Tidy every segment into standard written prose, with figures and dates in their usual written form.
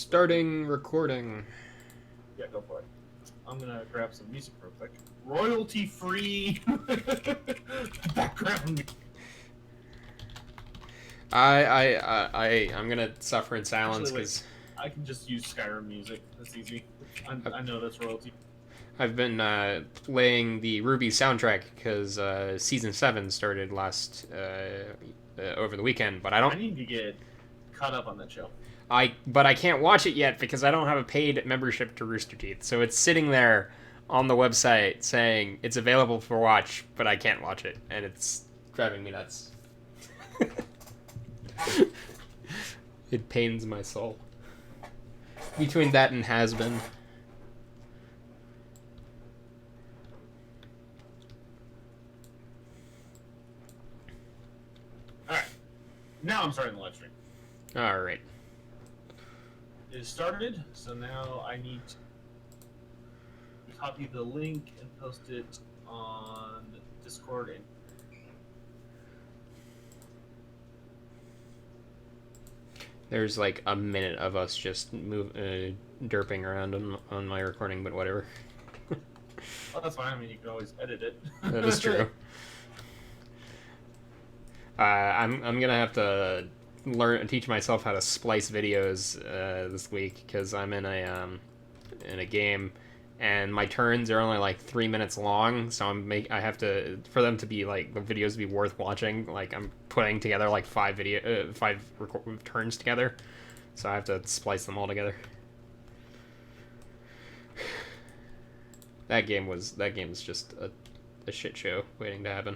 Starting recording. Yeah, go for it. I'm gonna grab some music real quick. Royalty-free background. I'm gonna suffer in silence Actually, because I can just use Skyrim music. That's easy. I know that's royalty. I've been playing the Ruby soundtrack because season 7 started last over the weekend, but I need to get caught up on that show. I can't watch it yet because I don't have a paid membership to Rooster Teeth. So it's sitting there on the website saying it's available for watch, but I can't watch it, and it's driving me nuts. It pains my soul. Between that and Has Been. Alright. Now I'm starting the live stream. Alright. It is started, so now I need to copy the link and post it on Discord. And There's like a minute of us just derping around on my recording, but whatever. well, that's fine. I mean, you can always edit it. That is true. I'm gonna have to teach myself how to splice videos this week because I'm in a game, and my turns are only like 3 minutes long. So I have to, for them to be like the videos to be worth watching. Like I'm putting together like five turns together, so I have to splice them all together. That game was just a shit show waiting to happen.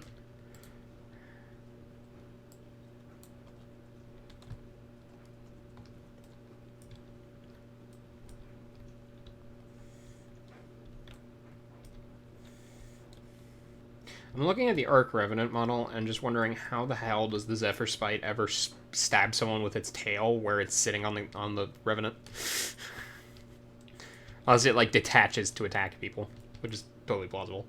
I'm looking at the Arc Revenant model and just wondering how the hell does the Zephyr Spite ever stab someone with its tail where it's sitting on the Revenant? Unless it like detaches to attack people, which is totally plausible.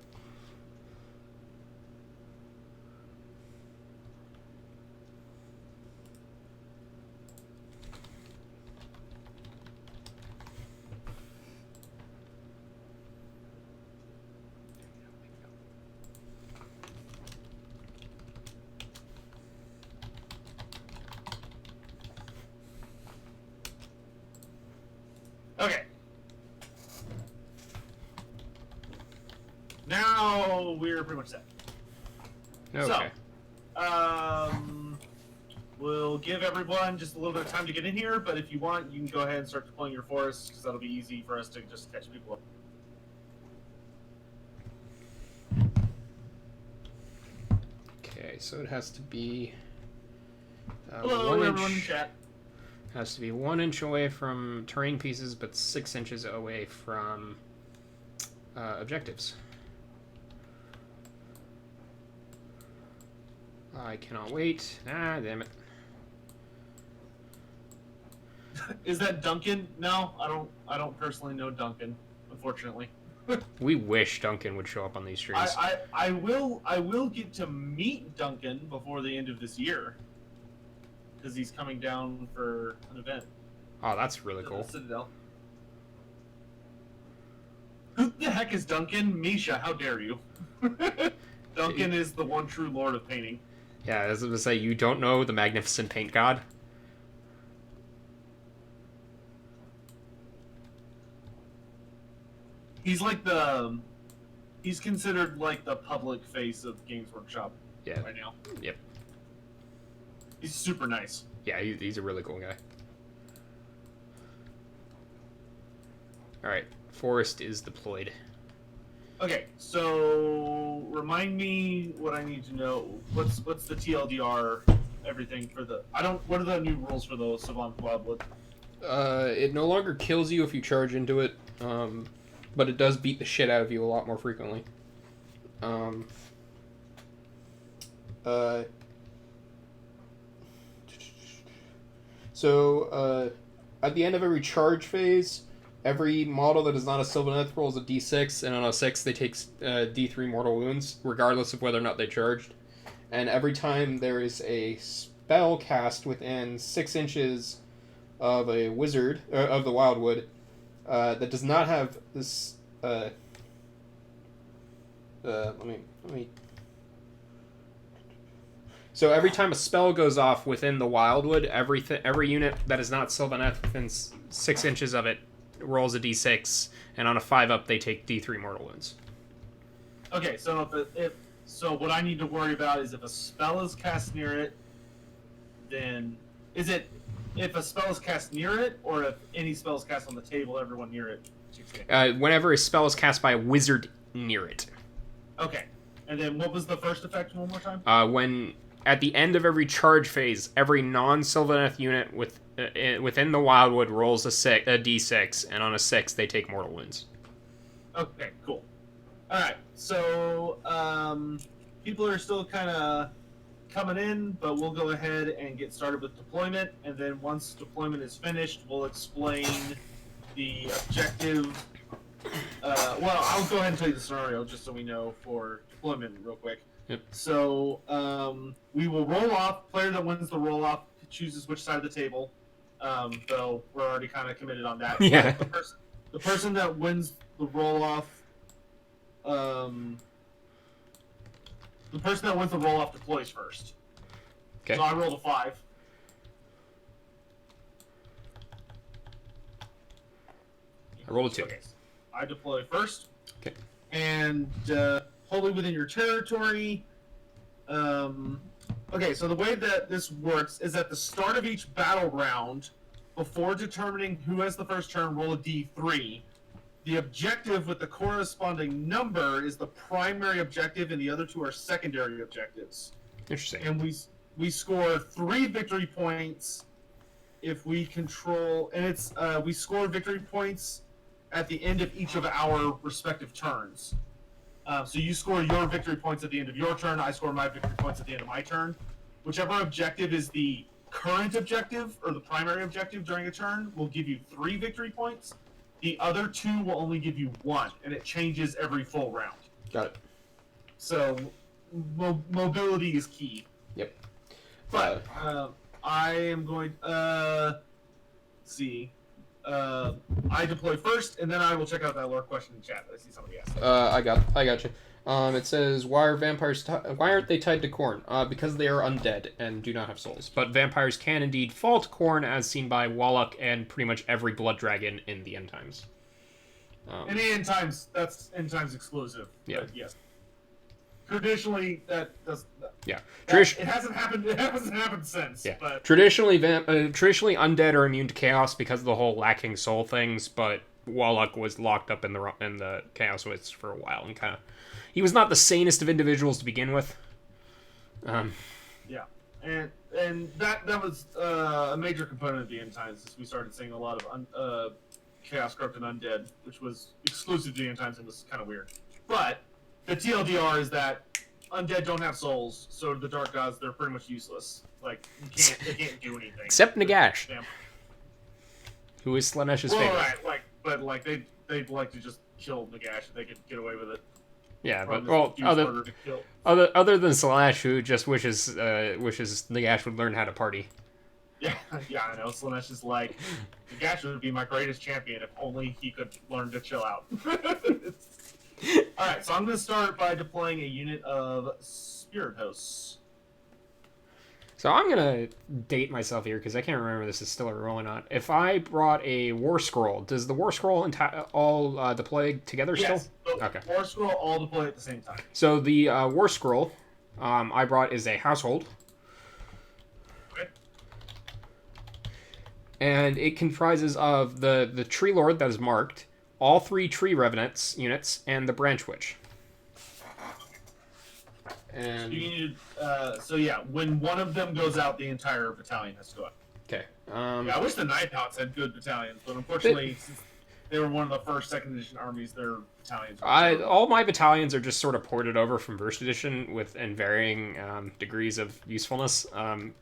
Okay. Now we're pretty much set. Okay. So, we'll give everyone just a little bit of time to get in here, but if you want, you can go ahead and start deploying your forests, because that'll be easy for us to just catch people up. Okay, so it has to be Hello, everyone in chat. Has to be 1 inch away from terrain pieces, but 6 inches away from objectives. I cannot wait. Ah, damn it. Is that Duncan? No, I don't personally know Duncan, unfortunately. We wish Duncan would show up on these streams. I will get to meet Duncan before the end of this year, because he's coming down for an event. Oh, that's really cool. Citadel. Who the heck is Duncan? Misha, how dare you? Duncan is the one true lord of painting. Yeah, I was going to say, you don't know the magnificent paint god? He's like he's considered like the public face of Games Workshop right now. Yep. He's super nice. Yeah, he's a really cool guy. Alright, forest is deployed. Okay, so remind me what I need to know. What's the TLDR, everything for the... What are the new rules for the Savant Wildwood? It no longer kills you if you charge into it, but it does beat the shit out of you a lot more frequently. So, at the end of every charge phase, every model that is not a Sylvaneth rolls a d6, and on a 6 they take d3 mortal wounds, regardless of whether or not they charged. And every time there is a spell cast within 6 inches of a wizard of the Wildwood that does not have this. Let me. So every time a spell goes off within the Wildwood, every unit that is not Sylvaneth within 6 inches of it rolls a d6, and on a 5-up they take d3 mortal wounds. Okay, so so what I need to worry about is if a spell is cast near it, then is it if a spell is cast near it, or if any spell is cast on the table, everyone near it takes damage? Whenever a spell is cast by a wizard near it. Okay, and then what was the first effect one more time? When at the end of every charge phase, every non-Sylvaneth unit within the Wildwood rolls a d6, and on a 6 they take mortal wounds. Okay, cool. All right, so people are still kind of coming in, but we'll go ahead and get started with deployment, and then once deployment is finished, we'll explain the objective. Well, I'll go ahead and tell you the scenario just so we know for deployment real quick. Yep. So we will roll off. Player that wins the roll off chooses which side of the table. Though we're already kind of committed on that. Yeah. The person that wins the roll off. The person that wins the roll off deploys first. Okay. So I rolled a 5. I rolled a 2. Okay. I deploy first. Okay. And wholly within your territory. Okay, so the way that this works is at the start of each battle round, before determining who has the first turn, roll a d3. The objective with the corresponding number is the primary objective, and the other 2 are secondary objectives. Interesting. And we score 3 victory points if we control, and it's we score victory points at the end of each of our respective turns. So you score your victory points at the end of your turn. I score my victory points at the end of my turn. Whichever objective is the current objective or the primary objective during a turn will give you 3 victory points. The other 2 will only give you 1, and it changes every full round. Got it. So mobility is key. Yep. But I am going. Let's see. I deploy first, and then I will check out that lore question in chat that I see somebody asked. I got you. It says, why aren't they tied to Khorne? Because they are undead and do not have souls. But vampires can indeed fall to Khorne, as seen by Wallach and pretty much every blood dragon in the end times. In the end times, that's end times exclusive. Yeah. Yes. Traditionally, that does. Yeah. It hasn't happened. It hasn't happened since. Yeah. But Traditionally, undead are immune to chaos because of the whole lacking soul things. But Wallach was locked up in the chaos wits for a while, and he was not the sanest of individuals to begin with. Yeah, and that was a major component of the end times. Is we started seeing a lot of chaos corrupted undead, which was exclusive to the end times and was kind of weird. But the TLDR is that undead don't have souls, so the dark gods, they're pretty much useless. Like they can't do anything. Except Nagash, who is Slanesh's favorite. Right, but they'd like to just kill Nagash if they could get away with it. Yeah, but other than Slanesh, who just wishes Nagash would learn how to party. Yeah, I know. Slanesh is like, Nagash would be my greatest champion if only he could learn to chill out. Alright, so I'm going to start by deploying a unit of Spirit Hosts. So I'm going to date myself here, because I can't remember if this is still a roll or not. If I brought a War Scroll, does the War Scroll all deploy together still? Okay. War Scroll all deploy at the same time. So the War Scroll I brought is a household. Okay. And it comprises of the Tree Lord that is marked, all 3 Tree Revenants units, and the Branch Witch. And so yeah, when one of them goes out, the entire battalion has to go out. Okay. I wish the Nighthaunts had good battalions, but unfortunately, since they were one of the first second edition armies, their battalions. All my battalions are just sort of ported over from first edition in varying degrees of usefulness. The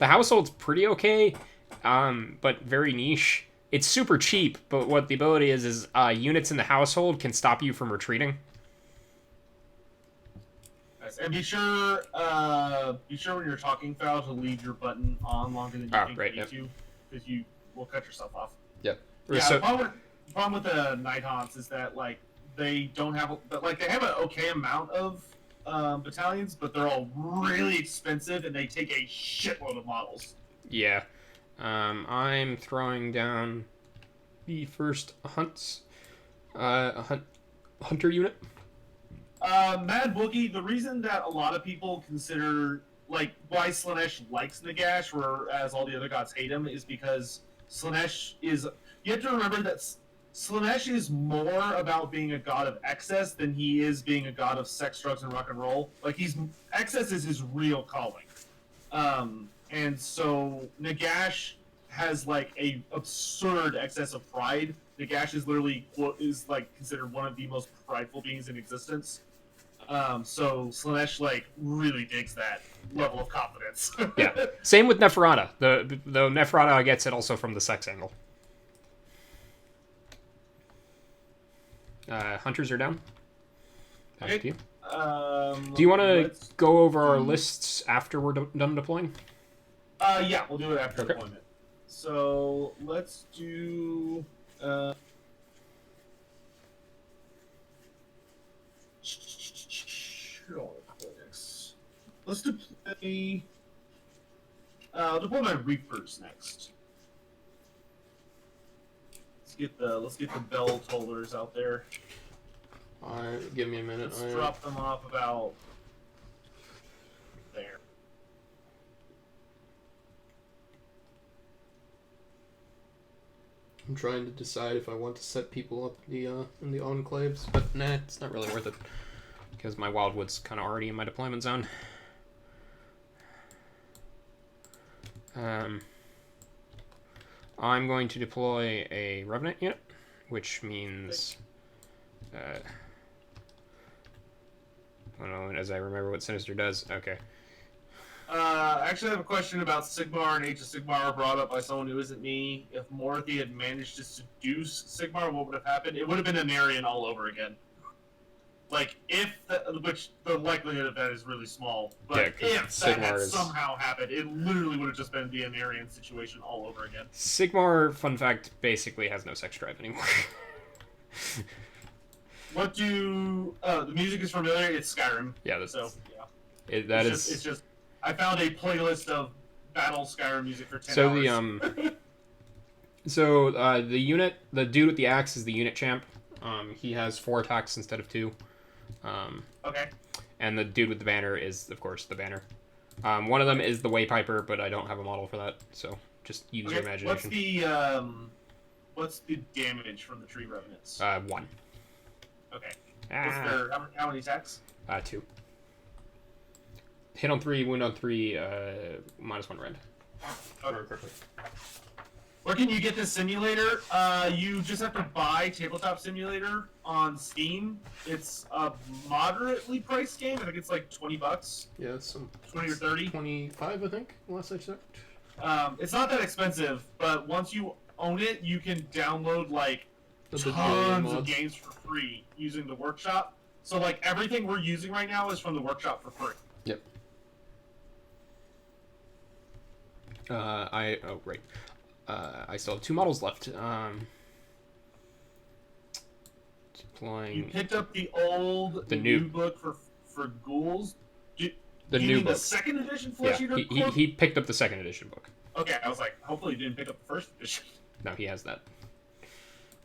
household's pretty okay, but very niche. It's super cheap, but what the ability is units in the household can stop you from retreating. And be sure when you're talking, Foul, to leave your button on longer than you think you need to, because will cut yourself off. Yep. Yeah. So, The problem with the Nighthaunts is that like they don't have, but like they have an okay amount of battalions, but they're all really expensive and they take a shitload of models. yeah. I'm throwing down the first hunter unit. Mad Boogie, the reason that a lot of people consider, like, why Slaanesh likes Nagash, whereas all the other gods hate him, is because Slaanesh is... You have to remember that Slaanesh is more about being a god of excess than he is being a god of sex, drugs, and rock and roll. Like, excess is his real calling. And so Nagash has, like, a absurd excess of pride. Nagash is literally, like, considered one of the most prideful beings in existence. So Slaanesh like really digs that level of confidence. Yeah. Same with Neferata. The Neferata gets it also from the sex angle. Hunters are down. Back Okay. to you. Do you want to go over our lists after we're done deploying? Yeah, we'll do it after deployment. So let's do. Let's deploy. Deploy my Reapers next. Let's get the bell tollers out there. Alright, give me a minute. Let's drop them off about there. I'm trying to decide if I want to set people up in the enclaves, but nah, it's not really worth it because my Wildwood's kind of already in my deployment zone. I'm going to deploy a Revenant unit, which means, I don't know, as I remember what Sinister does. Okay. Actually, I have a question about Sigmar and Age of Sigmar brought up by someone who isn't me. If Morthy had managed to seduce Sigmar, what would have happened? It would have been a Narian all over again. Like, which the likelihood of that is really small, but yeah, if that had somehow happened, it literally would have just been the Anarian situation all over again. Sigmar, fun fact, basically has no sex drive anymore. What do... the music is familiar, it's Skyrim. Yeah, that's... So, yeah. It's just... I found a playlist of battle Skyrim music for 10 hours. The unit, the dude with the axe is the unit champ. He has 4 attacks instead of 2. Okay. And the dude with the banner is, of course, the banner. One of them is the Waypiper, but I don't have a model for that, so just use your imagination. What's the damage from the tree revenants? 1. Okay. How many attacks? 2. Hit on 3, wound on 3, -1 rend. Okay. Where can you get this simulator? You just have to buy Tabletop Simulator on Steam. It's a moderately priced game. I think it's like $20. Yeah, it's some 20 or 30. 25, I think, last I checked. It's not that expensive, but once you own it, you can download like tons of games for free using the workshop. So like everything we're using right now is from the workshop for free. Yep. Right. I still have 2 models left. Deploying. You picked up the new book for ghouls. The new book. The second edition Flesh Eater? He picked up the second edition book. Okay, I was like, hopefully he didn't pick up the first edition. No, he has that.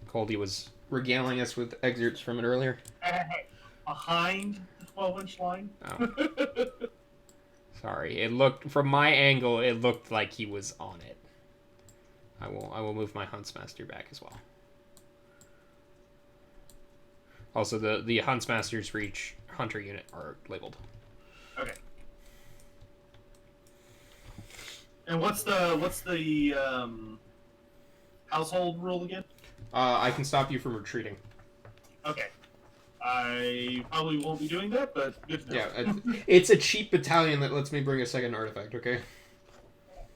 Coldy was regaling us with excerpts from it earlier. Behind the 12-inch line? Oh. Sorry, from my angle, it looked like he was on it. I will move my Huntsmaster back as well. Also, the Huntsmasters for each Hunter unit are labeled. Okay. And what's the household rule again? I can stop you from retreating. Okay. I probably won't be doing that, but good to know. Yeah, it's a cheap battalion that lets me bring a second artifact, okay?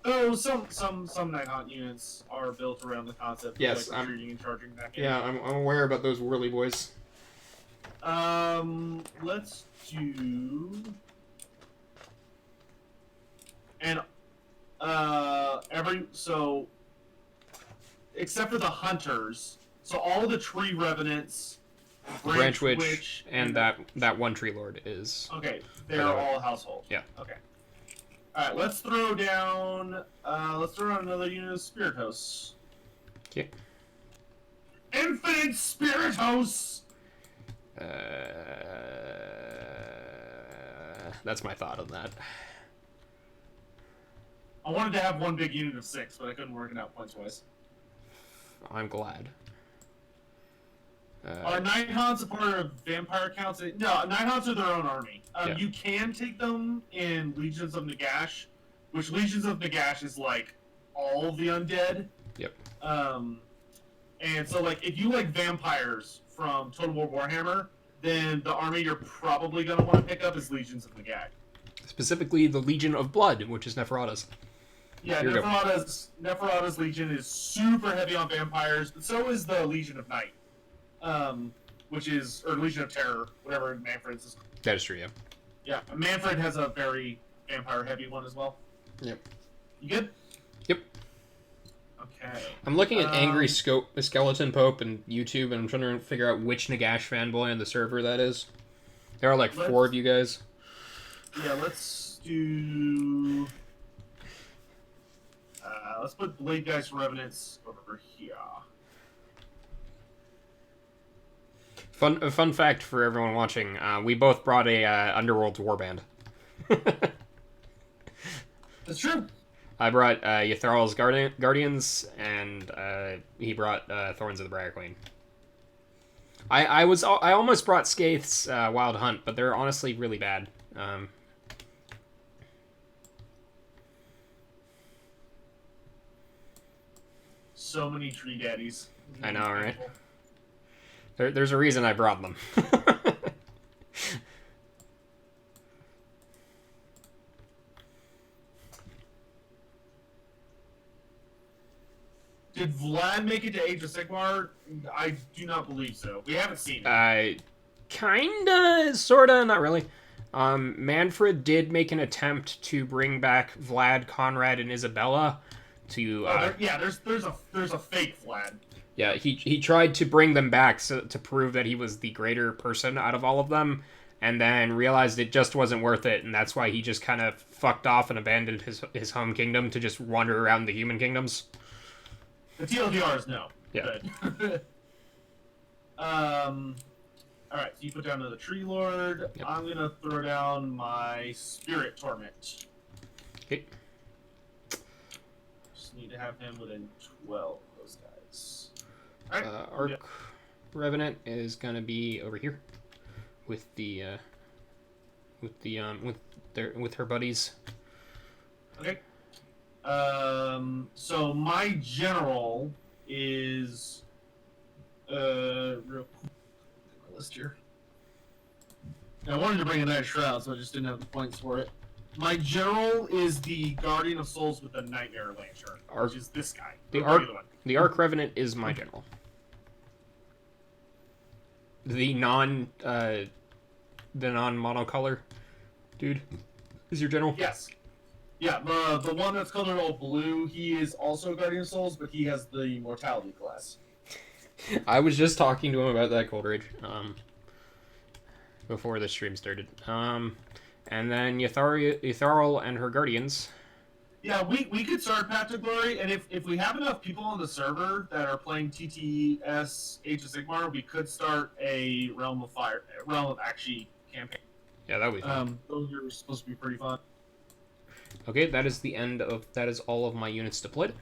Oh, some Nighthaunt units are built around the concept of like retreating and charging back in. Yeah, I'm aware about those whirly boys. Let's do... And, except for the hunters. So all the tree revenants, Branch Witch, and that one Tree Lord is... Okay, they're all household. Yeah. Okay. Alright, let's throw down another unit of Spirit Hosts. Okay. Infinite Spirit Hosts! That's my thought on that. I wanted to have one big unit of 6, but I couldn't work it out points-wise. I'm glad. Are Nighthaunts a part of vampire counts? No, Nighthaunts are their own army. Yeah. You can take them in Legions of Nagash, which Legions of Nagash is like all of the undead. Yep. And so like if you like vampires from Total War Warhammer, then the army you're probably gonna want to pick up is Legions of Nagash. Specifically, the Legion of Blood, which is Neferata's. Yeah, Neferata's Legion is super heavy on vampires, but so is the Legion of Night. Which is, or Legion of Terror, whatever Manfred's is. That is true, yeah. Yeah, Manfred has a very vampire-heavy one as well. Yep. You good? Yep. Okay. I'm looking at Angry Skeleton Pope and YouTube, and I'm trying to figure out which Nagash fanboy on the server that is. There are like 4 of you guys. Yeah, let's do... let's put Blade Geist Revenants over here. Fun fact for everyone watching: we both brought a Underworld's warband. That's true. I brought Yathral's Guardians, and he brought Thorns of the Briar Queen. I almost brought Skaith's Wild Hunt, but they're honestly really bad. So many tree daddies. I know, right? There's a reason I brought them. Did Vlad make it to Age of Sigmar? I do not believe so. We haven't seen it. Kinda, sorta, not really. Manfred did make an attempt to bring back Vlad, Conrad, and Isabella to... there's a fake Vlad. Yeah, he tried to bring them back to prove that he was the greater person out of all of them, and then realized it just wasn't worth it, and that's why he just kind of fucked off and abandoned his home kingdom to just wander around the human kingdoms. The TLDR is no. Yeah. Good. Alright, so you put down another Tree Lord. Yep. I'm gonna throw down my Spirit Torment. Okay. Just need to have him within 12 of those guys. Alright. Arc Revenant is gonna be over here with her buddies. Okay. So my general is real quick. My list here. I wanted to bring a Night Shroud, so I just didn't have the points for it. My general is the Guardian of Souls with the Nightmare Lantern, which is this guy. The Arc Revenant is my general. The non-monocolor dude is your general? Yes. Yeah, the one that's colored all blue, he is also Guardian of Souls, but he has the Mortality class. I was just talking to him about that, Coldridge, before the stream started. And then Yatharl and her Guardians. Yeah, we could start Path to Glory, and if we have enough people on the server that are playing TTS Age of Sigmar, we could start a Realm of Actually campaign. Yeah, that would be fun. Those are supposed to be pretty fun. Okay, that is all of my units deployed.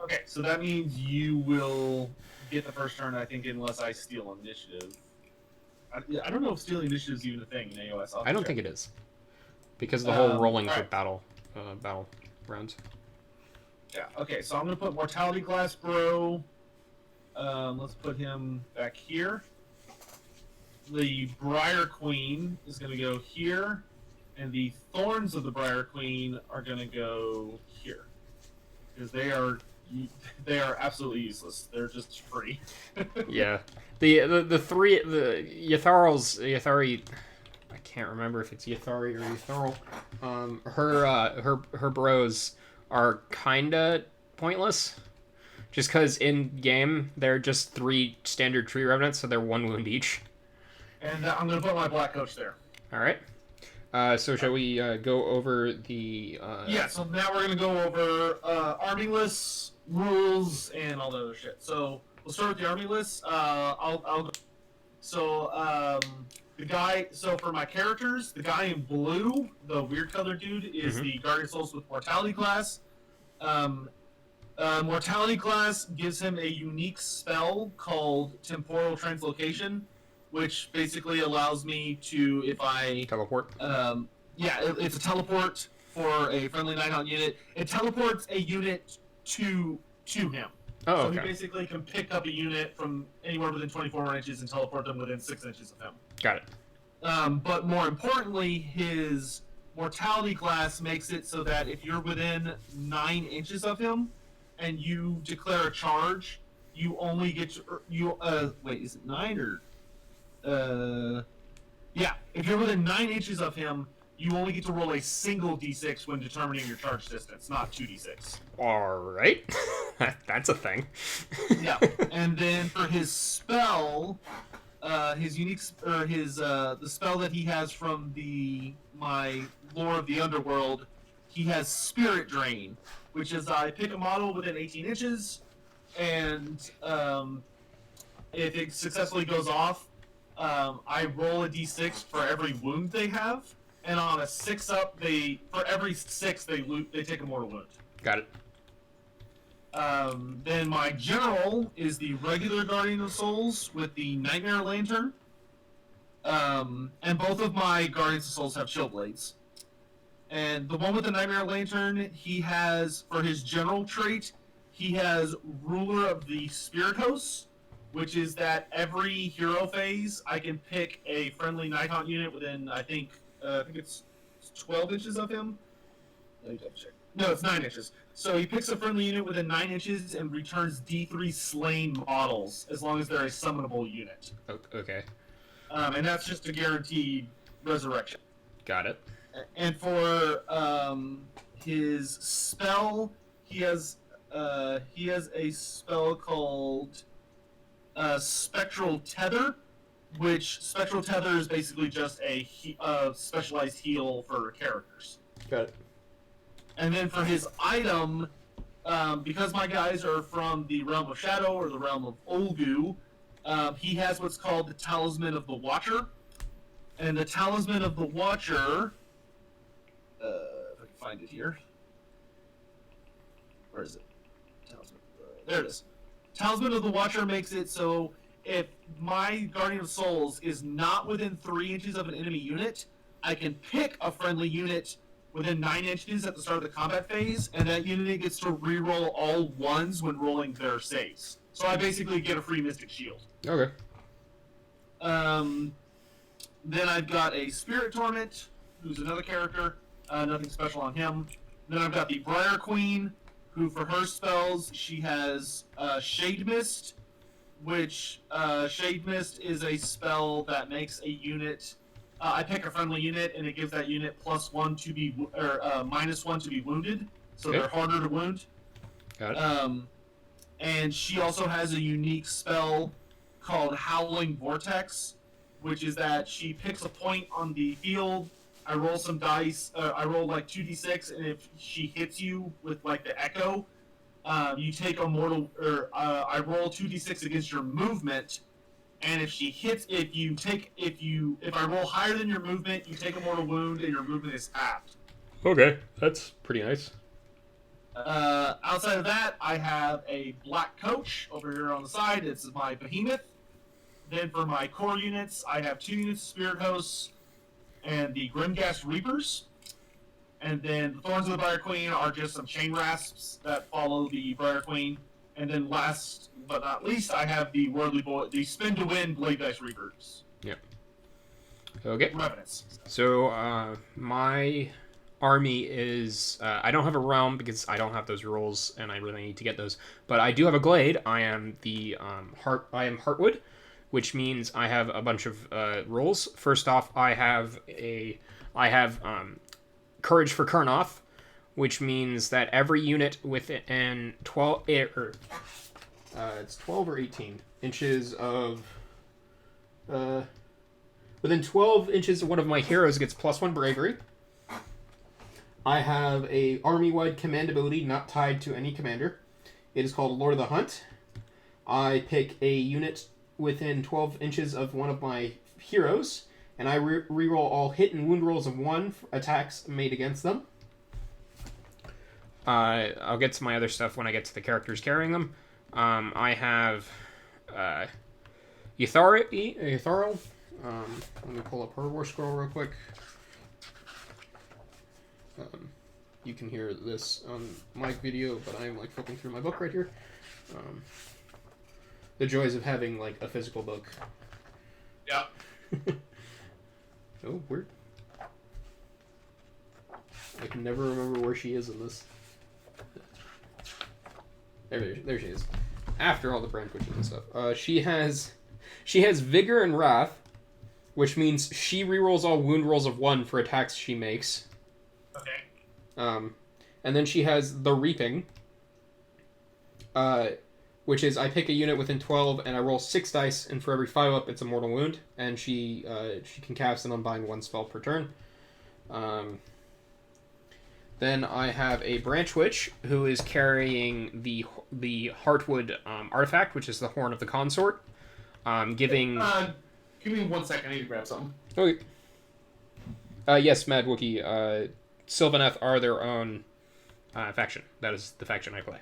Okay, so that means you will get the first turn, I think, unless I steal initiative. I don't know if stealing initiative is even a thing in AoS. I don't think it is, because of the whole rolling for right. battle rounds. Yeah. Okay, so I'm gonna put Mortality Glass Bro. Let's put him back here. The Briar Queen is gonna go here, and the Thorns of the Briar Queen are gonna go here, because they are absolutely useless. They're just free. Yeah. The three Yathari, I can't remember if it's Yathari or Yatharl. Her bros are kinda pointless, Just because in game they're just 3 standard tree revenants, so they're 1 wound each. And I'm going to put my black coach there. All right. So shall we go over the? Yeah. So now we're going to go over army lists, rules, and all that other shit. So we'll start with the army list. I'll go. So the guy. So for my characters, the guy in blue, the weird color dude, is the Guardian Souls with Mortality class. Mortality class gives him a unique spell called Temporal Translocation, which basically allows me to, if I... Teleport? It's a teleport for a friendly Nighthaunts unit. It teleports a unit to him. Oh, so okay. he basically can pick up a unit from anywhere within 24 inches and teleport them within 6 inches of him. Got it. But more importantly, his Mortality class makes it so that if you're within 9 inches of him and you declare a charge, you only get to... wait, is it 9 or... if you're within 9 inches of him, you only get to roll a single d6 when determining your charge distance, not 2d6. All right. That's a thing. Yeah. And then for his spell, his unique, or his, the spell that he has from my Lore of the Underworld, he has Spirit Drain, which is I pick a model within 18 inches, and if it successfully goes off, I roll a d6 for every wound they have, and on a 6-up, for every 6 they take a mortal wound. Got it. Then my general is the regular Guardian of Souls with the Nightmare Lantern, and both of my Guardians of Souls have Chill Blades. And the one with the Nightmare Lantern, he has, for his general trait, he has Ruler of the Spirit Hosts, which is that every hero phase, I can pick a friendly Nighthaunt unit within, I think it's 12 inches of him. Let me double check. No, it's 9 inches. So he picks a friendly unit within 9 inches and returns D3 slain models, as long as they're a summonable unit. Okay. And that's just a guaranteed resurrection. Got it. And for his spell, he has a spell called Spectral Tether, which Spectral Tether is basically just a specialized heal for characters. Got it. And then for his item, because my guys are from the Realm of Shadow or the Realm of Olgu, he has what's called the Talisman of the Watcher. And the Talisman of the Watcher... if I can find it here. Where is it? Talisman. There it is. Talisman of the Watcher makes it so if my Guardian of Souls is not within 3 inches of an enemy unit, I can pick a friendly unit within 9 inches at the start of the combat phase, and that unit gets to reroll all ones when rolling their saves. So I basically get a free Mystic Shield. Okay. Then I've got a Spirit Torment, who's another character. Nothing special on him. Then I've got the Briar Queen, who for her spells, she has Shade Mist, which Shade Mist is a spell that makes a unit... I pick a friendly unit, and it gives that unit +1 to be... or -1 to be wounded, so okay. They're harder to wound. Got it. And she also has a unique spell called Howling Vortex, which is that she picks a point on the field. I roll some dice. I roll like 2d6, and if she hits you with like the echo, you take a mortal. Or I roll 2d6 against your movement, and if she hits, if I roll higher than your movement, you take a mortal wound, and your movement is halved. Okay, that's pretty nice. Outside of that, I have a black coach over here on the side. It's my behemoth. Then for my core units, I have 2 units of Spirit Hosts and the Grimghast Reapers. And then the Thorns of the Briar Queen are just some chain rasps that follow the Briar Queen. And then last but not least, I have the Spin to Win Blade Dice Reapers. Yep. Okay. Revenants. So, my army is... I don't have a realm because I don't have those rolls, and I really need to get those. But I do have a glade. I am the I am Heartwood, which means I have a bunch of rolls. First off, I have Courage for Kurnoth, which means that every unit within 12 It's 12 or 18 inches of... within 12 inches, one of my heroes gets +1 bravery. I have a army-wide command ability not tied to any commander. It is called Lord of the Hunt. I pick a unit within 12 inches of one of my heroes, and I reroll all hit and wound rolls of 1 for attacks made against them. I'll get to my other stuff when I get to the characters carrying them. I have Ethereal. Let me pull up her war scroll real quick. You can hear this on my video, but I'm like flipping through my book right here. The joys of having like a physical book. Yeah. Oh, weird. I can never remember where she is in this. There she is. After all the brand switches and stuff, she has Vigor and Wrath, which means she rerolls all wound rolls of 1 for attacks she makes. Okay. And then she has the Reaping, which is I pick a unit within 12 and I roll 6 dice, and for every 5 up, it's a mortal wound, and she can cast and unbind 1 spell per turn. Then I have a Branch Witch who is carrying the Heartwood artifact, which is the Horn of the Consort, giving. Give me 1 second. I need to grab something. Okay. Yes, Mad Wookie. Sylvaneth are their own faction. That is the faction I play.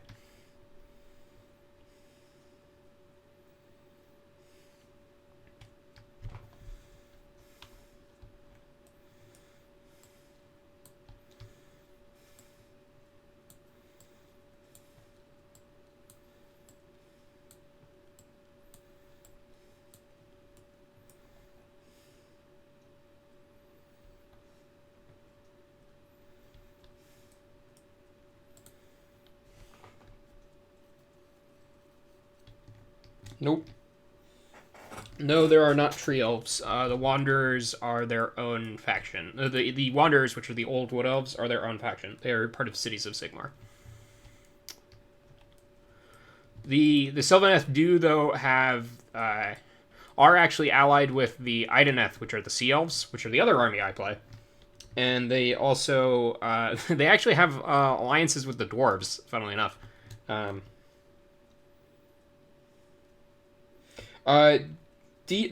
Nope. No, there are not tree elves. The Wanderers are their own faction. The Wanderers, which are the old Wood Elves, are their own faction. They are part of Cities of Sigmar. The Sylvaneth do, though, have... are actually allied with the Ideneth, which are the Sea Elves, which are the other army I play. And they also... they actually have alliances with the Dwarves, funnily enough.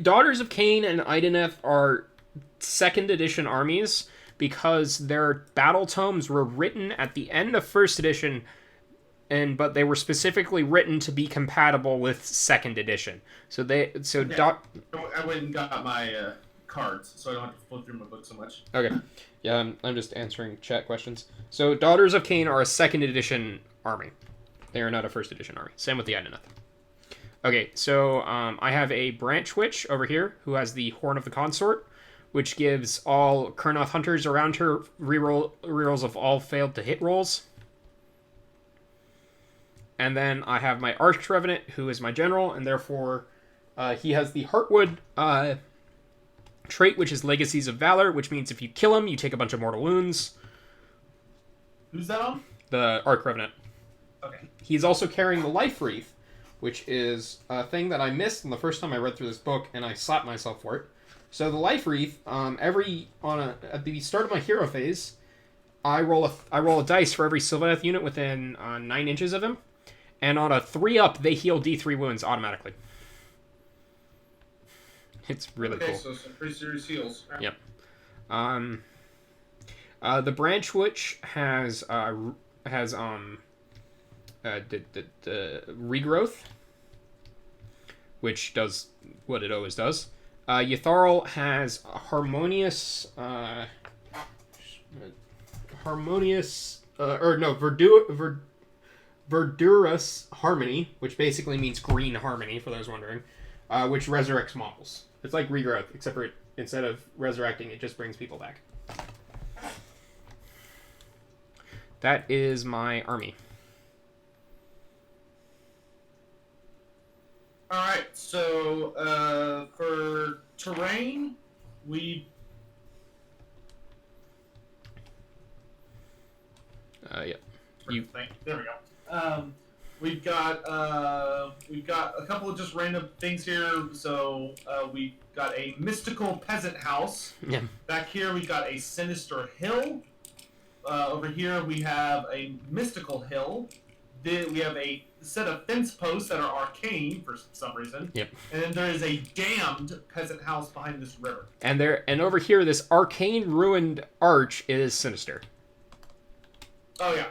Daughters of Cain and Ideneth are 2nd edition armies because their battle tomes were written at the end of 1st edition, but they were specifically written to be compatible with 2nd edition. So they I went and got my cards, so I don't have to flip through my book so much. Okay, yeah, I'm just answering chat questions. So Daughters of Cain are a 2nd edition army. They are not a 1st edition army. Same with the Ideneth. Okay, so I have a Branch Witch over here who has the Horn of the Consort, which gives all Kurnoth hunters around her rerolls of all failed to hit rolls. And then I have my Arch Revenant, who is my general, and therefore he has the Heartwood trait, which is Legacies of Valor, which means if you kill him, you take a bunch of mortal wounds. Who's that on? The Arch Revenant. Okay. He's also carrying the Life Wreath, which is a thing that I missed the first time I read through this book, and I slapped myself for it. So the Life Wreath, at the start of my hero phase, I roll a dice for every Sylvaneth unit within 9 inches of him, and on a 3-up, they heal D3 wounds automatically. It's really cool. Okay, so some pretty serious heals. Yep. The Branch Witch has regrowth, which does what it always does. Yatharl has Verdurous Harmony, which basically means green harmony, for those wondering, which resurrects models. It's like regrowth, except for instead of resurrecting, it just brings people back. That is my army. Alright, so for terrain, Yeah. There we go. we've got a couple of just random things here. So we've got a mystical peasant house. Yeah. Back here we got a sinister hill. Over here we have a mystical hill. We have a set of fence posts that are arcane for some reason. Yep. And then there is a damned peasant house behind this river. And over here, this arcane ruined arch is sinister. Oh yeah.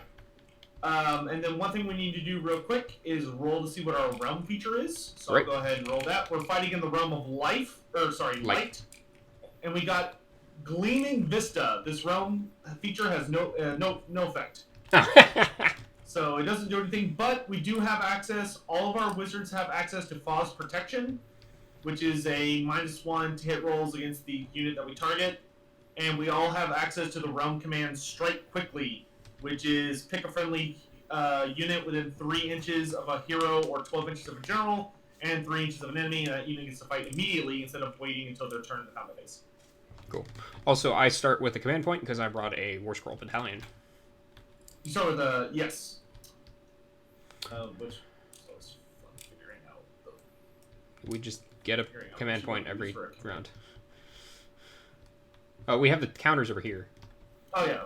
And then one thing we need to do real quick is roll to see what our realm feature is. So right. I'll go ahead and roll that. We're fighting in the realm of light. And we got Gleaming Vista. This realm feature has no effect. So it doesn't do anything, but we do have access. All of our wizards have access to Faw's Protection, which is a -1 to hit rolls against the unit that we target. And we all have access to the realm command Strike Quickly, which is pick a friendly unit within 3 inches of a hero or 12 inches of a general, and 3 inches of an enemy, and that unit gets to fight immediately instead of waiting until their turn in the combat phase. Cool. Also, I start with the command point because I brought a War Scroll Battalion. You start with the yes. Which was fun figuring out. We just get a command point every round. Oh, we have the counters over here. Oh yeah.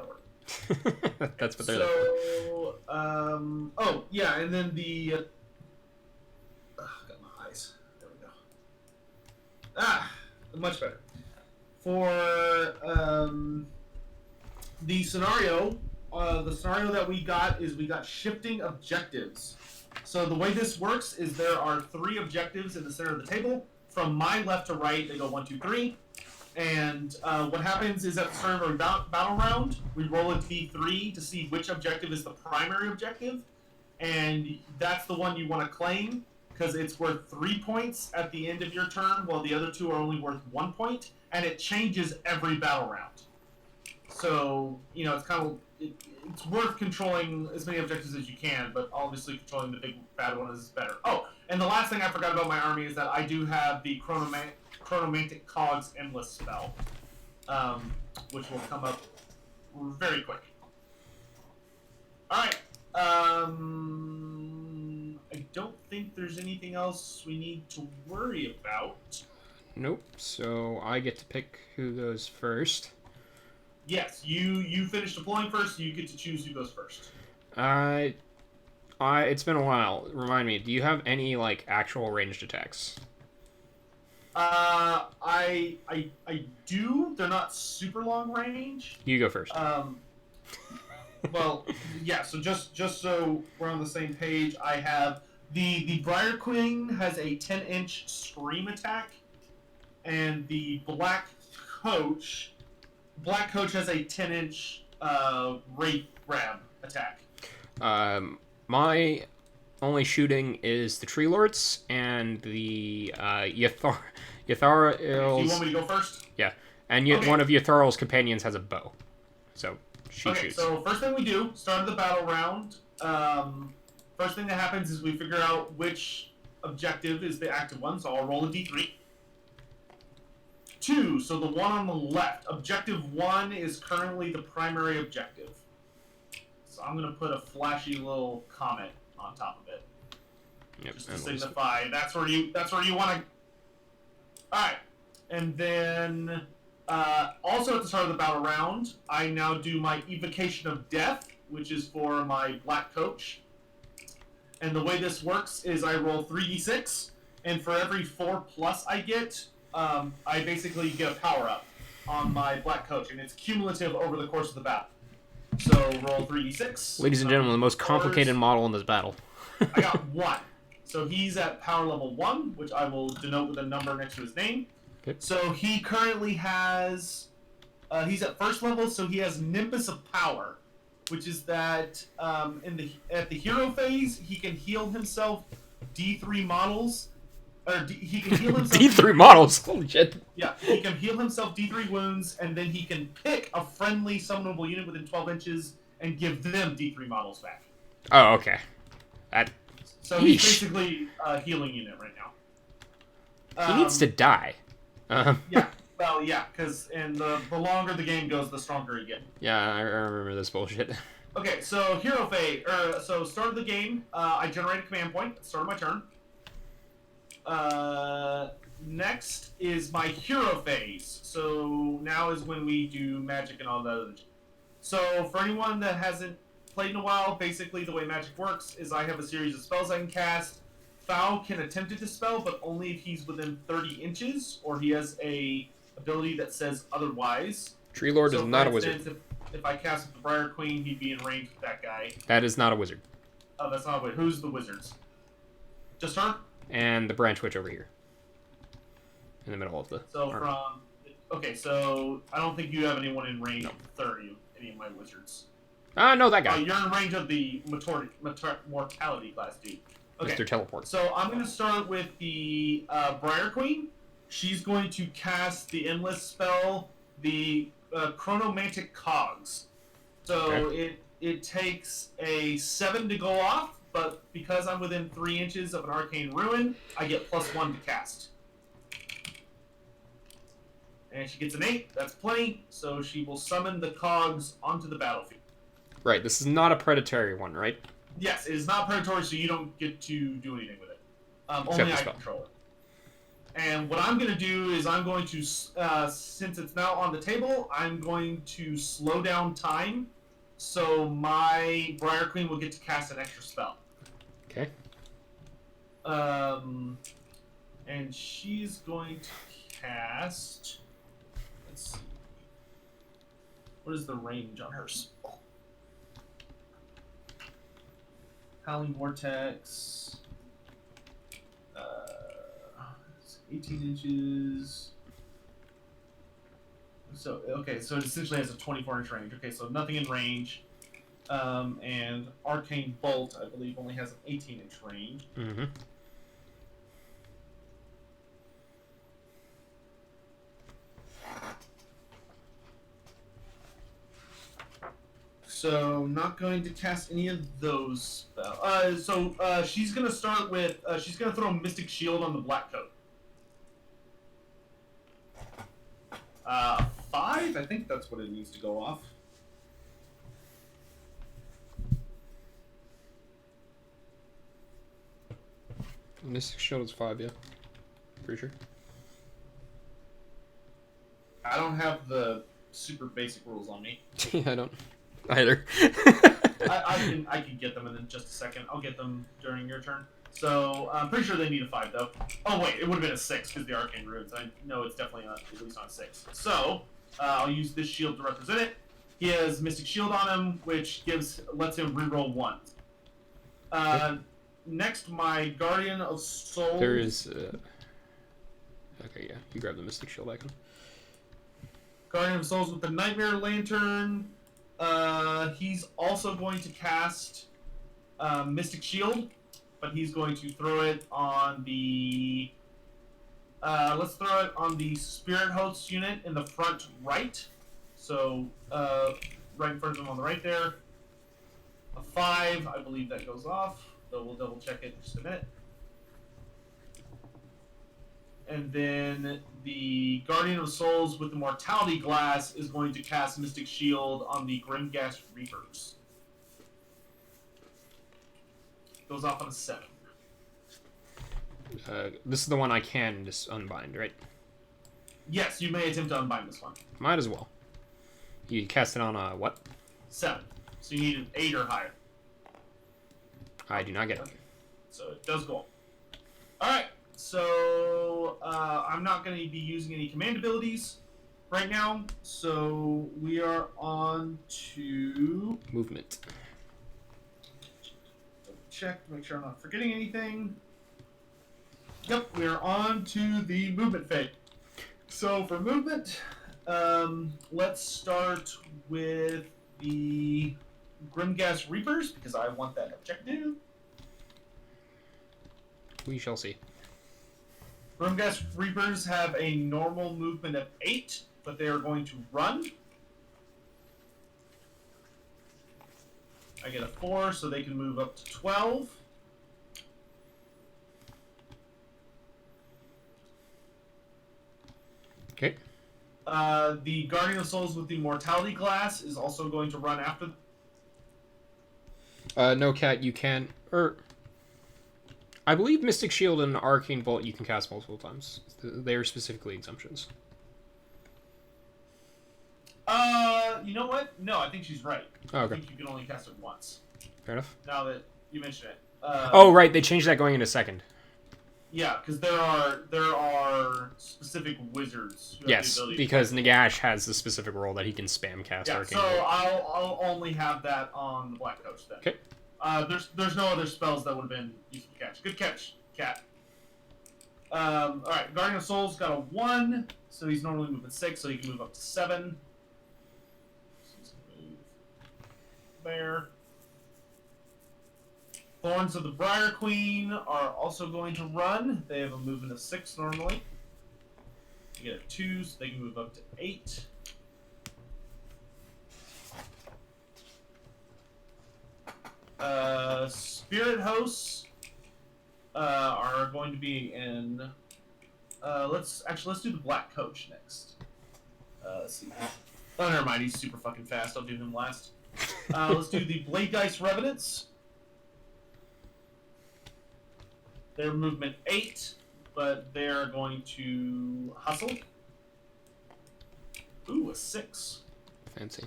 That's what they're there for. So, oh yeah, and then the. Got my eyes. There we go. Much better. For the scenario that we got is we got shifting objectives. So the way this works is there are 3 objectives in the center of the table. From my left to right, they go 1, 2, 3. And what happens is at the start of every battle round, we roll a d3 to see which objective is the primary objective. And that's the one you want to claim, because it's worth 3 points at the end of your turn, while the other 2 are only worth 1 point. And it changes every battle round. So, it's kind of... It's worth controlling as many objectives as you can, but obviously controlling the big bad one is better. Oh, and the last thing I forgot about my army is that I do have the Chronomantic Cogs Endless spell, which will come up very quick. Alright, I don't think there's anything else we need to worry about. Nope, so I get to pick who goes first. Yes, you finish deploying first, you get to choose who goes first. It's been a while. Remind me, do you have any, actual ranged attacks? I do. They're not super long range. You go first. Well, yeah, so just so we're on the same page, I have the Briar Queen has a 10-inch scream attack, and the Black Coach has a 10-inch Wraith Grab attack. My only shooting is the Tree Lords and the Yatharals. You want me to go first? Yeah, and one of Yatharal's companions has a bow, so she shoots. So first thing we do, start of the battle round. First thing that happens is we figure out which objective is the active one, so I'll roll a d3. 2, so the one on the left. Objective 1 is currently the primary objective. So I'm going to put a flashy little comment on top of it. Yep, just to signify that's where you want to... Alright. And then, also at the start of the battle round, I now do my Evocation of Death, which is for my Black Coach. And the way this works is I roll 3d6, and for every 4+ I get... I basically get a power-up on my Black Coach, and it's cumulative over the course of the battle. So, roll 3d6. Ladies and gentlemen, the most complicated model in this battle. I got 1. So he's at power level 1, which I will denote with a number next to his name. Okay. So he currently has... he's at first level, so he has Nimbus of Power, which is that at the hero phase, he can heal himself D3 models... he can heal himself... D3 models? Holy shit. Yeah, he can heal himself D3 wounds, and then he can pick a friendly summonable unit within 12 inches and give them D3 models back. Oh, okay. So he's basically a healing unit right now. He needs to die. Yeah, well, yeah, because the longer the game goes, the stronger he gets. Yeah, I remember this bullshit. Okay, so hero phase. So start of the game. I generate a command point. Start of my turn. Next is my hero phase. So now is when we do magic and all that other. So for anyone that hasn't played in a while, basically the way magic works is I have a series of spells I can cast. Foul can attempt to dispel, but only if he's within 30 inches or he has a ability that says otherwise. Tree Lord So is not a for wizard. instance, if I cast with the Briar Queen, he'd be in range with that guy. That is not a wizard. Oh, that's not a wizard. Who's the wizards? Just her? And the branch witch over here. In the middle of the So arm. from... Okay, so I don't think you have anyone in range of 30 of any of my wizards. No, that guy. Oh, you're in range of the mortality class, dude. Okay. Mr. Teleport. So I'm going to start with the Briar Queen. She's going to cast the endless spell, the Chronomantic Cogs. So Okay. it takes a 7 to go off, but because I'm within 3 inches of an arcane ruin, I get +1 to cast. And she gets an 8. That's plenty. So she will summon the Cogs onto the battlefield. Right, this is not a predatory one, right? Yes, it is not predatory, so you don't get to do anything with it. Only the I spell. control it. And what I'm going to do is I'm going to, since it's now on the table, I'm going to slow down time, so my Briar Queen will get to cast an extra spell. Okay. And she's going to cast... Let's see. What is the range on her spell? Howling Vortex. 18 inches. So, okay, so it essentially has a 24-inch range. Okay, so nothing in range. And Arcane Bolt, I believe, only has an 18-inch range. Mm-hmm. So, not going to cast any of those spells. She's going to start with... she's going to throw a Mystic Shield on the Black Coat. 5? I think that's what it needs to go off. Mystic Shield is 5, yeah. Pretty sure. I don't have the super basic rules on me. Yeah, I don't either. I can get them in just a second. I'll get them during your turn. So I'm pretty sure they need a 5 though. Oh wait, it would have been a 6 because the arcane runes. I know it's definitely not, at least on 6. So I'll use this shield to represent it. He has Mystic Shield on him, which lets him reroll 1. Next, my Guardian of Souls. There is. Okay, yeah, you grab the Mystic Shield icon. Guardian of Souls with the Nightmare Lantern. He's also going to cast Mystic Shield, but he's going to throw it on the... let's throw it on the Spirit Host unit in the front right. So, right in front of him on the right there. A 5, I believe that goes off, though we'll double check it in just a minute. And then the Guardian of Souls with the Mortality Glass is going to cast Mystic Shield on the Grimghast Reapers. Goes off on a 7. This is the one I can just unbind, right? Yes, you may attempt to unbind this one. Might as well. You cast it on a what? 7. So you need an 8 or higher. I do not get it. Okay. So it does go. Alright, so I'm not going to be using any command abilities right now. So we are on to... Movement. Check to make sure I'm not forgetting anything. Yep, we are on to the movement phase. So for movement, let's start with the Grimghast Reapers, because I want that objective. We shall see. Grimghast Reapers have a normal movement of 8, but they are going to run. I get a 4, so they can move up to 12. Okay. The Guardian of Souls with the Mortality Glass is also going to run after. No, Cat, you can... I believe Mystic Shield and Arcane Bolt you can cast multiple times. They are specifically exemptions. You know what? No, I think she's right. Oh, okay. I think you can only cast it once. Fair enough. Now that you mention it. Oh, right. They changed that going into second. Yeah, because there are specific wizards who have the ability because Nagash has the specific role that he can spam cast Arcane so Bolt. I'll only have that on the Black Coach then. Okay. There's no other spells that would have been useful to catch. Good catch, Cat. Alright, Guardian of Souls got a 1, so he's normally moving 6, so he can move up to 7. So he's gonna move there. Thorns of the Briar Queen are also going to run. They have a movement of 6 normally. You get a 2, so they can move up to 8. Spirit Hosts are going to be in. Let's do the Black Coach next. Let's see. Oh, never mind. He's super fucking fast. I'll do him last. Let's do the Blade Dice Revenants. Their movement 8, but they're going to hustle. Ooh, a 6. Fancy.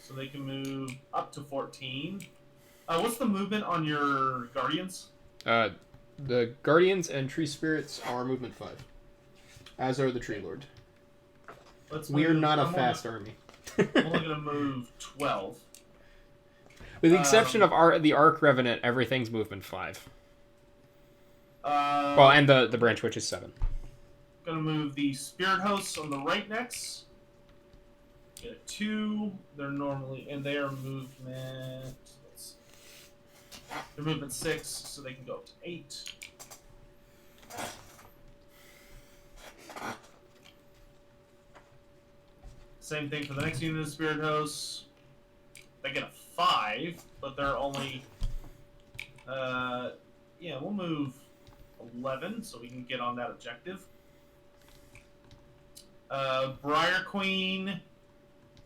So they can move up to 14. What's the movement on your Guardians? The Guardians and Tree Spirits are movement 5. As are the Tree Lord. We're not a fast army. I'm only going to move 12. With the exception of the Arc Revenant, everything's movement 5. Well, and the Branch Witch is 7. Gonna move the Spirit Hosts on the right next. Get a 2. They're normally, and they are movement. They're movement 6, so they can go up to 8. Same thing for the next unit of Spirit Hosts. They get a 5, but they're only. Yeah, we'll move 11, so we can get on that objective. Briar Queen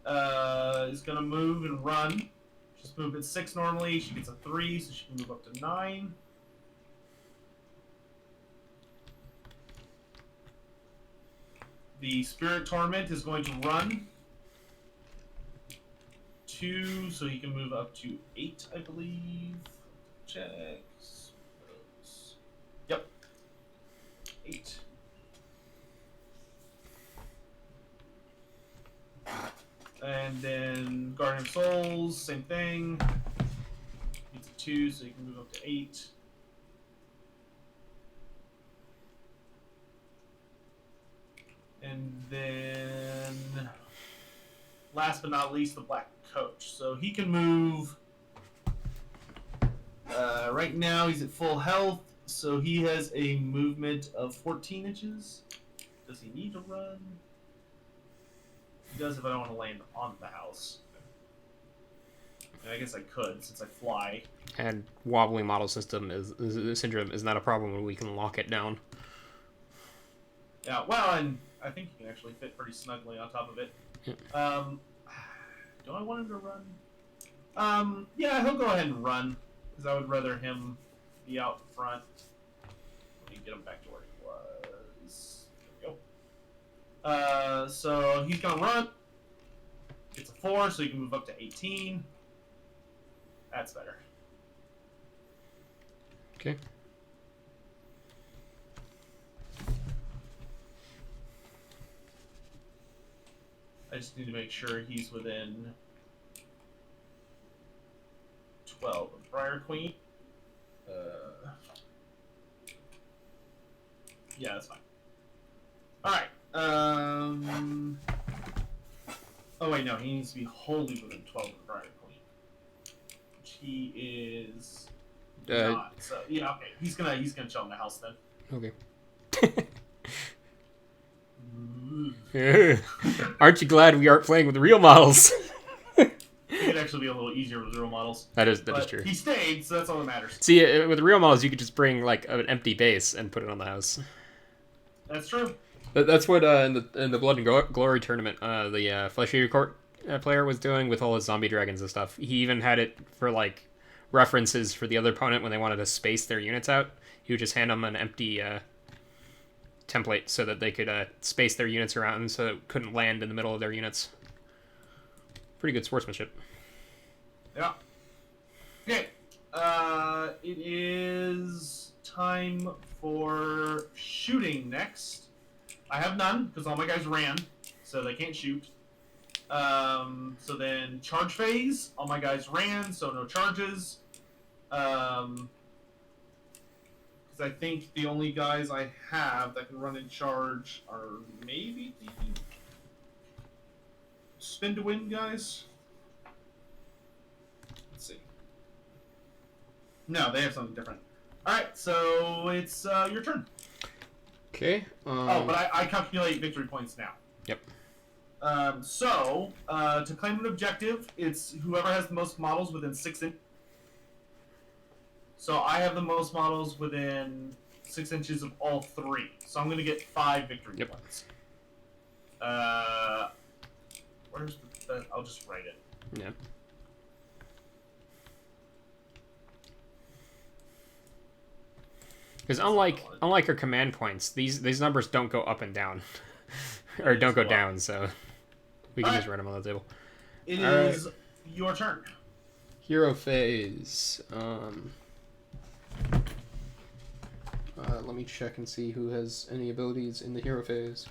is going to move and run. She's moved at 6 normally. She gets a 3, so she can move up to 9. The Spirit Torment is going to run 2, so he can move up to 8, I believe. Check. Yep. 8. And then Guardian of Souls, same thing. It's a 2, so you can move up to 8. And then, last but not least, the Black Coach. So he can move. Right now, he's at full health, so he has a movement of 14 inches. Does he need to run? He does if I don't want to land on the house. I guess I could, since I fly. And wobbly model system syndrome is not a problem when we can lock it down. Yeah, well, and I think he can actually fit pretty snugly on top of it. Yeah. Do I want him to run? Yeah, he'll go ahead and run, because I would rather him be out front. Let me get him back to where he was. There we go. So he's gonna run. It's a 4, so you can move up to 18. That's better. Okay. I just need to make sure he's within 12 of Briar Queen. Yeah, that's fine. Alright. Oh wait, no, he needs to be wholly within 12 of Briar Queen. Which he is not. So yeah, okay. He's gonna chill in the house then. Okay. Aren't you glad we aren't playing with real models? It could actually be a little easier with real models. That is true. He stayed, so that's all that matters. See, with real models, you could just bring like an empty base and put it on the house. That's true. That's what in the Blood and Glory tournament, the Flesh Eater Court player was doing with all his zombie dragons and stuff. He even had it for like references for the other opponent when they wanted to space their units out. He would just hand them an empty template so that they could space their units around so it couldn't land in the middle of their units. Pretty good sportsmanship. Yeah. Okay. It is time for shooting next. I have none because all my guys ran, so they can't shoot. So then charge phase, all my guys ran, so no charges. Because I think the only guys I have that can run and charge are maybe the spin to win guys. Let's see. No, they have something different. All right, so it's your turn. Okay. But I calculate victory points now. Yep. To claim an objective, it's whoever has the most models within 6 inches. So I have the most models within 6 inches of all 3. So I'm going to get 5 victory points. Where's the... I'll just write it. Yeah. Because unlike our command points, these numbers don't go up and down, or don't go down, so we can just write them on the table. It is your turn. Hero phase. Let me check and see who has any abilities in the hero phase.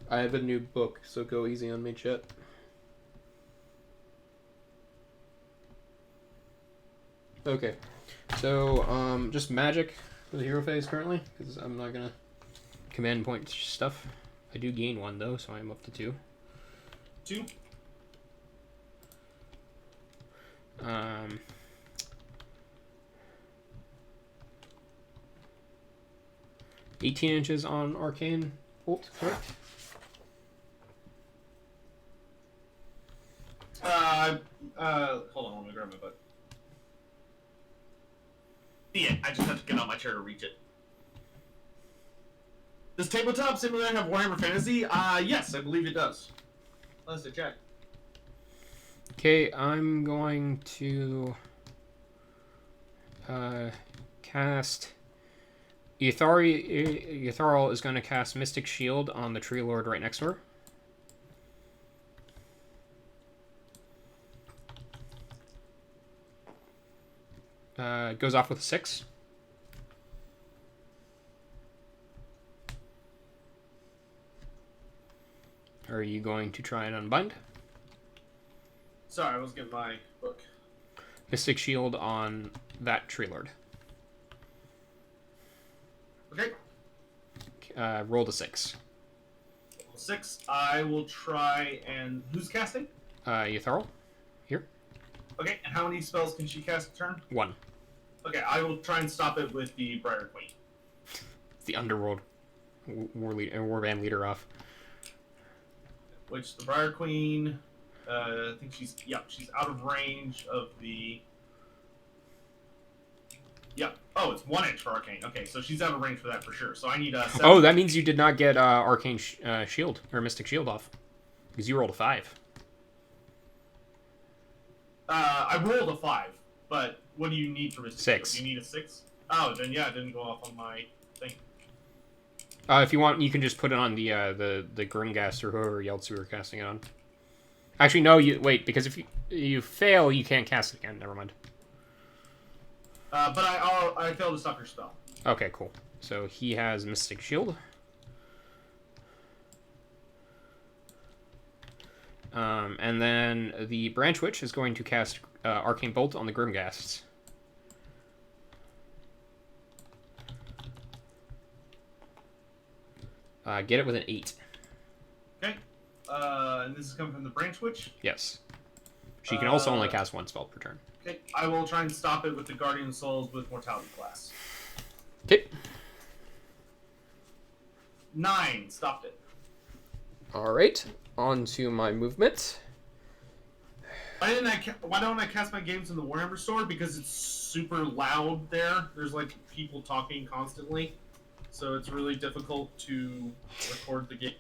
I have a new book, so go easy on me, chat. Okay, so just magic for the hero phase currently, because I'm not gonna command point stuff. I do gain 1 though, so I'm up to 2. 2. 18 inches on arcane bolt, correct? Hold on, let me grab my book. Yeah, I just have to get on my chair to reach it. Does Tabletop Simulator have Warhammer Fantasy? Yes, I believe it does. Let's check. Okay, I'm going to cast... Eutharl is going to cast Mystic Shield on the Tree Lord right next to her. Goes off with a 6. Are you going to try and unbind? Sorry, I was getting my book. Mystic Shield on that Tree Lord. Okay. Rolled a 6. 6. I will try and... Who's casting? Eutharl. Here. Okay, and how many spells can she cast a turn? 1. Okay, I will try and stop it with the Briar Queen. It's the Underworld Warband leader off. Which the Briar Queen, I think she's out of range of the... Yep. Oh, it's 1 inch for Arcane. Okay, so she's out of range for that for sure. So I need a 7. Oh, that means you did not get Arcane Shield, or Mystic Shield off. Because you rolled a 5. I rolled a 5, but what do you need for Mystic 6. Shield? Do you need a 6? Oh, then yeah, it didn't go off on my thing. If you want, you can just put it on the Grimghast or whoever else you were casting it on. Actually, no, wait, because if you fail, you can't cast it again. Never mind. But I failed to stop your spell. Okay, cool. So he has Mystic Shield. And then the Branch Witch is going to cast Arcane Bolt on the Grimghasts. Get it with an 8. Okay. And this is coming from the Branch Witch? Yes. She can also only cast 1 spell per turn. Okay. I will try and stop it with the Guardian Souls with Mortality Class. Okay. 9. Stopped it. Alright. On to my movement. Why don't I cast my games in the Warhammer store? Because it's super loud there. There's like people talking constantly, so it's really difficult to record the game.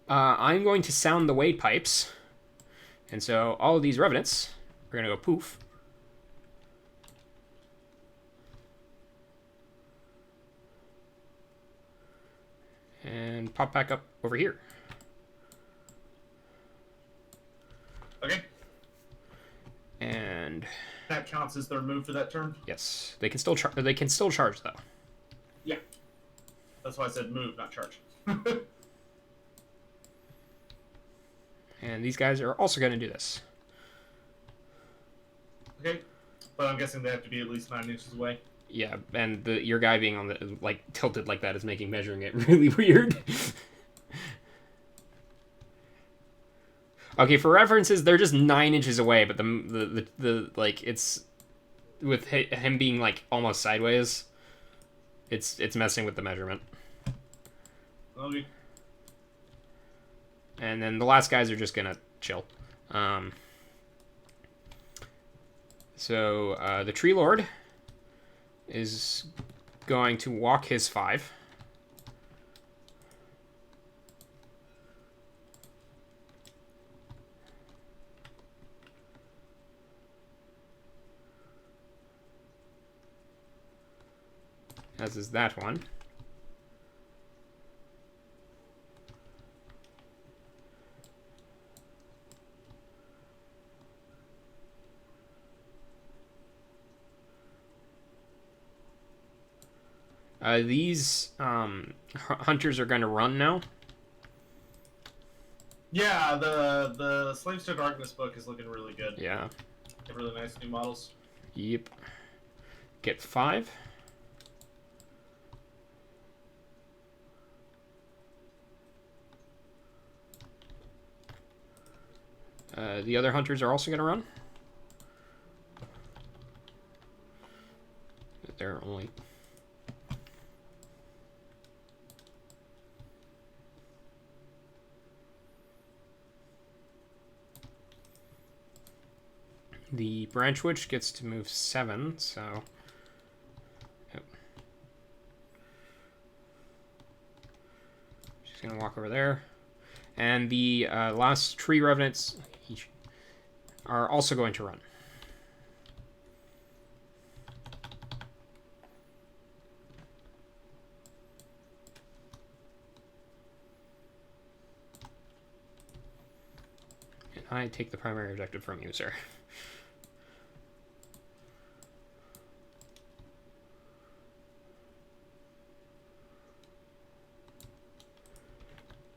I'm going to sound the wade pipes, and so all of these revenants are going to go poof. And pop back up over here. Okay. And that counts as their move for that turn. Yes, they can still charge though. Yeah, that's why I said move, not charge. And these guys are also going to do this. Okay, but I'm guessing they have to be at least 9 inches away. Yeah, and your guy being on the tilted like that is making measuring it really weird. Okay, for references, they're just 9 inches away, but the like it's with him being like almost sideways. It's messing with the measurement. Okay. And then the last guys are just gonna chill. So the Tree Lord is going to walk his 5. As is that one. These hunters are going to run now. Yeah, the Slaves to Darkness book is looking really good. Yeah. They have really nice new models. Yep. Get 5. The other hunters are also going to run. They're only... The Branch Witch gets to move 7, so... Yep. She's going to walk over there. And the last Tree Revenants are also going to run. And I take the primary objective from you, sir.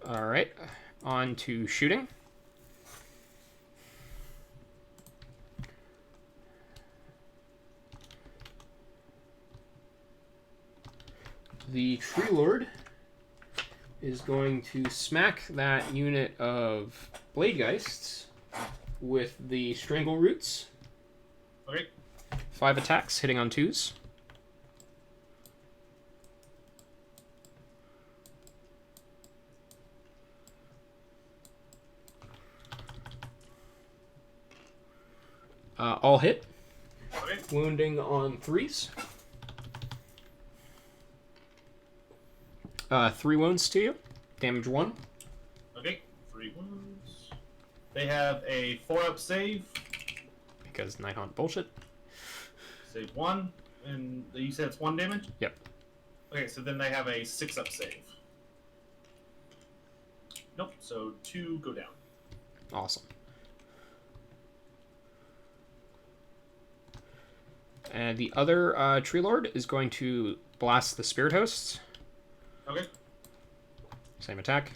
All right, on to shooting. The Tree Lord is going to smack that unit of Bladegeists with the Strangle Roots. Okay. 5 attacks, hitting on 2s. All hit. Okay. Wounding on 3s. 3 wounds to you. Damage 1. Okay. 3 wounds. They have a 4-up save. Because Nighthaunt bullshit. Save 1. And you said it's 1 damage? Yep. Okay, so then they have a 6-up save. Nope, so 2 go down. Awesome. And the other Tree Lord is going to blast the Spirit Hosts. Okay. Same attack.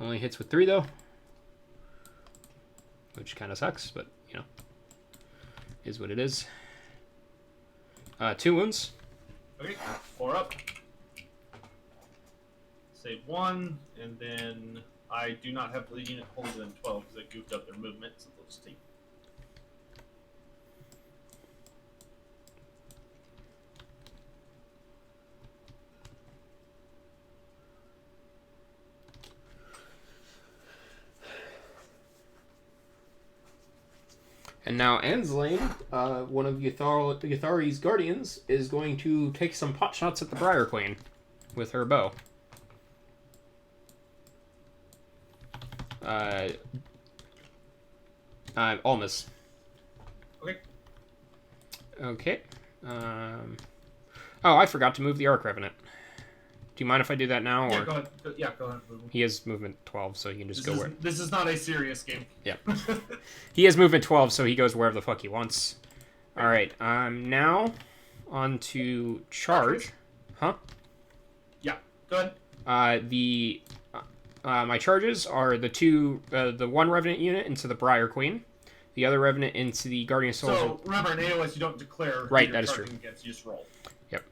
Only hits with 3 though. Which kind of sucks, but, you know. Is what it is. 2 wounds. Okay, 4 up. Save 1, and then I do not have the unit older than 12 because I goofed up their movement, so they'll just take. And now Anslane, one of Yathari's guardians, is going to take some pot shots at the Briar Queen with her bow. All miss. Okay. Okay. Oh, I forgot to move the Arc Revenant. Do you mind if I do that now? Yeah, or... go ahead. Yeah, go ahead. He has movement 12, so he can just go where... This is not a serious game. Yeah. He has movement 12, so he goes wherever the fuck he wants. Alright, now on to charge. Huh? Yeah, go ahead. My charges are the one Revenant unit into the Briar Queen, the other Revenant into the Guardian Souls. So remember, in AoS, you don't declare who right, you're that is true. Against, you just roll. Yep.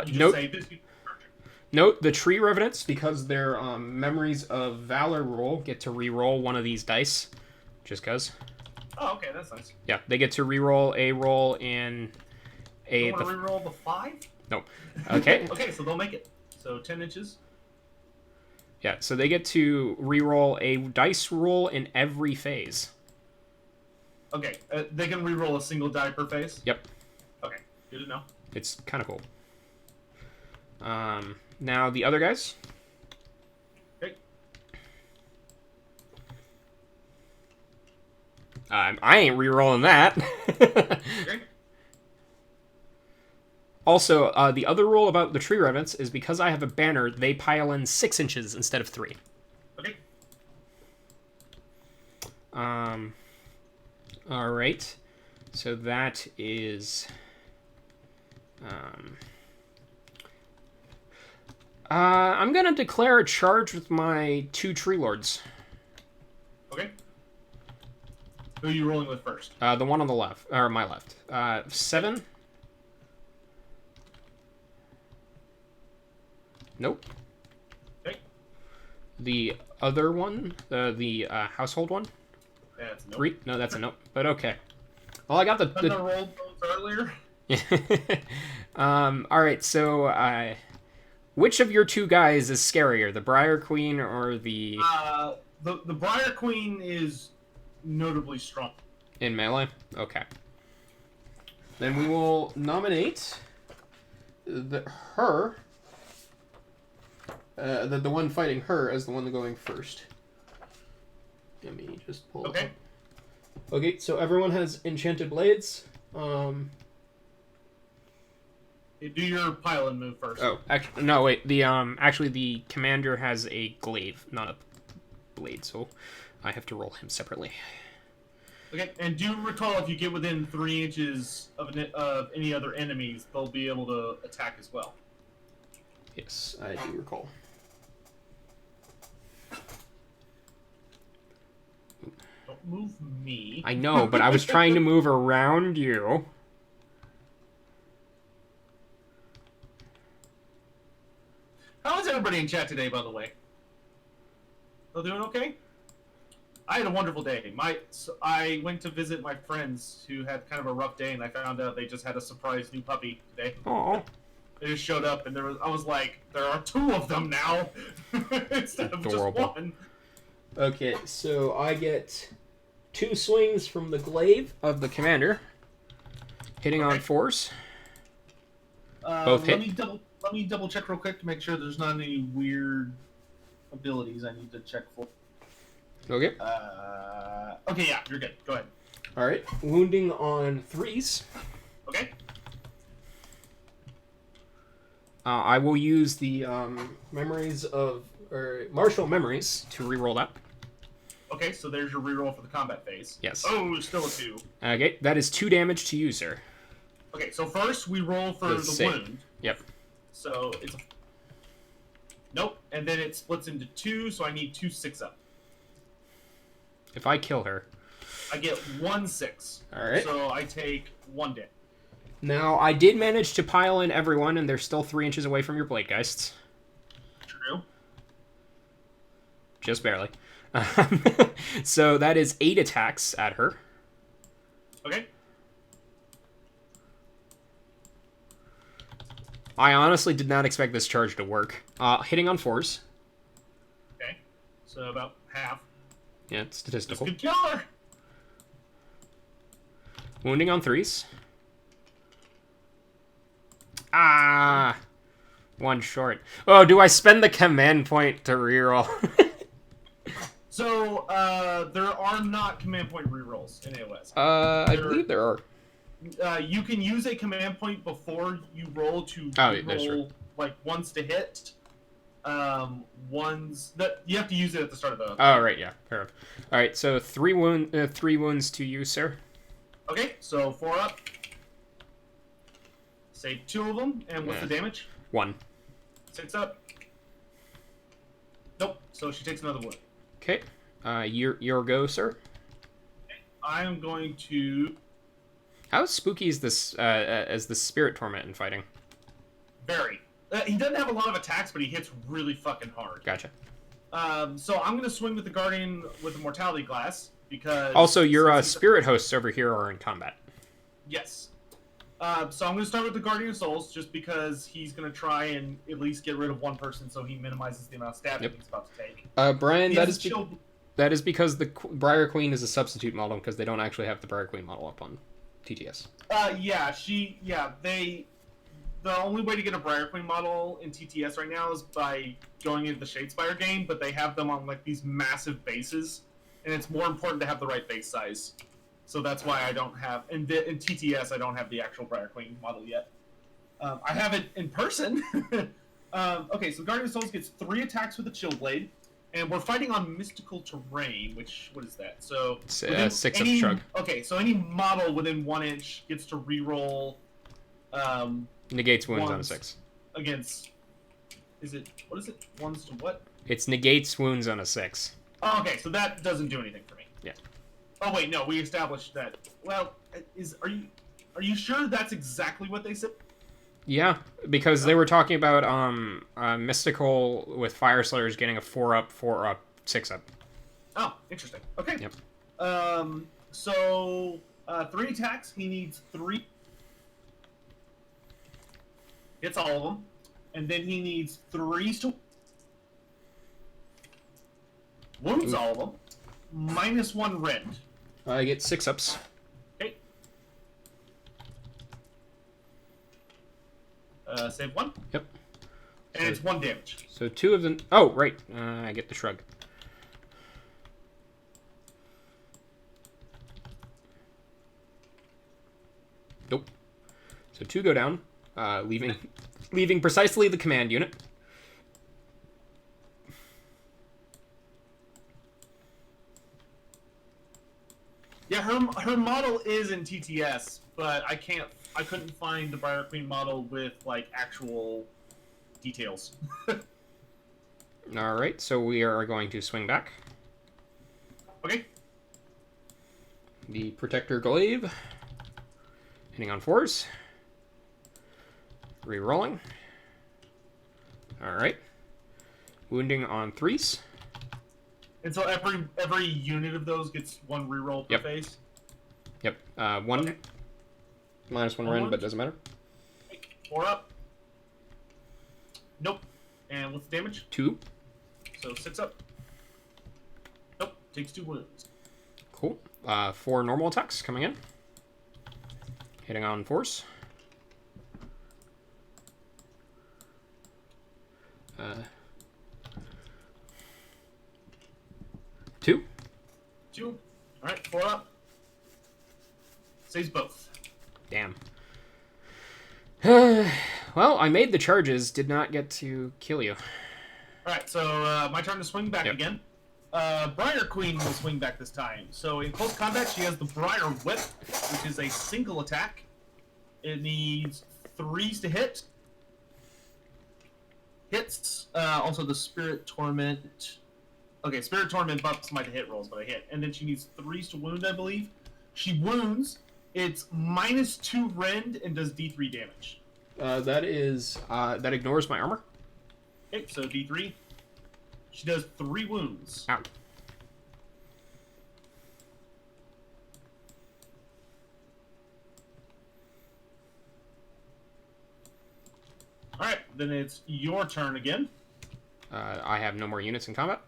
You just say this. Note the tree revenants, because their memories of valor roll, get to re-roll one of these dice, just cause. Oh, okay, that's nice. Yeah, they get to re-roll a roll in a. You want to re-roll the 5? No. Okay. Okay, so they'll make it. So 10 inches. Yeah, so they get to re-roll a dice roll in every phase. Okay, they can re-roll a single die per phase. Yep. Okay, good to know. It's kind of cool. Now the other guys. Okay. I ain't re-rolling that. Okay. Also, the other rule about the tree revenants is because I have a banner, they pile in 6 inches instead of 3. Okay. All right. So that is. I'm gonna declare a charge with my 2 tree lords. Okay. Who are you rolling with first? The one on the left, or my left. 7. Nope. Okay. The other one, the household one. That's a nope. 3. No, that's a nope. But okay. Well, I got the. Couldn't have rolled those earlier. All right. So, which of your 2 guys is scarier, the Briar Queen or the? The Briar Queen is notably strong. In melee? Okay. Then we will nominate her, the one fighting her, as the one going first. Let me just pull Okay. it up. Okay, so everyone has enchanted blades. Do your pylon move first. Oh, actually, no, wait. Actually, the commander has a glaive, not a blade, so I have to roll him separately. Okay, and do recall if you get within 3 inches of any other enemies, they'll be able to attack as well. Yes, I do recall. Don't move me. I know, but I was trying to move around you. How is everybody in chat today, by the way? Still doing okay? I had a wonderful day. I went to visit my friends who had kind of a rough day, and I found out they just had a surprise new puppy today. Aww. They just showed up, and I was like, there are 2 of them now instead of Adorable. just 1. Okay, so I get 2 swings from the glaive of the commander, hitting on 4s. Both hit. Let me double check real quick to make sure there's not any weird abilities I need to check for. Okay. Okay, yeah, you're good. Go ahead. All right. Wounding on 3s. Okay. I will use the martial memories to reroll that. Okay, so there's your reroll for the combat phase. Yes. Oh, still a 2. Okay, that is 2 damage to you, sir. Okay, so first we roll for the wound. Yep. So it's a... Nope, and then it splits into 2, so I need 2 6-up. If I kill her, I get 1 6. All right. So I take 1 damage. Now, I did manage to pile in everyone, and they're still 3 inches away from your Bladegeists. True. Just barely. So that is 8 attacks at her. Okay. I honestly did not expect this charge to work. Hitting on 4s. Okay. So about half. Yeah, it's statistical. Good killer! Wounding on 3s. Ah! One short. Oh, do I spend the command point to reroll? So, there are not command point rerolls in AoS. I believe there are. You can use a command point before you roll to roll like once to hit. Ones that you have to use it at the start of the. Oh right, yeah, fair enough. All right, so 3 wounds to you, sir. Okay, so 4 up. Save 2 of them, and what's the damage? 1. 6 up. Nope. So she takes another wound. Okay, your go, sir. Okay. I am going to. How spooky is this as the spirit torment in fighting? Very. He doesn't have a lot of attacks, but he hits really fucking hard. Gotcha. So I'm gonna swing with the guardian with the mortality glass because. Also, your spirit hosts over here are in combat. Yes. So I'm gonna start with the guardian of souls just because he's gonna try and at least get rid of one person, so he minimizes the amount of stabbing he's about to take. Brian, that is because the Briar Queen is a substitute model because they don't actually have the Briar Queen model up on TTS. The only way to get a Briar Queen model in TTS right now is by going into the Shadespire game, but they have them on like these massive bases, and it's more important to have the right base size. So that's why I don't have in TTS. I don't have the actual Briar Queen model yet. I have it in person. Okay, so Guardian of Souls gets 3 attacks with a Chill Blade, and we're fighting on mystical terrain. What is that? So 6 up shrug. Okay, so any model within 1 inch gets to reroll. Negates wounds on a 6. Against. What is it? Ones to what? It's negates wounds on a 6. Oh, okay, so that doesn't do anything for me. Yeah. Oh wait, no, we established that. Well, are you sure that's exactly what they said? Yeah, because they were talking about mystical with Fire Slayers getting a 4 up, 6 up. Oh, interesting. Okay. Yep. So 3 attacks. He needs 3. Hits all of them, and then he needs 3s to wounds all of them. -1 rend. I get 6 ups. Okay. Save 1. Yep. And So, it's 1 damage. So 2 of them. Oh, right. I get the shrug. Nope. So 2 go down, leaving precisely the command unit. Yeah, her model is in TTS, but I couldn't find the Briar Queen model with like actual details. All right, so we are going to swing back. Okay. The Protector Glaive. Hitting on 4s. Rerolling. All right. Wounding on 3s. And so every unit of those gets 1 reroll per phase? Yep. 1. Okay. -1 rend, but doesn't matter. 4 up. Nope. And what's the damage? 2. So 6 up. Nope. Takes 2 wounds. Cool. 4 normal attacks coming in. Hitting on 4s. 2. 2. Alright, 4 up. Saves both. Damn. Well, I made the charges, did not get to kill you. Alright, so my turn to swing back again. Briar Queen will swing back this time. So in close combat, she has the Briar Whip, which is a single attack. It needs 3s to hit. Hits. Also the Spirit Torment. Okay, Spirit Torment buffs my hit rolls, but I hit. And then she needs 3s to wound, I believe. She wounds. It's -2 rend and does D3 damage. That ignores my armor. Okay, so D3. She does 3 wounds. Ow. Alright, then it's your turn again. I have no more units in combat.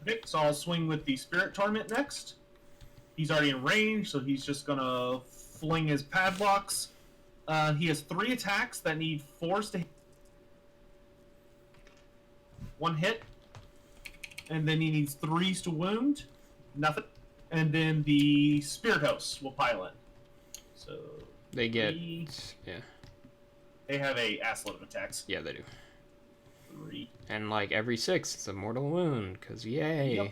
Okay, so I'll swing with the Spirit Torment next. He's already in range, so he's just gonna fling his padlocks. He has 3 attacks that need force to hit. 1 hit. And then he needs 3s to wound. Nothing. And then the Spirit Hosts will pile in. So They get... 3. Yeah. They have a assload of attacks. Yeah, they do. 3. And, like, every 6, it's a mortal wound, because yay. Yep.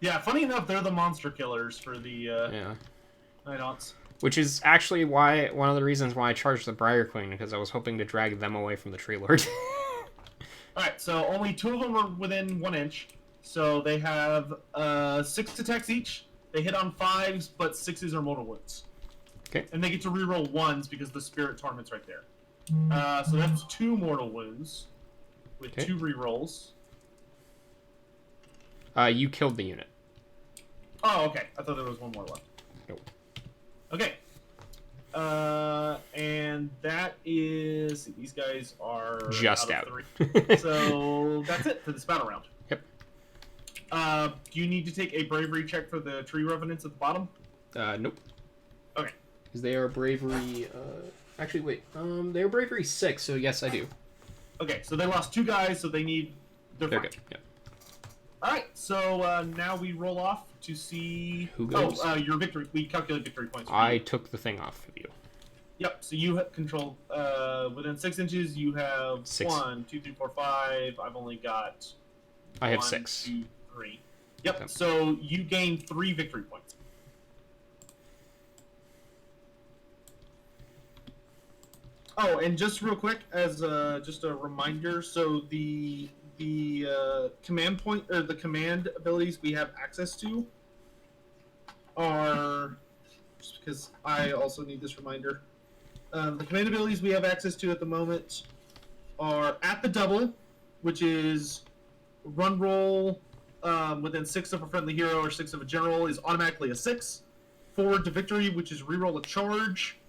Yeah, funny enough, they're the monster killers for the Yeah. Nighthaunts. Which is actually why one of the reasons why I charged the Briar Queen, because I was hoping to drag them away from the Tree Lord. Alright, so only 2 of them are within 1 inch. So they have 6 attacks each. They hit on 5s, but 6s are mortal wounds. Okay. And they get to reroll 1s because the Spirit Torment's right there. So that's 2 mortal wounds with 2 rerolls. You killed the unit. Oh, okay. I thought there was 1 more left. Nope. Okay. And that is... See, these guys are... Just out. out. Of 3. So that's it for this battle round. Yep. Do you need to take a bravery check for the tree revenants at the bottom? Nope. Okay. Because they are bravery... Actually, wait. They are bravery 6, so yes, I do. Okay, so they lost 2 guys, so they need... They're fine. good, yep. Alright, so now we roll off to see... Who goes? Oh, your victory. We calculate victory points. I took the thing off of you. Yep, so you have control... within 6 inches, you have 6. 1, 2, 3, 4, 5. I've only got... I have 1, 6. 2, 3. Yep, Yep. so you gain 3 victory points. Oh, and just real quick, as just a reminder, so the command point or the command abilities we have access to are, just because I also need this reminder, the command abilities we have access to at the moment are at the double, which is run roll within 6 of a friendly hero or 6 of a general is automatically a 6. Forward to victory, which is reroll a charge.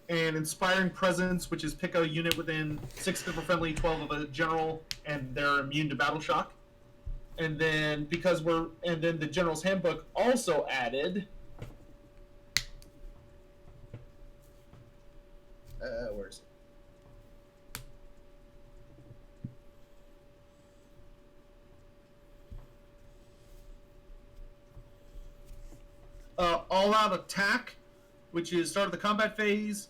And Inspiring Presence, which is pick a unit within 6 of a friendly, 12 of a general, and they're immune to battle shock. And then the General's Handbook also added. Where is it? All-out attack, which is start of the combat phase.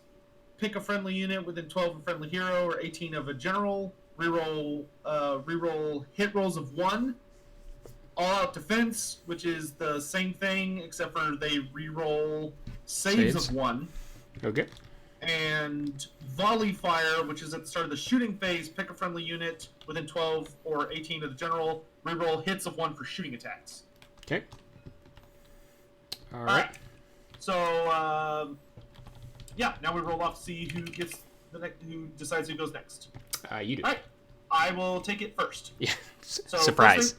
Pick a friendly unit within 12 of a friendly hero or 18 of a general. Reroll hit rolls of 1. All-out defense, which is the same thing except for they reroll saves of 1. Okay. And volley fire, which is at the start of the shooting phase. Pick a friendly unit within 12 or 18 of the general. Reroll hits of 1 for shooting attacks. Okay. All right. So, yeah, now we roll off to see who gets who decides who goes next. You do. All right, I will take it first. Yeah. So Surprise.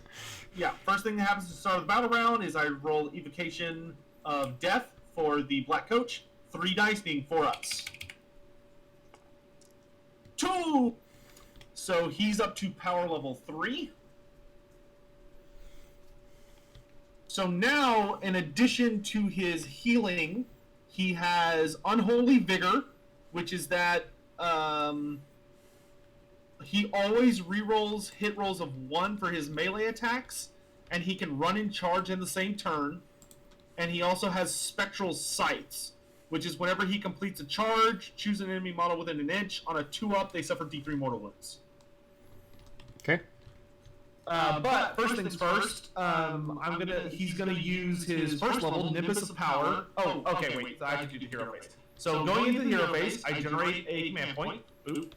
First thing that happens to start the battle round is I roll Evocation of Death for the Black Coach. 3 dice being 4-ups. 2! So he's up to power level 3. So now, in addition to his healing, he has Unholy Vigor, which is that he always rerolls hit rolls of 1 for his melee attacks, and he can run and charge in the same turn. And he also has Spectral Sights, which is whenever he completes a charge, choose an enemy model within an inch. On a 2-up, they suffer D3 mortal wounds. Okay. But first things first, he's gonna use his first level, Nimbus of Power. Oh, okay, wait, I have to do the hero phase. So going into the hero phase, I generate a command point. Oop.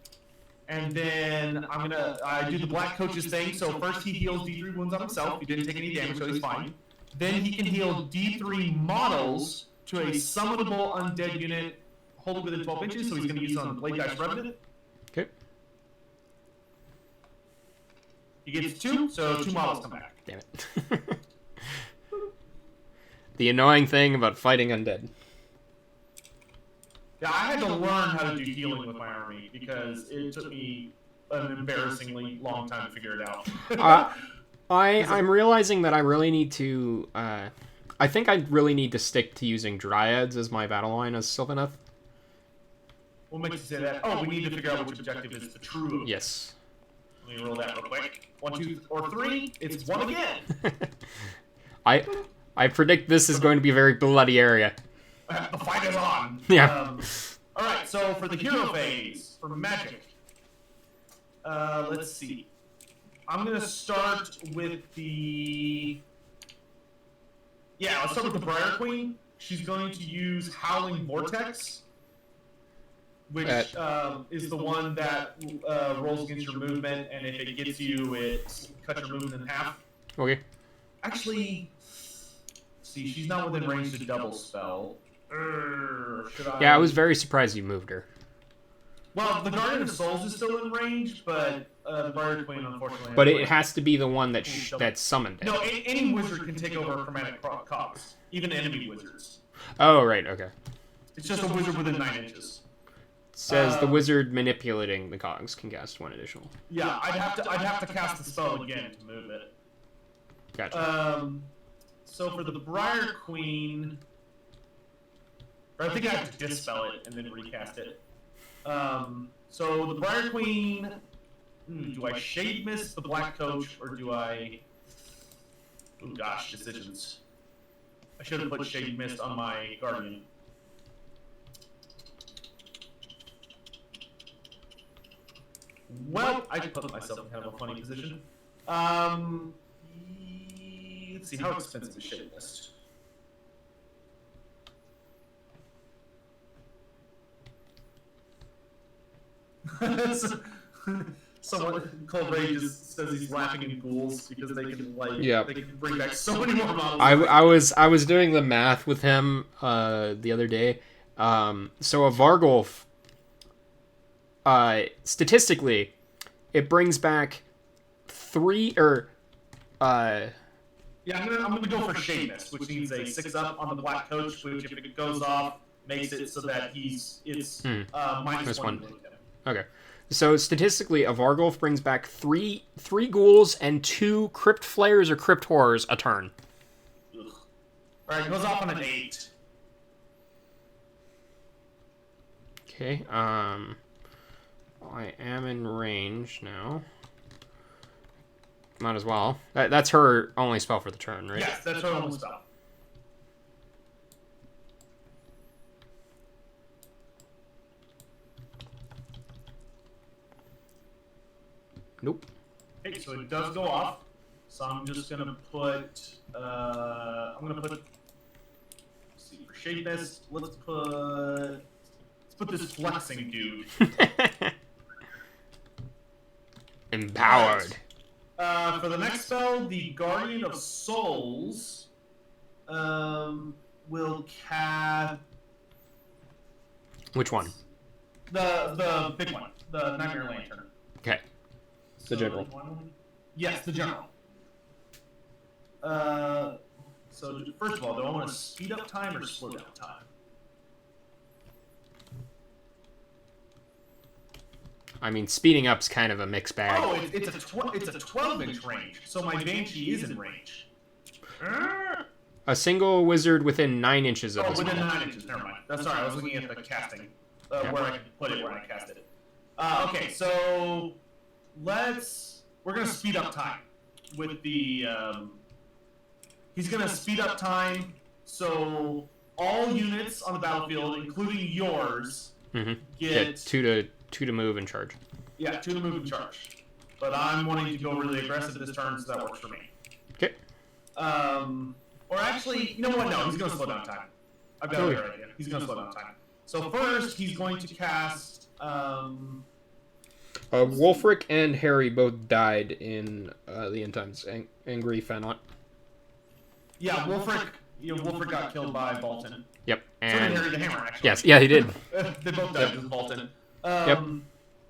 And then I do the Black Coach's thing. So first he heals D3 wounds on himself. He didn't take any damage, so he's fine. Then he can heal D3 models to a summonable undead unit holding within 12 inches. So he's gonna use on Blade Dice Revenant. Okay. He gets 2, so 2 models come back. Damn it. The annoying thing about fighting undead. Yeah, I had to learn how to do healing with my army because it took me an embarrassingly long time to figure it out. I'm realizing that I really need to I think I really need to stick to using Dryads as my battle line as Sylvaneth. What makes you say that? Oh, we need to figure out which objective is the true. Yes. Let me roll that real quick. 1, 2, or 3. It's 1 again. I predict this is going to be a very bloody area. The fight is on. Yeah. All right. So for the hero phase for magic, let's see. I'm gonna start with the. Yeah, let's start with the Briar Queen. She's going to use Howling Vortex, which is the one that rolls against your movement, and if it gets you, it cuts your movement in half. Okay. Actually, see, she's not within range to double spell. Should I? Yeah, I was very surprised you moved her. Well, the Guardian of Souls is still in range, but the Briar Queen, unfortunately. But it has to be the one that that summoned it. No, any wizard can take over a chromatic cause, even enemy wizards. Oh, right, okay. It's just a wizard within 9 inches. It says the wizard manipulating the cogs can cast 1 additional. Yeah, I'd have to cast the spell again to move it. Gotcha. So for the Briar Queen, or I think I have to dispel it and then recast it. So the Briar Queen, do I Shade Mist the Black Coach, or do I... Oh gosh, decisions. I should have put Shade Mist on my Guardian. Well, I put myself in kind of a funny position. Let's see, how expensive is Shade Mist? Someone, Cold Rage says he's laughing in ghouls because they can they can bring back so many more models. I was doing the math with him the other day. So a Vargulf, statistically, it brings back 3 or Yeah, I'm gonna go for Shade Mist, which means a 6-up on the Black Coach, which if it goes off makes it so that it's minus one. Okay. So statistically, a Vargulf brings back three ghouls and 2 crypt flayers or crypt horrors a turn. Ugh. All right, it goes off on an 8. Okay. I am in range now. Might as well. That's her only spell for the turn, right? Yes, that's her only spell. Nope. Okay, so it does go off. So I'm just gonna put. Let's see, for Shade Mist, let's put this flexing dude. Empowered. For the next spell, the Guardian of Souls will cast. Which one? The big one, the Nightmare Lantern. Okay. The general. Yes, the general. So first of all, do I want to speed up time or slow down time? I mean, speeding up's kind of a mixed bag. Oh, it's a 12-inch range, so my Banshee is in range. A single wizard within 9 inches of Oh, this within model. 9 inches. Never mind. That's sorry. I was looking at the casting, where I can put it, where I cast it. Okay, so we're gonna speed up time with the. He's gonna speed up time, so all units on the battlefield, including yours, get 2 to move and charge. Yeah, 2 to move and charge. But I'm wanting to go really aggressive this turn, so that works for me. Okay. Or actually, you know what? No, he's gonna slow down time. I've got a better idea. He's gonna slow down time. So first, he's going to cast. Wolfric and Harry both died in the end times. Angry Fenot. Yeah, Wolfric got killed by Bolton. Yep. So did And Harry the Hammer, actually. yes, yeah, he did. They both died with Bolton. Yep.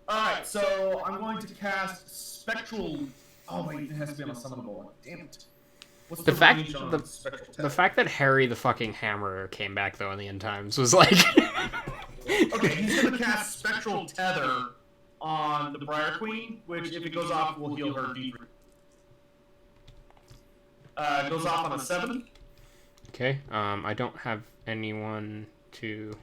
Alright, so I'm going to cast Spectral. Oh wait, it has to be on a summonable one. Damn it. What's The fact range on Spectral the Tether? fact that Harry the fucking Hammerer came back though in the end times was like. Okay, he's gonna cast Spectral Tether on the Briar Queen, which if it goes off will heal her D3. It goes off on a 7. Okay. I don't have anyone to.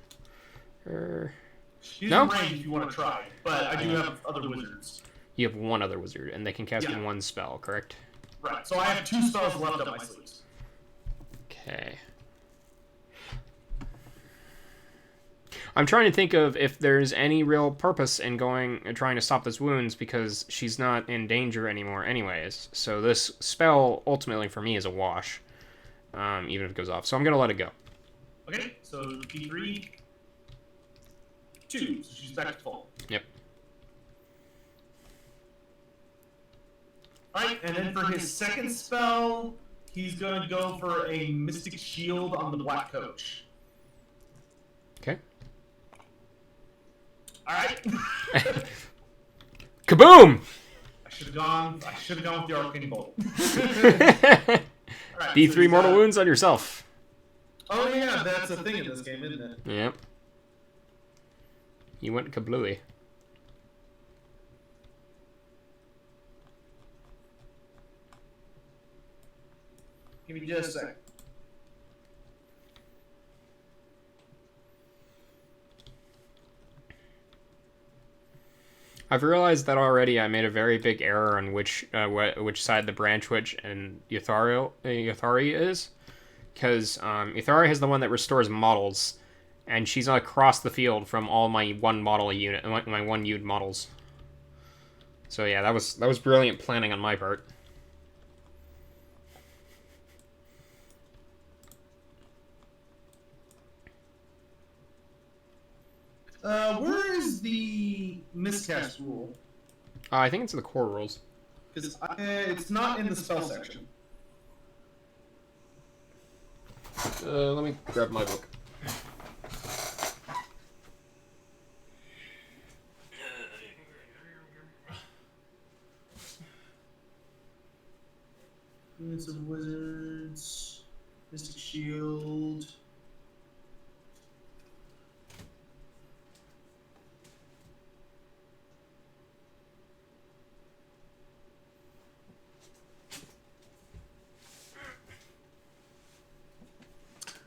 She's No? in range if you want to try, but I do have other wizards. You have one other wizard, and they can cast Yeah. one spell, correct? Right. So I have 2 spells left up my sleeves. Okay. I'm trying to think of if there's any real purpose in going and trying to stop those wounds because she's not in danger anymore anyways. So this spell ultimately for me is a wash, even if it goes off. So I'm going to let it go. Okay, so D3, 2, so she's back to full. Yep. Alright, and then for his second spell, he's gonna go for a Mystic Shield on the Black Coach. Okay. Alright. Kaboom! I should have gone with the Arcane Bolt. Right, D3 so mortal wounds on yourself. Oh yeah, that's a thing in this game, isn't it? Yep. You went kablooey. Give me just a second. I've realized that already. I made a very big error on which side the Branch Witch and Yuthari is, because Yuthari has the one that restores models, and she's across the field from all my one model unit, my one unit models. So yeah, that was brilliant planning on my part. Where is the miscast rule? I think it's in the core rules. Because it's not in the spell section. Let me grab my book. Units of Wizards, Mystic Shield.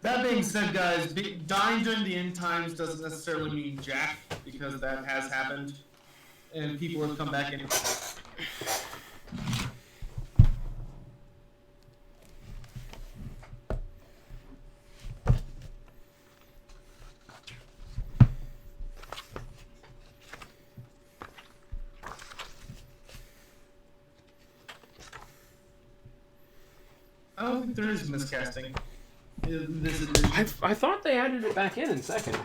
That being said, guys, dying during the end times doesn't necessarily mean jack, because that has happened, and people have come back in. I don't think there is miscasting. I thought they added it back in second,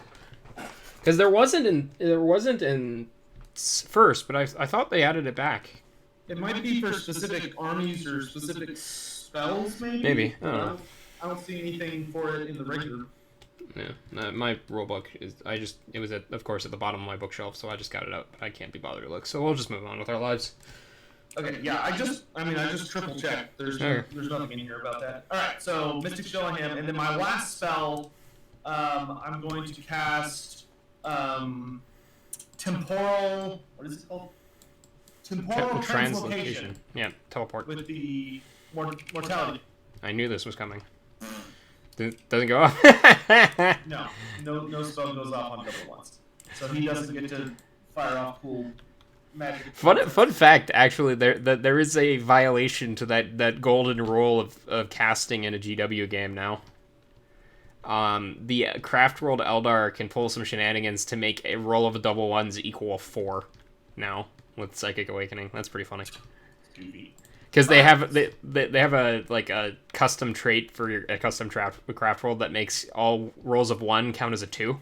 because there wasn't in first, but I thought they added it back. It might be for specific armies or specific spells, maybe. Maybe. I don't know. I don't see anything for it in the regular. Yeah, my rulebook is. It was of course at the bottom of my bookshelf, so I just got it out. But I can't be bothered to look, so we'll just move on with our lives. Okay, yeah, I just triple checked. There's nothing in here about that. All right, so Mystic Shield on him, and then my last spell, I'm going to cast temporal. What is it called? Temporal translocation. Yeah, teleport. With the mortality. I knew this was coming. Doesn't go off. No spell goes off on double once, so he doesn't get to fire off cool. Magic. Fun fact, actually, there is a violation to that golden rule of casting in a GW game now. The Craft World Eldar can pull some shenanigans to make a roll of double ones equal 4 now with Psychic Awakening. That's pretty funny. Because they have a custom trait for a custom Craft World that makes all rolls of 1 count as a 2.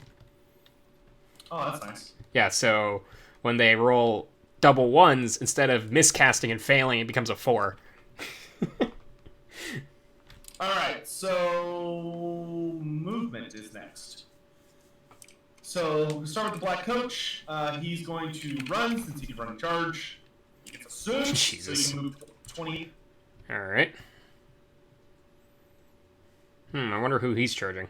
Oh, that's nice. Yeah, so when they roll double ones, instead of miscasting and failing, it becomes a 4. Alright, so movement is next. So we'll start with the Black Coach. He's going to run, since he can run and charge. He gets a surge, Jesus. so he can move 20. Alright. I wonder who he's charging.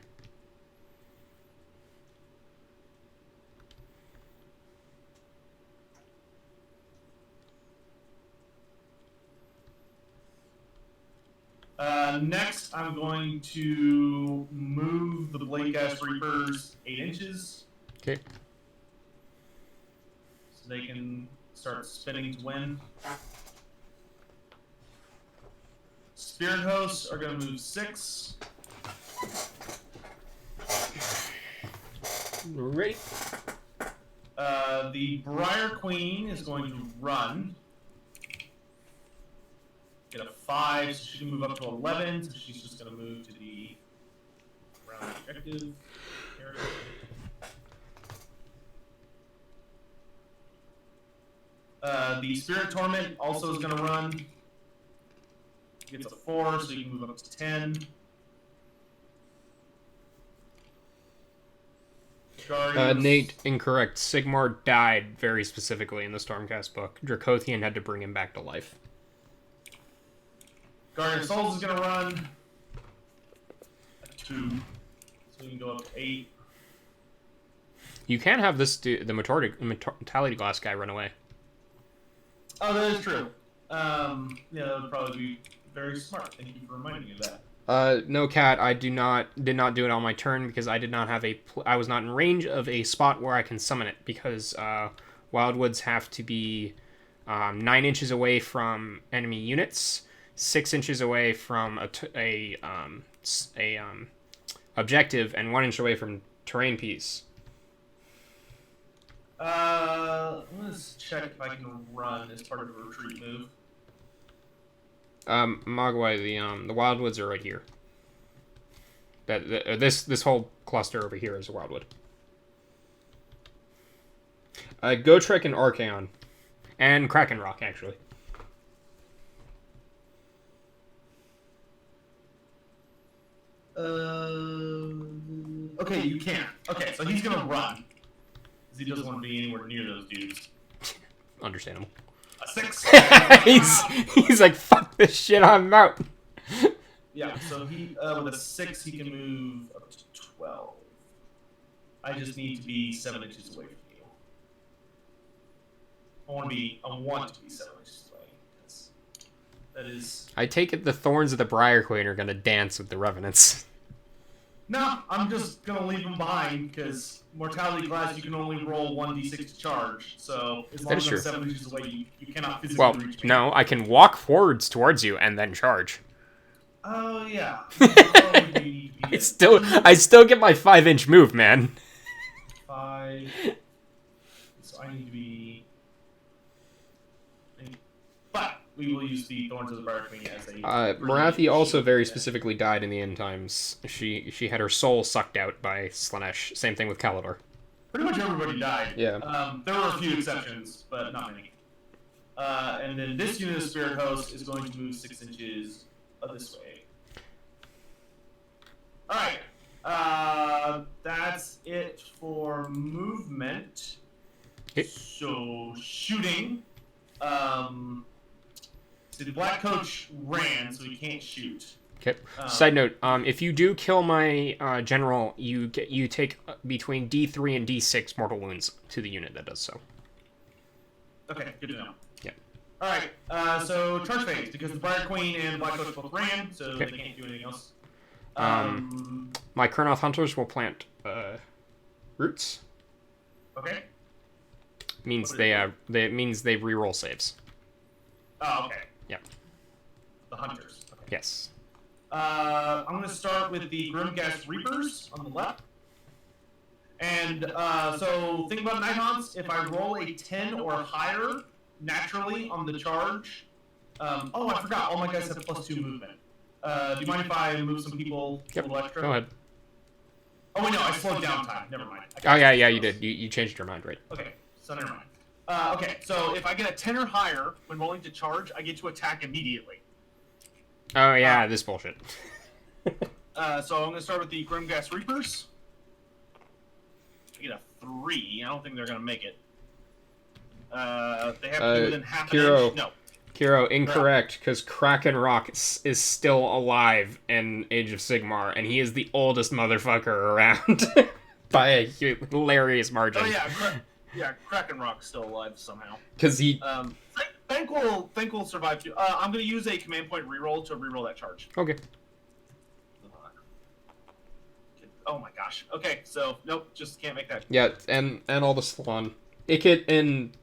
Next, I'm going to move the Bladecast Reapers 8 inches. Okay. So they can start spinning to win. Spirit Hosts are going to move 6. Ready? The Briar Queen is going to run. Get a 5, so she can move up to 11, so she's just going to move to the round objective area. The Spirit Torment also is going to run. Gets a 4, so you can move up to 10. Nate, incorrect. Sigmar died very specifically in the Stormcast book. Dracothian had to bring him back to life. Guardian Souls is going to run a 2, so you can go up to 8. You can have the Mortality Glass guy run away. Oh, that is true. Yeah, that would probably be very smart. Thank you for reminding me of that. No, Cat. I did not do it on my turn because I did not have I was not in range of a spot where I can summon it because Wildwoods have to be 9 inches away from enemy units, 6 inches away from a objective, and 1 inch away from terrain piece. Let's check if I can run as part of a retreat move. Mogwai, the Wildwoods are right here. This whole cluster over here is a Wildwood. Gotrek and Archaon. And Kraken Rock, actually. Okay, you can. Okay, so he's gonna run. Because he doesn't want to be anywhere near those dudes. Understandable. A 6. he's like, fuck this shit, I'm out. Yeah, so he with a 6 he can move up to 12. I just need to be 7 inches away from you. I want to be 7 inches away. That is. I take it the Thorns of the Briar Queen are gonna dance with the Revenants. No, I'm just gonna leave them behind because Mortality Glass you can only roll 1d6 to charge. So as long as I'm 7 inches away, you cannot physically reach me. No, I can walk forwards towards you and then charge. Oh yeah. I still get my 5-inch move, man. 5. So I need to be. But we will use the Thorns of the Briar Queen as a. Marathi also very specifically died in the end times. She had her soul sucked out by Slanesh. Same thing with Kalidor. Pretty much everybody died. Yeah. There were a few exceptions, but not many. And then this unit of Spirit Host is going to move 6 inches this way. Alright. That's it for movement. Okay. So, shooting. So the Black Coach ran, so he can't shoot. Okay. Side note: if you do kill my general, you take between D3 and D6 mortal wounds to the unit that does so. Okay, good to know. Yeah. All right. So charge phase because the Briar Queen and the Black Coach both ran, so they can't do anything else. My Kurnoth Hunters will plant roots. Okay. Means they reroll saves. Oh, okay. Yeah. The Hunters. Okay. Yes. I'm going to start with the Grimghast Reapers on the left. And so think about Nighthaunts. If I roll a 10 or higher naturally on the charge... oh, I forgot. All my guys have +2 movement. Do you mind if I move some people a little extra? Go ahead. Oh, wait, no. I slowed down time. Never mind. Oh, yeah, you did. You changed your mind, right? Okay, so never mind. Okay, so if I get a 10 or higher when rolling to charge, I get to attack immediately. Oh, yeah, this bullshit. So I'm going to start with the Grimghast Reapers. I get a 3. I don't think they're going to make it. They have to be within half an inch. No. Kiro, incorrect, because Kraken Rock is still alive in Age of Sigmar, and he is the oldest motherfucker around by a hilarious margin. Oh, yeah. Yeah, Kraken Rock's still alive somehow. Because he... Thank will survive too. I'm gonna use a command point reroll to reroll that charge. Okay. Oh my gosh. Okay, so nope, just can't make that. Yeah, and all the Salon. Ikit and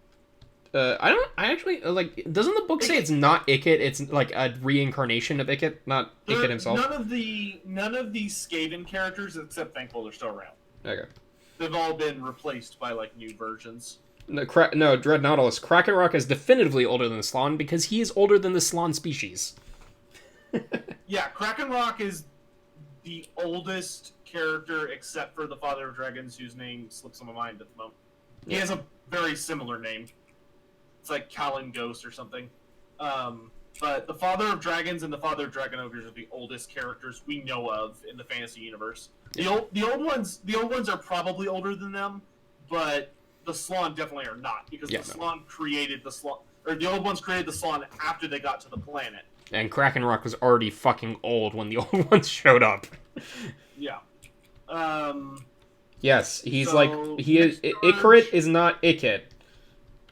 I actually like. Doesn't the book say it's not Ikit? It's like a reincarnation of Ikit, not Ikit himself. None of the Skaven characters except Thankful are still around. Okay. They've all been replaced by like new versions. No, Dread Nautilus. Krakenrock is definitively older than the Salon because he is older than the Salon species. Yeah, Krakenrock is the oldest character except for the Father of Dragons, whose name slips on my mind at the moment. He has a very similar name. It's like Callan Ghost or something. But the Father of Dragons and the Father of Dragon Ogres are the oldest characters we know of in the fantasy universe. The old ones are probably older than them, but the Slaanesh definitely are not, because the Slaanesh created the Slaanesh, or the old ones created the Slaanesh after they got to the planet. And Krakenrock was already fucking old when the old ones showed up. Yeah. Yes, he's like he is. Ikarit is not Ikit.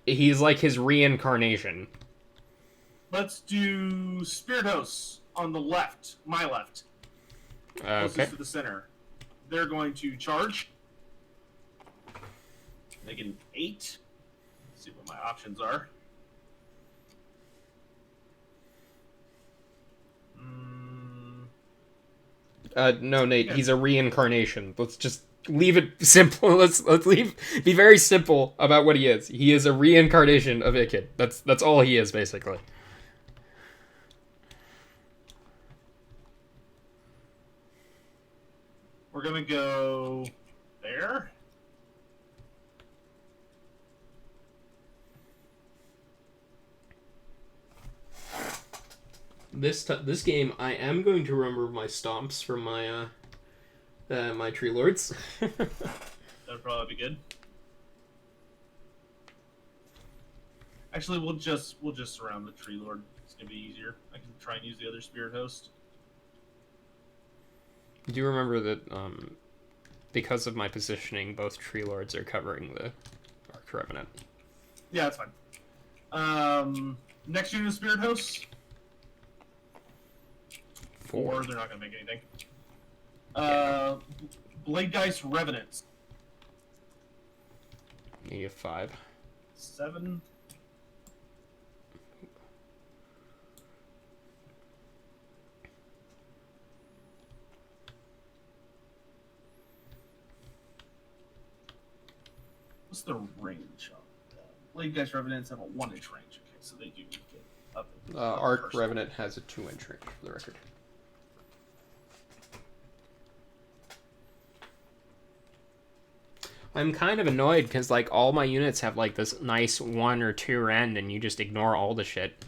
He's like his reincarnation. Let's do Spirit Hosts on the left, my left. Closest to the center. They're going to charge. Make an 8. Let's see what my options are. No, Nate, he's a reincarnation. Let's just leave it simple. Let's be very simple about what he is. He is a reincarnation of Ikit. That's all he is, basically. We're gonna go there. This game, I am going to remove my stomps from my my tree lords. That'd probably be good. Actually, we'll just surround the tree lord. It's gonna be easier. I can try and use the other spirit host. Do you remember that because of my positioning, both tree lords are covering the Arch Revenant? Yeah, that's fine. Next unit of spirit hosts. 4. They're not gonna make anything. Blade Dice Revenants. Maybe a 5. 7. What's the range on that? Blade Dice Revenants have a 1-inch range. Okay, so they do get up. Arch Revenant has a 2-inch range, for the record. I'm kind of annoyed because like all my units have like this nice 1 or 2 rend, and you just ignore all the shit.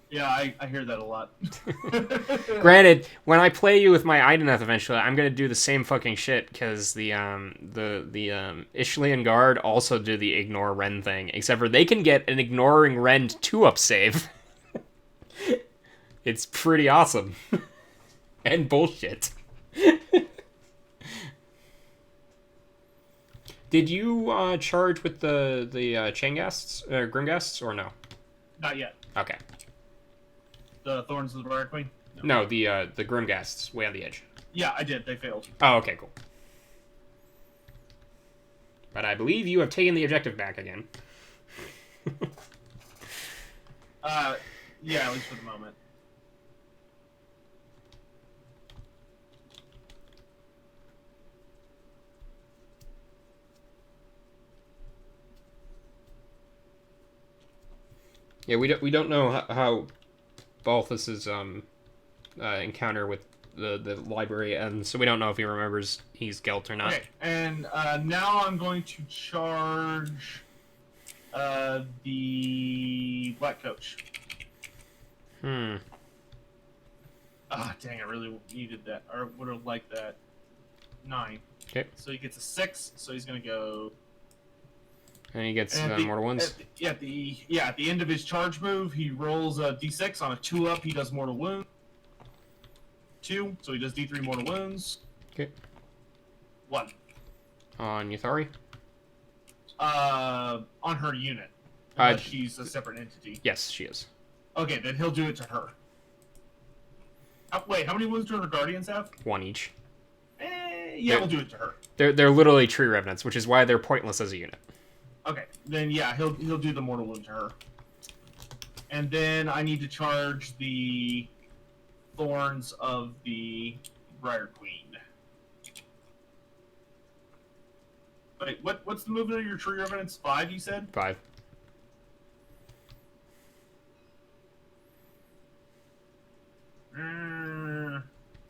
Yeah, I hear that a lot. Granted, when I play you with my Ideneth eventually, I'm gonna do the same fucking shit because the Ishlian Guard also do the ignore rend thing, except for they can get an ignoring rend 2-up save. It's pretty awesome. And bullshit. Did you charge with the Chainghasts, Grimghasts, or no? Not yet. Okay. The Thorns of the Briar Queen? No, the Grimghasts, way on the edge. Yeah, I did. They failed. Oh, okay, cool. But I believe you have taken the objective back again. Yeah, at least for the moment. Yeah, we don't know how Balthus's encounter with the library ends, so we don't know if he remembers he's Gelt or not. Okay, and now I'm going to charge the Black Coach. Ah, dang, I really needed that, or would have liked that. 9. Okay. So he gets a 6, so he's going to go... And he gets mortal wounds? At the end of his charge move, he rolls a d6. On a 2-up, he does mortal wound. 2, so he does d3 mortal wounds. Okay. 1. On Yuthari? On her unit. Unless she's a separate entity. Yes, she is. Okay, then he'll do it to her. Wait, how many wounds do her guardians have? 1 each. Yeah, we'll do it to her. They're literally tree revenants, which is why they're pointless as a unit. Okay, then yeah, he'll do the mortal wound to her. And then I need to charge the thorns of the Briar Queen. Wait, what's the movement of your tree revenants? 5, you said? 5.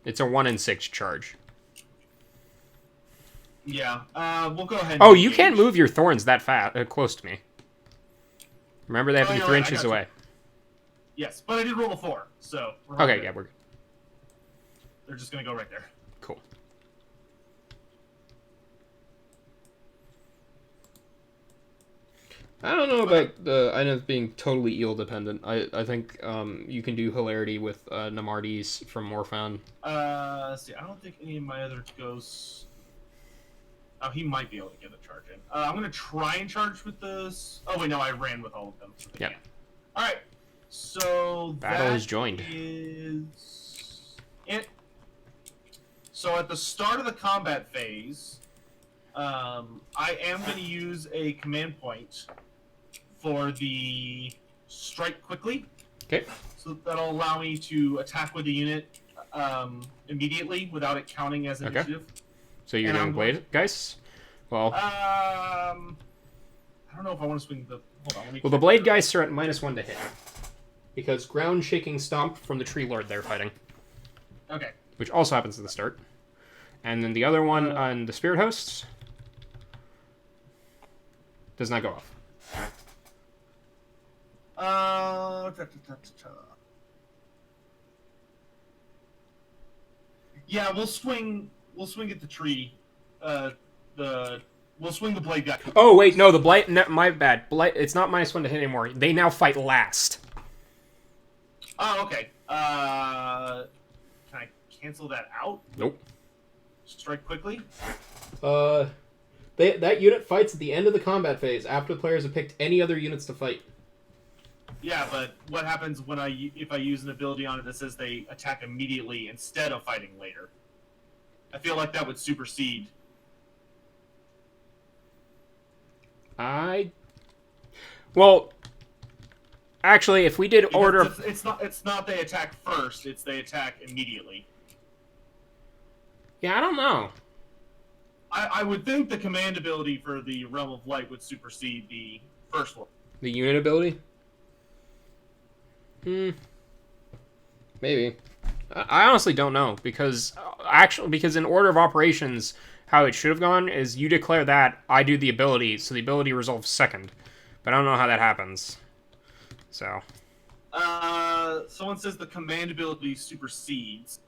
It's a 1 in 6 charge. Yeah, we'll go ahead. Oh, you can't move your thorns that fast, close to me. Remember, they have to be 3 inches away. Yes, but I did roll a 4, so... Okay, yeah, we're good. They're just gonna go right there. Cool. I don't know about the items being totally eel dependent. I think you can do hilarity with Namardes from Morphound. See, I don't think any of my other ghosts... Oh, he might be able to get a charge in. I'm gonna try and charge with this... Oh, wait, no, I ran with all of them. So yeah. Alright, so battle is joined. Is it. So at the start of the combat phase, I am going to use a command point for the strike quickly. Okay. So that'll allow me to attack with the unit immediately without it counting as initiative. So you're doing Blade Geist? Well... I don't know if I want to swing the... Hold on, well, the Blade Geists are at -1 to hit. Because Ground Shaking Stomp from the Tree Lord they're fighting. Okay. Which also happens at the start. And then the other one on the Spirit Hosts does not go off. Yeah, we'll swing at the tree. We'll swing the blade guy. Oh wait, no, the blight. No, my bad. Blight. It's not -1 to hit anymore. They now fight last. Oh, okay. Can I cancel that out? Nope. Strike quickly. That unit fights at the end of the combat phase after the players have picked any other units to fight. Yeah, but what happens when if I use an ability on it that says they attack immediately instead of fighting later? I feel like that would supersede. Well, actually, if we did order, it's not they attack first; it's they attack immediately. Yeah, I don't know. I would think the command ability for the Realm of Light would supersede the first one. The unit ability? Maybe. I honestly don't know, because in order of operations, how it should have gone is you declare that, I do the ability, so the ability resolves second. But I don't know how that happens. So. Someone says the command ability supersedes.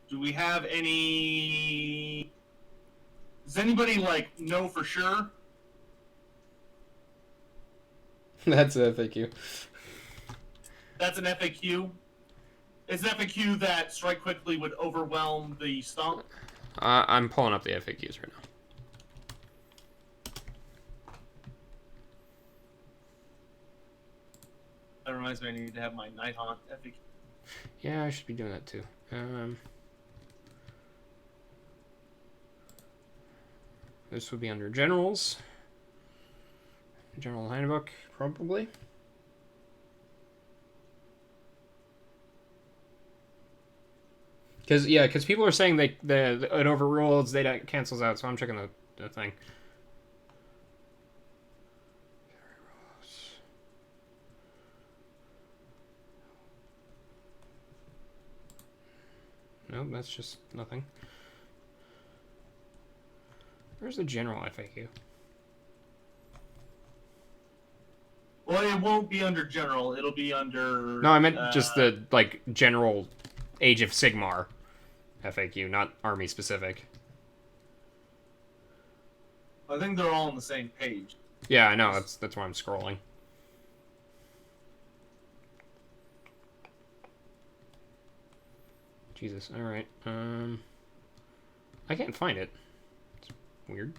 Do we have any... Does anybody, know for sure? That's an FAQ. That's an FAQ? Is an FAQ that strike quickly would overwhelm the stomp? I'm pulling up the FAQs right now. That reminds me I need to have my Nighthaunt FAQ. Yeah, I should be doing that too. This would be under Generals. General Handbook, probably. Because people are saying it overrules, it cancels out, so I'm checking the thing. Nope, that's just nothing. Where's the general FAQ? Well, it won't be under general. It'll be under... No, I meant just the, general Age of Sigmar FAQ, not army specific. I think they're all on the same page. Yeah, I know. That's why I'm scrolling. Jesus. All right. I can't find it. It's weird.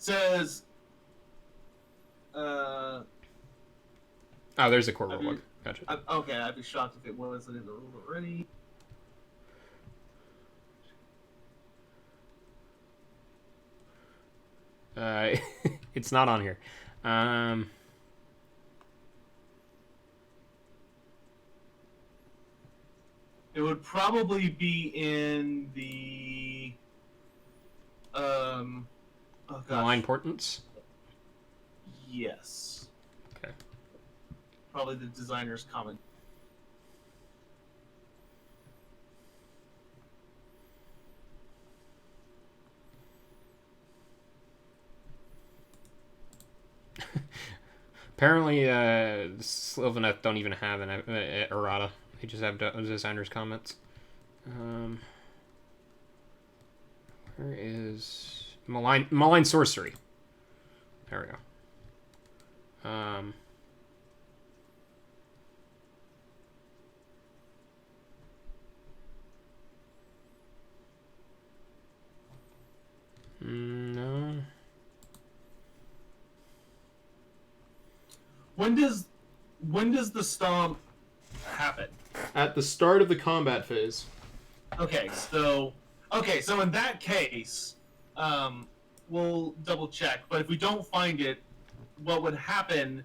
says. Oh, there's a core rulebook. Gotcha. Okay, I'd be shocked if it wasn't in the rule already. It's not on here. It would probably be in the oh gosh. Malign Portents? Yes. Okay. Probably the designer's comment. Apparently, Sylvaneth don't even have an errata. They just have designer's comments. Where is Malign Sorcery? There we go. No. When does the stomp happen? At the start of the combat phase. Okay, so in that case, we'll double check. But if we don't find it, what would happen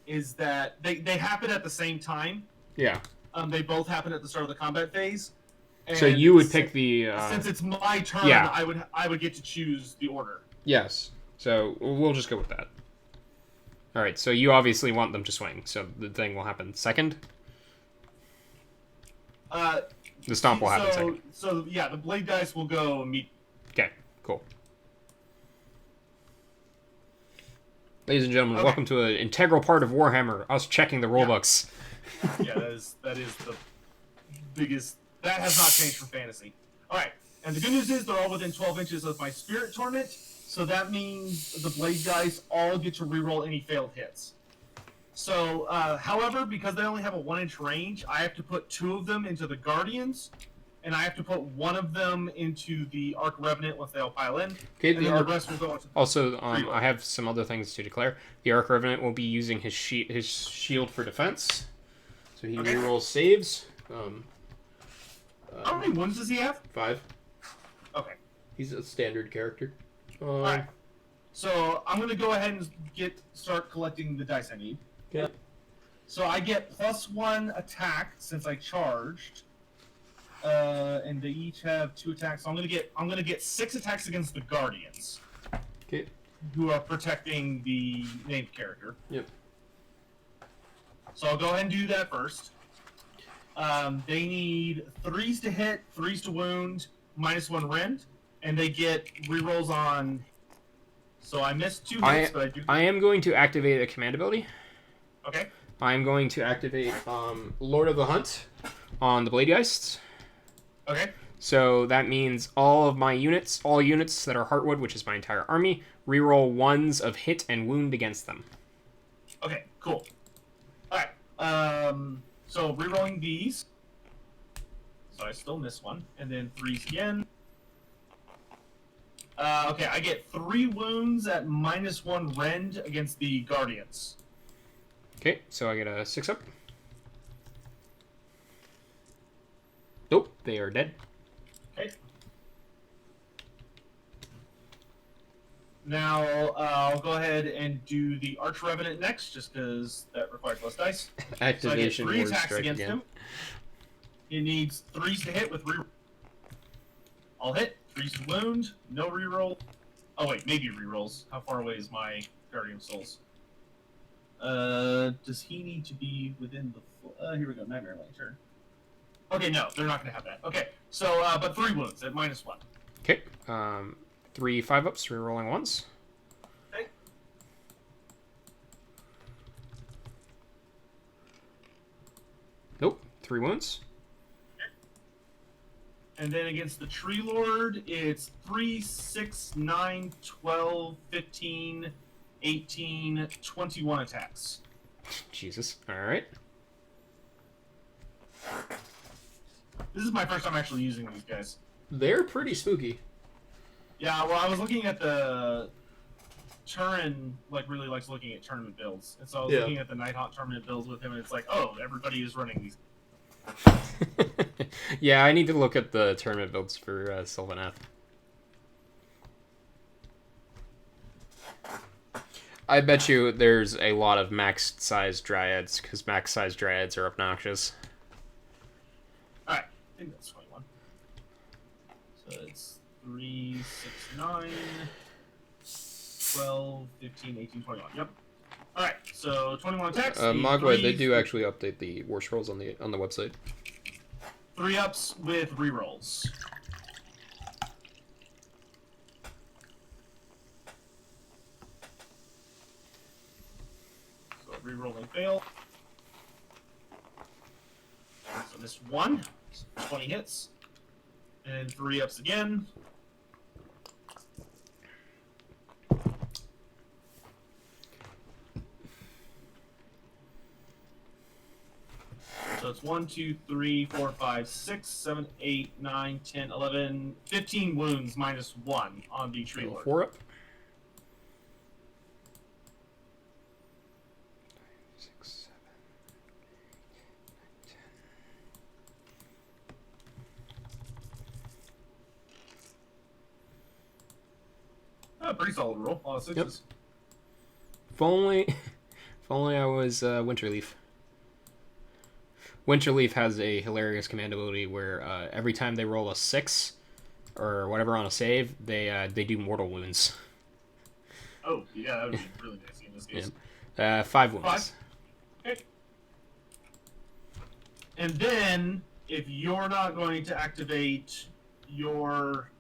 is that they happen at the same time. Yeah. They both happen at the start of the combat phase. And So you would pick the. Since it's my turn, yeah. I would get to choose the order. Yes. So we'll just go with that. All right. So you obviously want them to swing, so the thing will happen second. The stomp will happen second. So yeah, the blade dice will go immediately. Okay. Cool. Ladies and gentlemen, welcome to an integral part of Warhammer, us checking the rulebooks. Yeah, that is the biggest. That has not changed from fantasy. All right, and the good news is they're all within 12 inches of my spirit torment, so that means the blade dice all get to reroll any failed hits. So, however, because they only have a 1-inch range, I have to put 2 of them into the Guardians, and I have to put 1 of them into the Arc Revenant once they all pile in. Okay, and the rest will go into also, I have some other things to declare. The Arc Revenant will be using his shield for defense, so he rerolls saves. How many wounds does he have? 5. Okay. He's a standard character. Alright. So I'm going to go ahead and start collecting the dice I need. Okay. So I get +1 attack since I charged. And they each have 2 attacks. So I'm gonna get 6 attacks against the Guardians. Okay. Who are protecting the named character. Yep. So I'll go ahead and do that first. They need 3s to hit, 3s to wound, -1 rend, and they get rerolls on. So I missed 2 hits, but I do. I am going to activate a command ability. Okay. I am going to activate Lord of the Hunt on the Blade Geists. Okay. So that means all units that are Heartwood, which is my entire army, reroll 1s of hit and wound against them. Okay, cool. Alright. So rerolling these. So I still miss 1. And then 3s again. Okay, I get 3 wounds at -1 rend against the Guardians. Okay, so I get a 6-up. Nope, they are dead. Okay. Now, I'll go ahead and do the Arch Revenant next, just because that requires less dice. Activation so I get 3 ward attacks strike against again. him. It needs 3s to hit with reroll. I'll hit. 3s to wound. No reroll. Oh wait, maybe rerolls. How far away is my Guardian of Souls? Does he need to be within the... here we go, Nightmare Lantern. Okay, no, they're not going to have that. Okay, so, but 3 wounds at -1. Okay, 3 5-ups, rerolling 1s. Okay. Nope, 3 wounds. And then against the Tree Lord, it's 3, 6, 9, 12, 15, 18, 21 attacks. Jesus, alright. This is my first time actually using these guys. They're pretty spooky. Yeah, well, I was looking at the Turin really likes looking at tournament builds, and so I was Yeah. looking at the Nighthaunt tournament builds with him, and it's like, oh, everybody is running these. Yeah, I need to look at the tournament builds for Sylvaneth. I bet you there's a lot of maxed size dryads, because maxed size dryads are obnoxious. Alright, I think that's 21. So it's 3, 6, 9, 12, 15, 18, 21. Yep. Alright, so 21 attacks. Mogwai, they do actually update the war scrolls on the website. 3 ups with rerolls. So rerolling fail. So missed 1. 20 hits. And 3 ups again. So it's 1, 2, 3, 4, 5, 6, 7, 8, 9, 10, 11, 15 wounds minus 1 on the tree lord. 4 up. 6, 7, 8, 9, 10. Pretty solid roll. A lot of sixes. Yep. If only I was Winterleaf. Winterleaf has a hilarious command ability where every time they roll a 6 or whatever on a save, they do mortal wounds. Oh, yeah, that would be really nice in this case. Yeah. 5 wounds. 5. Okay. And then, if you're not going to activate your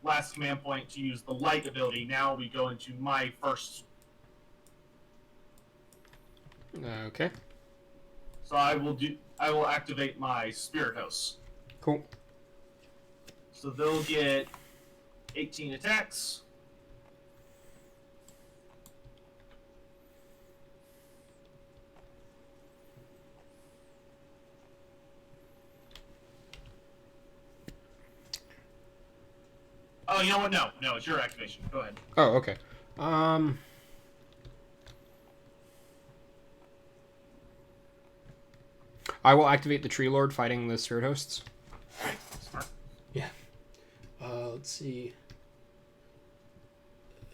last command point to use the light ability, now we go into my first. Okay. So I will activate my Spirit Hosts. Cool. So they'll get 18 attacks. Oh, you know what? No, it's your activation. Go ahead. Oh, okay. I will activate the Tree Lord fighting the Spirit Hosts. Okay, smart. Yeah. Let's see.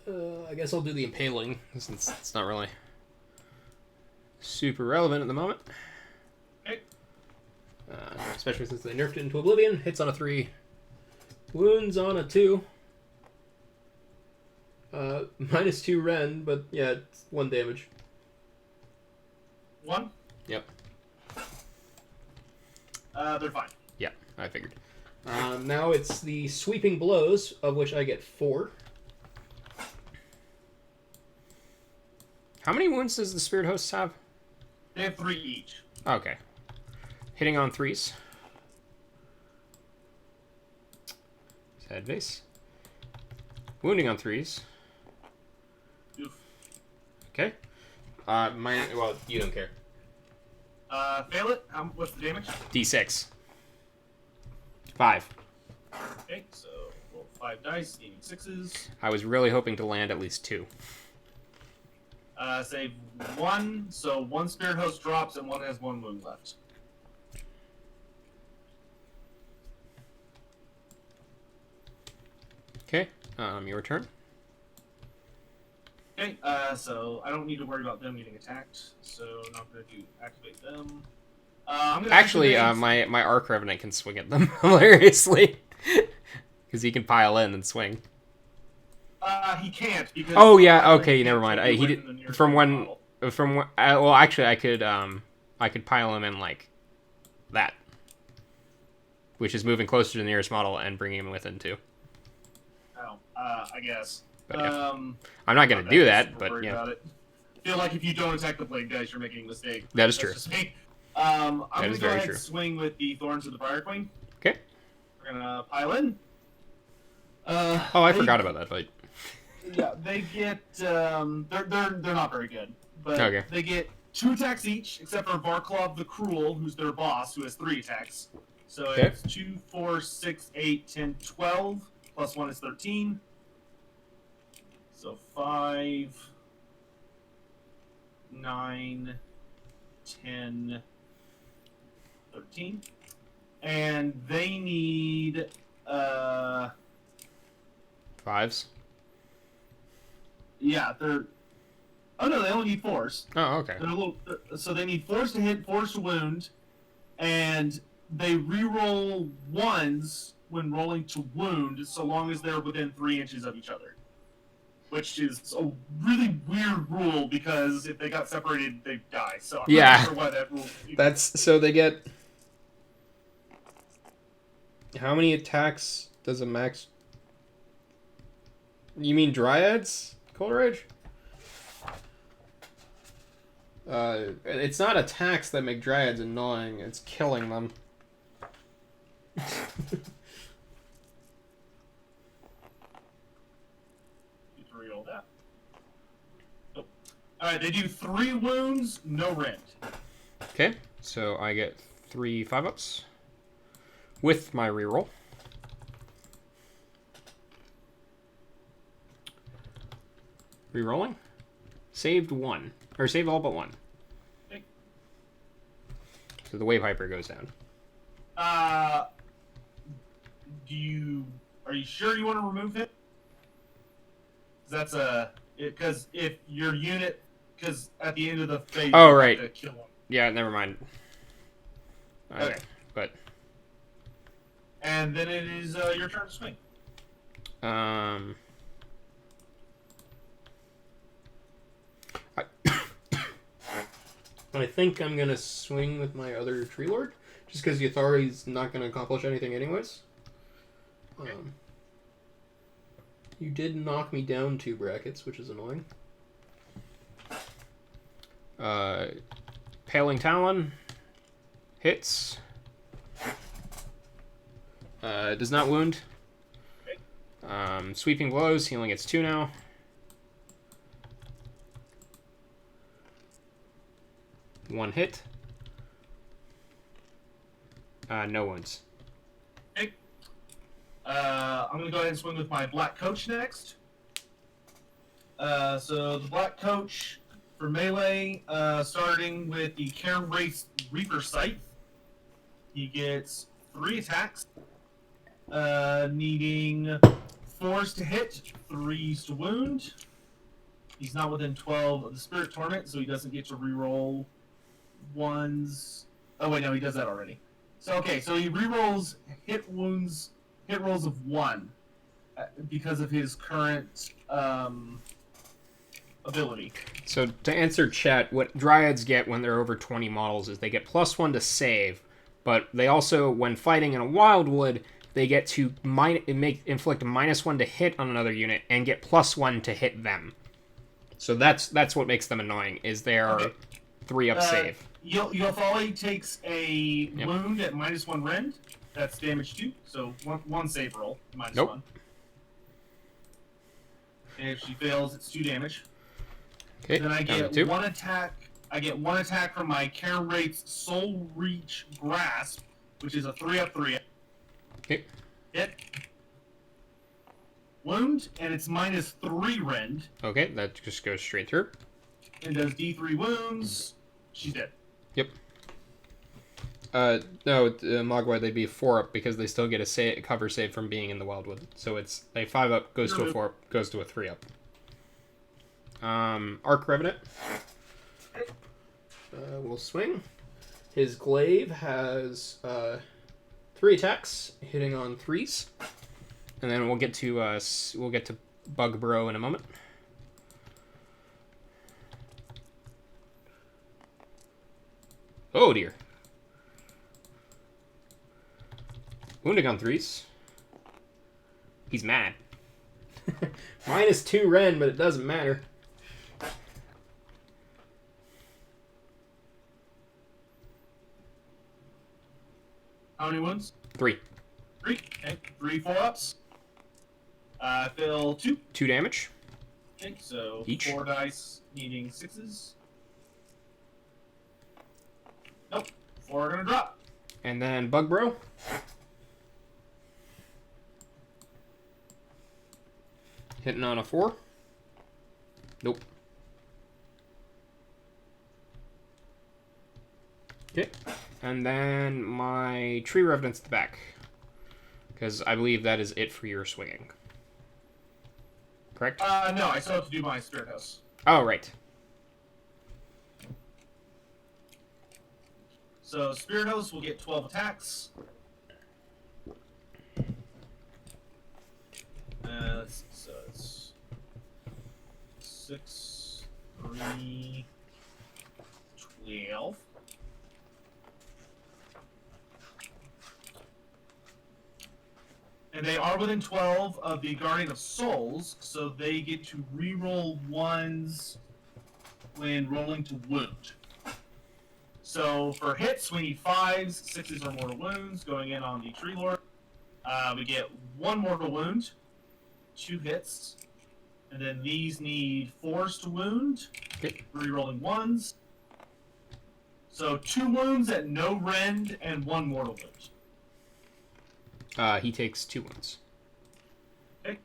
I guess I'll do the Impaling, since it's not really super relevant at the moment. Okay. Especially since they nerfed it into Oblivion. Hits on a 3. Wounds on a 2. Minus 2 Ren, but yeah, it's 1 damage. 1? Yep. They're fine. Yeah, I figured. Now it's the Sweeping Blows, of which I get 4. How many wounds does the Spirit Hosts have? They have 3 each. Okay. Hitting on 3s. Sad base. Wounding on 3s. Oof. Okay. Well, you don't care. Fail it. What's the damage? D6. 5. Okay, so roll 5 dice, aiming 6s. I was really hoping to land at least 2. Save 1, so 1 Spirit Host drops and 1 has 1 wound left. Okay. Your turn. Okay, so I don't need to worry about them getting attacked, so I'm not going to activate them. I'm gonna Actually, activate... my Arc Revenant can swing at them hilariously, because he can pile in and swing. He can't because. Oh yeah, okay, never mind. He did Well, well, actually, I could pile him in like that, which is moving closer to the nearest model and bringing him within 2. I guess. But, yeah. I'm not gonna do that, but yeah. I feel like if you don't attack the plague dice, you're making a mistake. That is That's true. just me. I'm gonna is go very ahead true. and swing with the Thorns of the Fire Queen. Okay. We're gonna pile in. Oh, I forgot about that fight. Yeah, they get they're not very good, but Okay. they get 2 attacks each, except for Varklov the Cruel, who's their boss, who has 3 attacks. So Okay. it's 2, 4, 6, 8, 10, 12, plus 1 is 13. So 5, 9, 10, 13. And they need 5s. Yeah, they're. Oh no, they only need 4s. Oh, okay. They're a little. So they need 4s to hit, 4s to wound, and they re-roll 1s when rolling to wound, so long as they're within 3 inches of each other. Which is a really weird rule because if they got separated, they die. So I'm not sure why that rule. That's so they get. How many attacks does a max? You mean dryads, Cold Rage? It's not attacks that make dryads annoying. It's killing them. Reroll that. Oh. All right, they do 3 wounds, no rend. Okay, so I get 3 5-ups with my reroll. Rerolling. Saved 1. Or saved all but 1. Okay. So the Wave Hyper goes down. Are you sure you want to remove it? That's because if your unit, because at the end of the phase, Oh, you right. have to kill him. Yeah, never mind. Okay. But And then it is your turn to swing. I think I'm gonna swing with my other Tree Lord, just because the Authority's not gonna accomplish anything anyways. You did knock me down 2 brackets, which is annoying. Paling Talon hits. Does not wound. Sweeping Blows, healing its 2 now. One hit. No wounds. Okay. I'm going to go ahead and swing with my Black Coach next. So the Black Coach for melee, starting with the Cairn Wraith's Reaper Scythe. He gets 3 attacks, needing 4s to hit, 3s to wound. He's not within 12 of the Spirit Torment, so he doesn't get to reroll 1s. Oh wait, no, he does that already. So okay, so he rerolls hit rolls of 1 because of his current ability. So to answer chat, what Dryads get when they're over 20 models is they get +1 to save, but they also, when fighting in a Wildwood, they get to inflict a -1 to hit on another unit and get +1 to hit them. So that's what makes them annoying, is their 3-up save. Yofali takes a wound at -1 rend. That's damage 2, so one save roll, -1. And if she fails, it's 2 damage. Okay, then I get 1 attack. I get 1 attack from my Cairn Wraith's Soul Reach Grasp, which is a 3-up 3-up. Okay. Hit. Wound, and it's -3 rend. Okay, that just goes straight through. And does D3 wounds. She's dead. Yep. No, Mogwai, they'd be a 4-up because they still get a cover save from being in the Wildwood. So it's a 5-up goes to a 4-up, goes to a 3-up. Arc Revenant. Will swing. His glaive has 3 attacks, hitting on 3s, and then we'll get to Bug Bro in a moment. Oh dear. Wounding on 3s. He's mad. -2 Ren, but it doesn't matter. How many wounds? 3. 3. Okay. 3 4-ups. Fill 2. 2 damage. Okay, so Each. 4 dice needing 6s. Nope. 4 are gonna drop. And then Bug Bro. Hitting on a 4. Nope. Okay. And then my Tree Revenant's at the back. Because I believe that is it for your swinging. Correct? No, I still have to do my Spirit House. Oh, right. So Spirit House will get 12 attacks. So it's 6, 3, 12. And they are within 12 of the Guardian of Souls, so they get to reroll ones when rolling to wound. So for hits, we need 5s, 6s or mortal wounds going in on the Tree Lord. We get 1 mortal wound, 2 hits, and then these need 4s to wound, rerolling 1s. So 2 wounds at no rend and 1 mortal wound. He takes 2 wounds. Okay.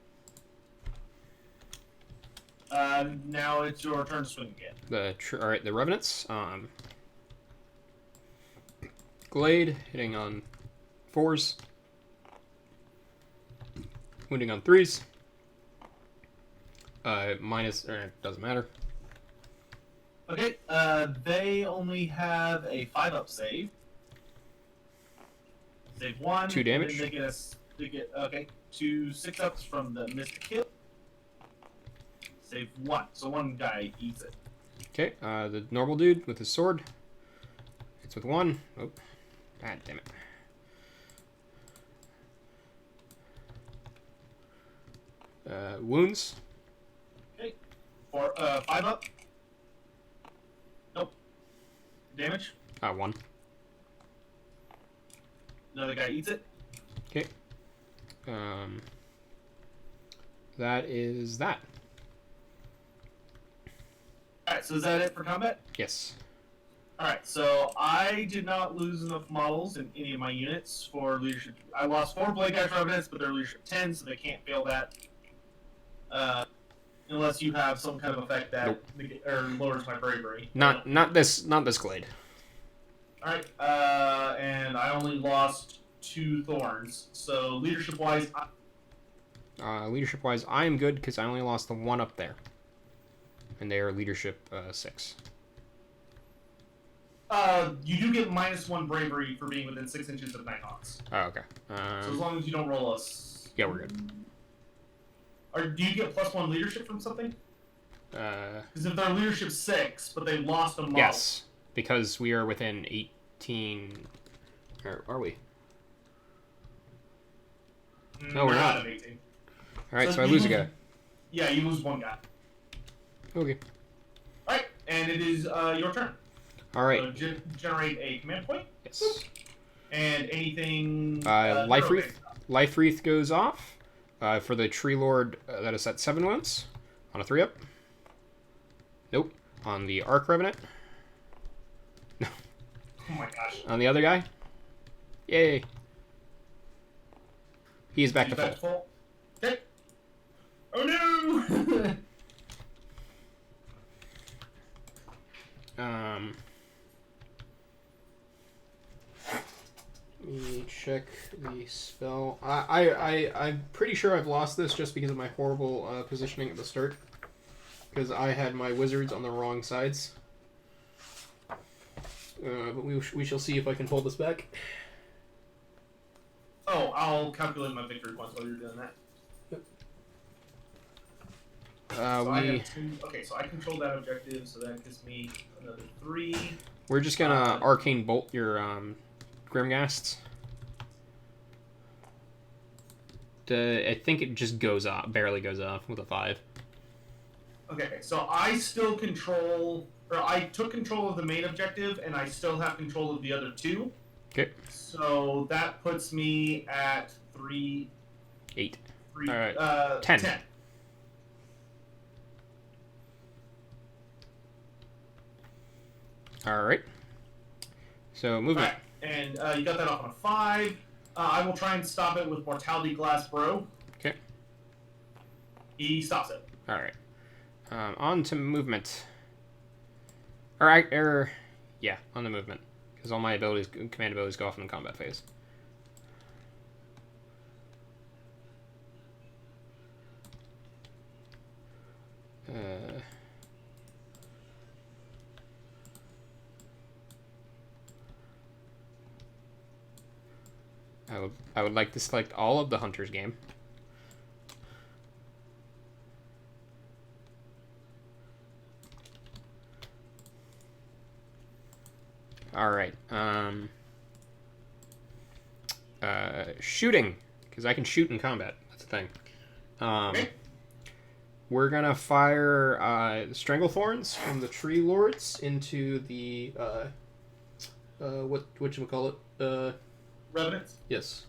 Now it's your turn to swing again. Alright, the Revenants. Glade, hitting on 4s. Wounding on 3s. Doesn't matter. Okay, they only have a 5-up save. Save 1. 2 damage. Then they get 2 6-ups from the missed kill. Save 1. So 1 guy eats it. Okay, the normal dude with his sword. Hits with 1. Oh, god damn it. Wounds. Okay. For 5-up. Nope. Damage. 1. Another guy eats it. Okay. That is that. Alright, so is that it for combat? Yes. Alright, so I did not lose enough models in any of my units for leadership. I lost 4 Blade Guys Revenants, but they're leadership 10, so they can't fail that. Unless you have some kind of effect that lowers my bravery. Not this glade. Alright, and I only lost 2 thorns. So leadership-wise, Leadership-wise, I am good because I only lost the 1 up there. And they are leadership 6. you do get -1 bravery for being within 6 inches of Nighthaunts. Oh, okay. So as long as you don't roll yeah, we're good. Or do you get +1 leadership from something? Because if they're leadership 6, but they lost a model. Yes, because we are within 18. Or are we? No, we're not. Of 18. All right, so I lose a guy. Yeah, you lose 1 guy. Okay. All right, and it is your turn. All right. So generate a command point. Yes. And anything. Life Wreath. Life Wreath goes off for the Tree Lord. That is at 7 wounds on a 3-up. Nope. On the Arc Revenant. No. Oh my gosh. On the other guy. Yay. He is back to full. Okay. Oh no! Let me check the spell. I'm pretty sure I've lost this just because of my horrible positioning at the start. Because I had my wizards on the wrong sides. But we shall see if I can pull this back. Oh, I'll calculate my victory points while you're doing that. So I control that objective, so that gives me another 3. We're just gonna Arcane Bolt your Grimghasts. I think it just goes off, barely goes off with a 5. Okay, so I still control, or I took control of the main objective, and I still have control of the other 2. Okay. So that puts me at 3. 8. 3 10. 10. All right. So movement. Right. And you got that off on a 5. I will try and stop it with Mortality Glass Bro. Okay. He stops it. All right. On to movement. Yeah, on the movement. Because all my abilities, command abilities go off in the combat phase. I would like to select all of the Hunter's game. Alright, shooting, because I can shoot in combat, that's the thing. We're gonna fire, Stranglethorns from the Tree Lords into the, whatchamacallit, Revenants? yes.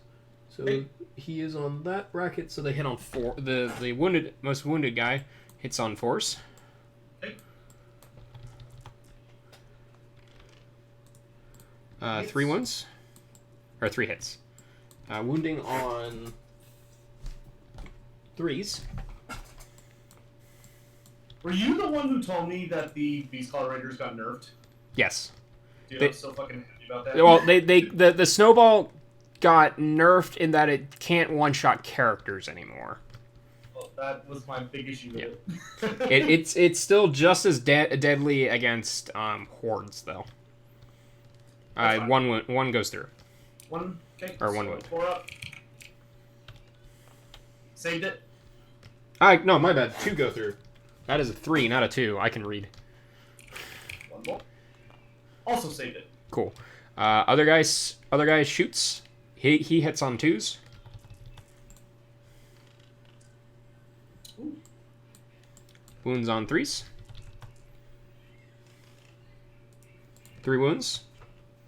So he is on that bracket, so they hit on 4, the most wounded guy hits on force. 3 wounds, or 3 hits. Wounding on 3s. Were you the one who told me that the Beast Claw Raiders got nerfed? Yes. Dude, I'm so fucking happy about that. Well, the snowball got nerfed in that it can't one-shot characters anymore. Well, that was my big issue with it. It's still just as deadly against hordes, though. One goes through. One, okay. Or one wound. 4 up. Saved it. No, my bad. 2 go through. That is a 3, not a 2. I can read. 1 more. Also saved it. Cool. Other guy shoots. He hits on 2s. Ooh. Wounds on 3s. 3 wounds.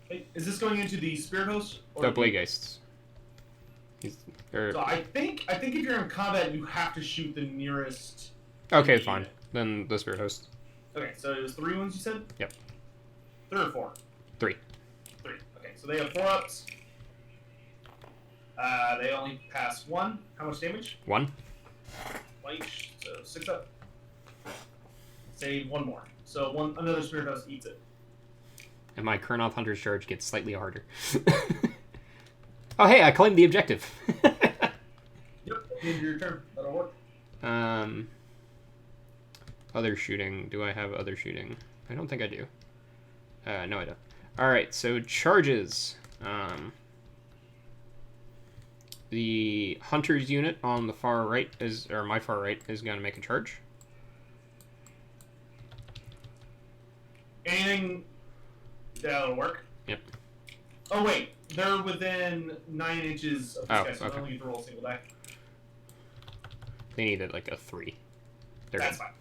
Hey, is this going into the Spirit Host? The Blaygeists. So I think if you're in combat, you have to shoot the nearest. Okay, fine. Then the Spirit Host. Okay, so it was 3 wounds you said? Yep. 3 or 4? 3. 3. Okay, so they have 4 ups. They only pass 1. How much damage? 1. 1 each, so 6 up. Save 1 more. So another Spirit Host eats it. And my Kurnoth Hunter's charge gets slightly harder. Oh, hey, I claimed the objective. Yep, end your turn. That'll work. Other shooting. Do I have other shooting? I don't think I do. No, I don't. Alright, so charges. The Hunter's unit on the far right my far right is going to make a charge. Anything that'll work. Yep. Oh wait, they're within 9 inches of this guy, so okay. they only get to roll a single die. They needed like a 3. That's fine.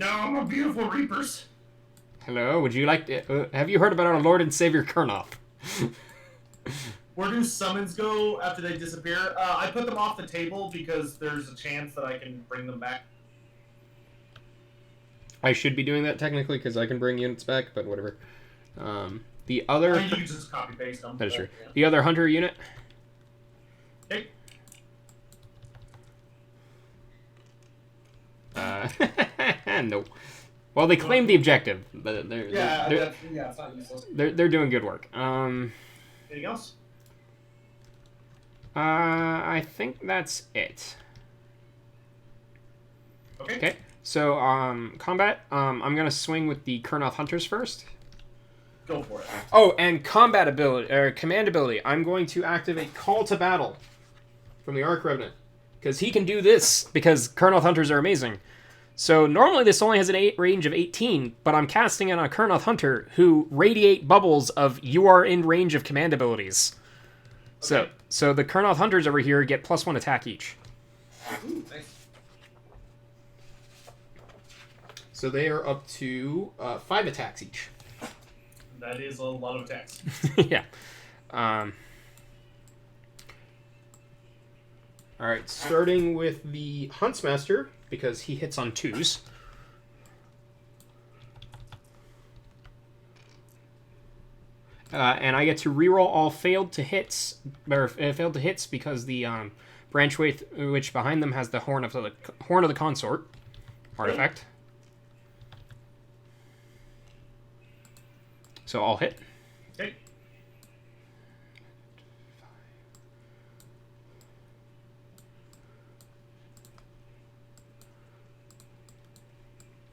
No, my beautiful Reapers. Hello, would you like to... have you heard about our Lord and Savior Kurnoth? Where do summons go after they disappear? I put them off the table because there's a chance that I can bring them back. I should be doing that technically because I can bring units back, but whatever. The other... I mean, you can just copy paste them. That is true. Yeah. The other Hunter unit... Okay. Nope. Well, they claimed the objective, but it's not useless. they're doing good work. Anything else? I think that's it. Okay. So, combat. I'm gonna swing with the Kurnoth Hunters first. Go for it. Oh, and combat ability or command ability. I'm going to activate Call to Battle from the Arc Revenant because he can do this because Kurnoth Hunters are amazing. So normally this only has a range of 18, but I'm casting it on a Kurnoth Hunter who radiate bubbles of you are in range of command abilities. Okay. So the Kurnoth Hunters over here get +1 attack each. Ooh, nice. So they are up to 5 attacks each. That is a lot of attacks. Yeah. Alright, starting with the Huntsmaster, because he hits on 2s. And I get to reroll all failed to hits, because the branch which behind them has the horn of the consort artifact. So I'll hit. Okay.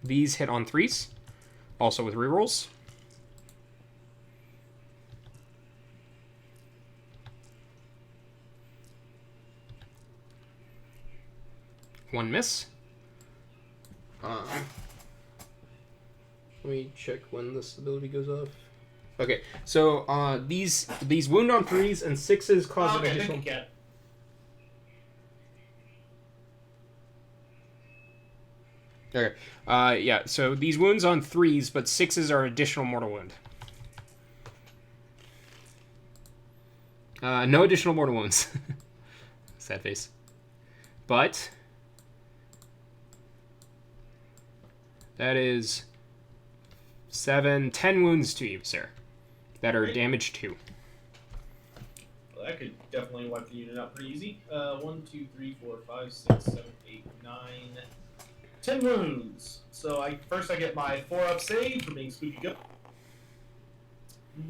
These hit on 3s, also with rerolls. One miss. Let me check when this ability goes off. Okay, so these wound on 3s and 6s cause an additional. Okay. Yeah. So these wounds on 3s, but 6s are additional mortal wound. No additional mortal wounds. Sad face. But that is 10 wounds to you, sir. That are damage 2. Well, that could definitely wipe the unit out pretty easy. 1, 2, 3, 4, 5, 6, 7, 8, 9, 10 wounds. So I get my 4-up save for being spooky goat.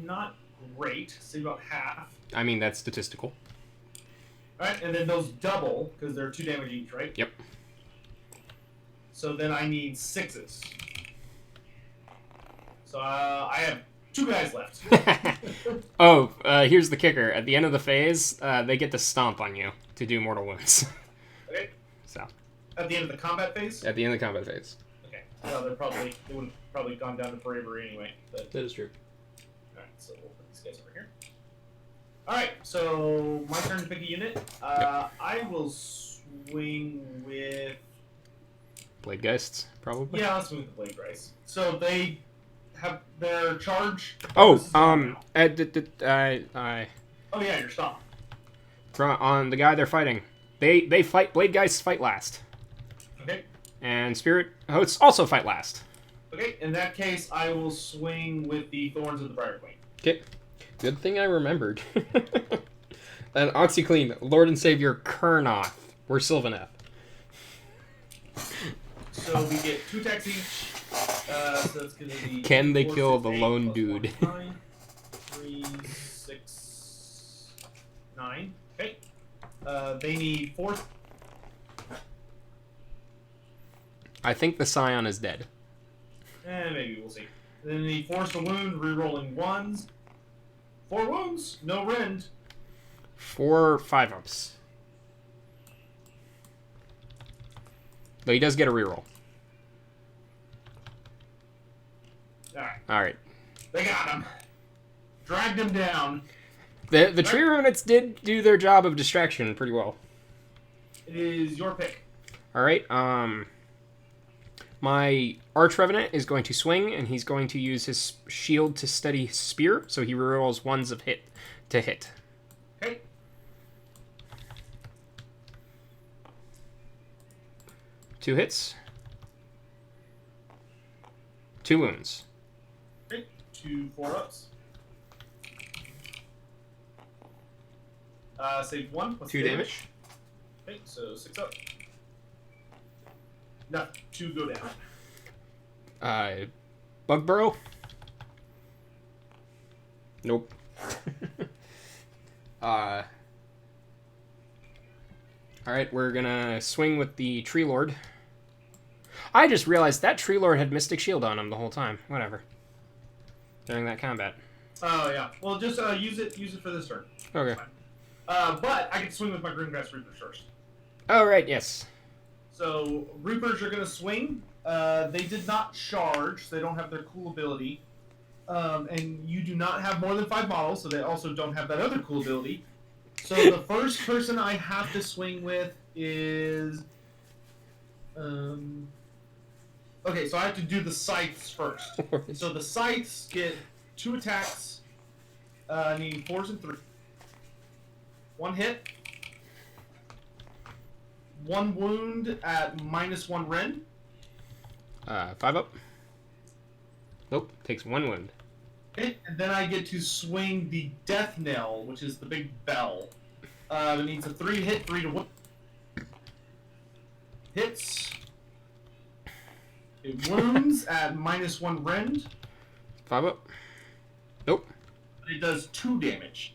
Not great. Save about half. I mean, that's statistical. Alright, and then those double, because they're 2 damage each, right? Yep. So then I need 6s. So I have 2 guys left. Oh, here's the kicker. At the end of the phase, they get to stomp on you to do mortal wounds. Okay. So. At the end of the combat phase? At the end of the combat phase. Okay. Well, they would have probably gone down to bravery anyway. But... That is true. Alright, so we'll put these guys over here. Alright, so my turn to pick a unit. I will swing with... Blade Geists, probably? Yeah, let's swing with the Blade Geists. So they have their charge... Oh, Oh yeah, you're stopped. On the guy they're fighting. They fight... Blade Geists fight last. Okay. And Spirit Hosts also fight last. Okay, in that case, I will swing with the Thorns of the Briar Queen. Okay. Good thing I remembered. And OxyClean, Lord and Savior Kurnoth. We're Sylvaneth. So we get 2 attacks each. So that's going to be... Can they 4, kill 6, the 8, lone dude? 9, 3, 6, 9. Okay. They need 4... I think the Scion is dead. Maybe, we'll see. Then they need Force to Wound, rerolling 1s. 4 wounds, no rend. 4 5-ups. Though he does get a reroll. Alright. They got him. Dragged him down. The tree remnants did do their job of distraction pretty well. It is your pick. Alright, my Arch Revenant is going to swing, and he's going to use his shield to steady his spear, so he rerolls 1s of hit to hit. Okay. Two hits. 2 wounds. Okay. 2 4-ups. Save 1. What's 2 damage. Okay, so 6 up. No, 2 go down. Bug Burrow? Nope. Alright, we're gonna swing with the Tree Lord. I just realized that Tree Lord had Mystic Shield on him the whole time. Whatever. During that combat. Oh, yeah. Well, just use it for this turn. Okay. But I can swing with my Greengrass Reapers first. Oh, right, yes. So, Reapers are going to swing. They did not charge, so they don't have their cool ability. And you do not have more than 5 models, so they also don't have that other cool ability. So the first person I have to swing with is... Okay, so I have to do the Scythes first. So the Scythes get 2 attacks, needing 4s and 3. 1 hit. 1 wound at -1 rend. 5 up. Nope, takes 1 wound. Okay, and then I get to swing the death knell, which is the big bell. It needs a 3 hit, 3 to 1. Hits. It wounds at -1 rend. 5 up. Nope. It does 2 damage.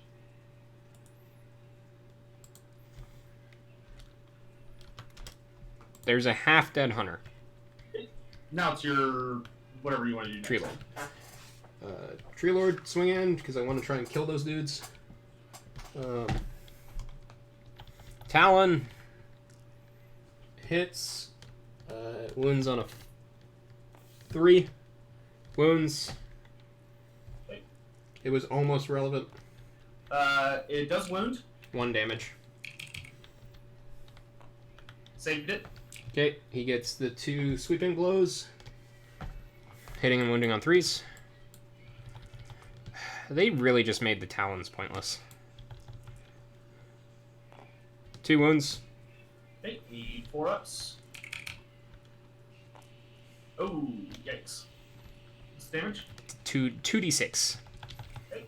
There's a half-dead hunter. Now it's your whatever you want to do next. Tree Lord. Tree Lord, swing in, because I want to try and kill those dudes. Talon. Hits. Wounds on a 3. Wounds. Wait. It was almost relevant. It does wound. 1 damage. Saved it. Okay, he gets the 2 sweeping blows. Hitting and wounding on 3s. They really just made the Talons pointless. 2 wounds. Okay, need 4 ups. Oh, yikes. What's the damage? 2d6. Okay.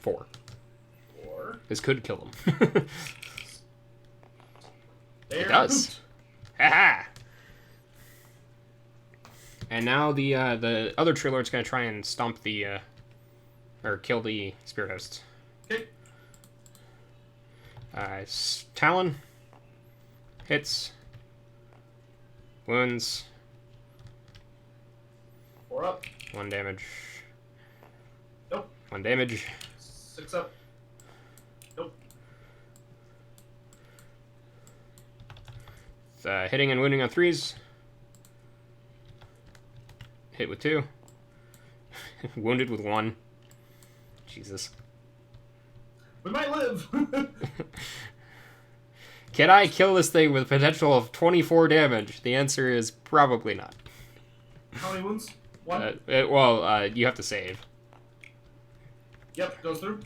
4. 4. This could kill him. There It does. Haha. And now the other Tree Lord's gonna try and stomp the or kill the Spirit Host. Okay. Talon hits, wounds, 4 up. 1 damage. Nope. 1 damage. 6 up. Nope. Hitting and wounding on 3s. Hit with 2. Wounded with 1. Jesus. We might live. Can I kill this thing with a potential of 24 damage? The answer is probably not. How many wounds? 1? You have to save. Yep, goes through.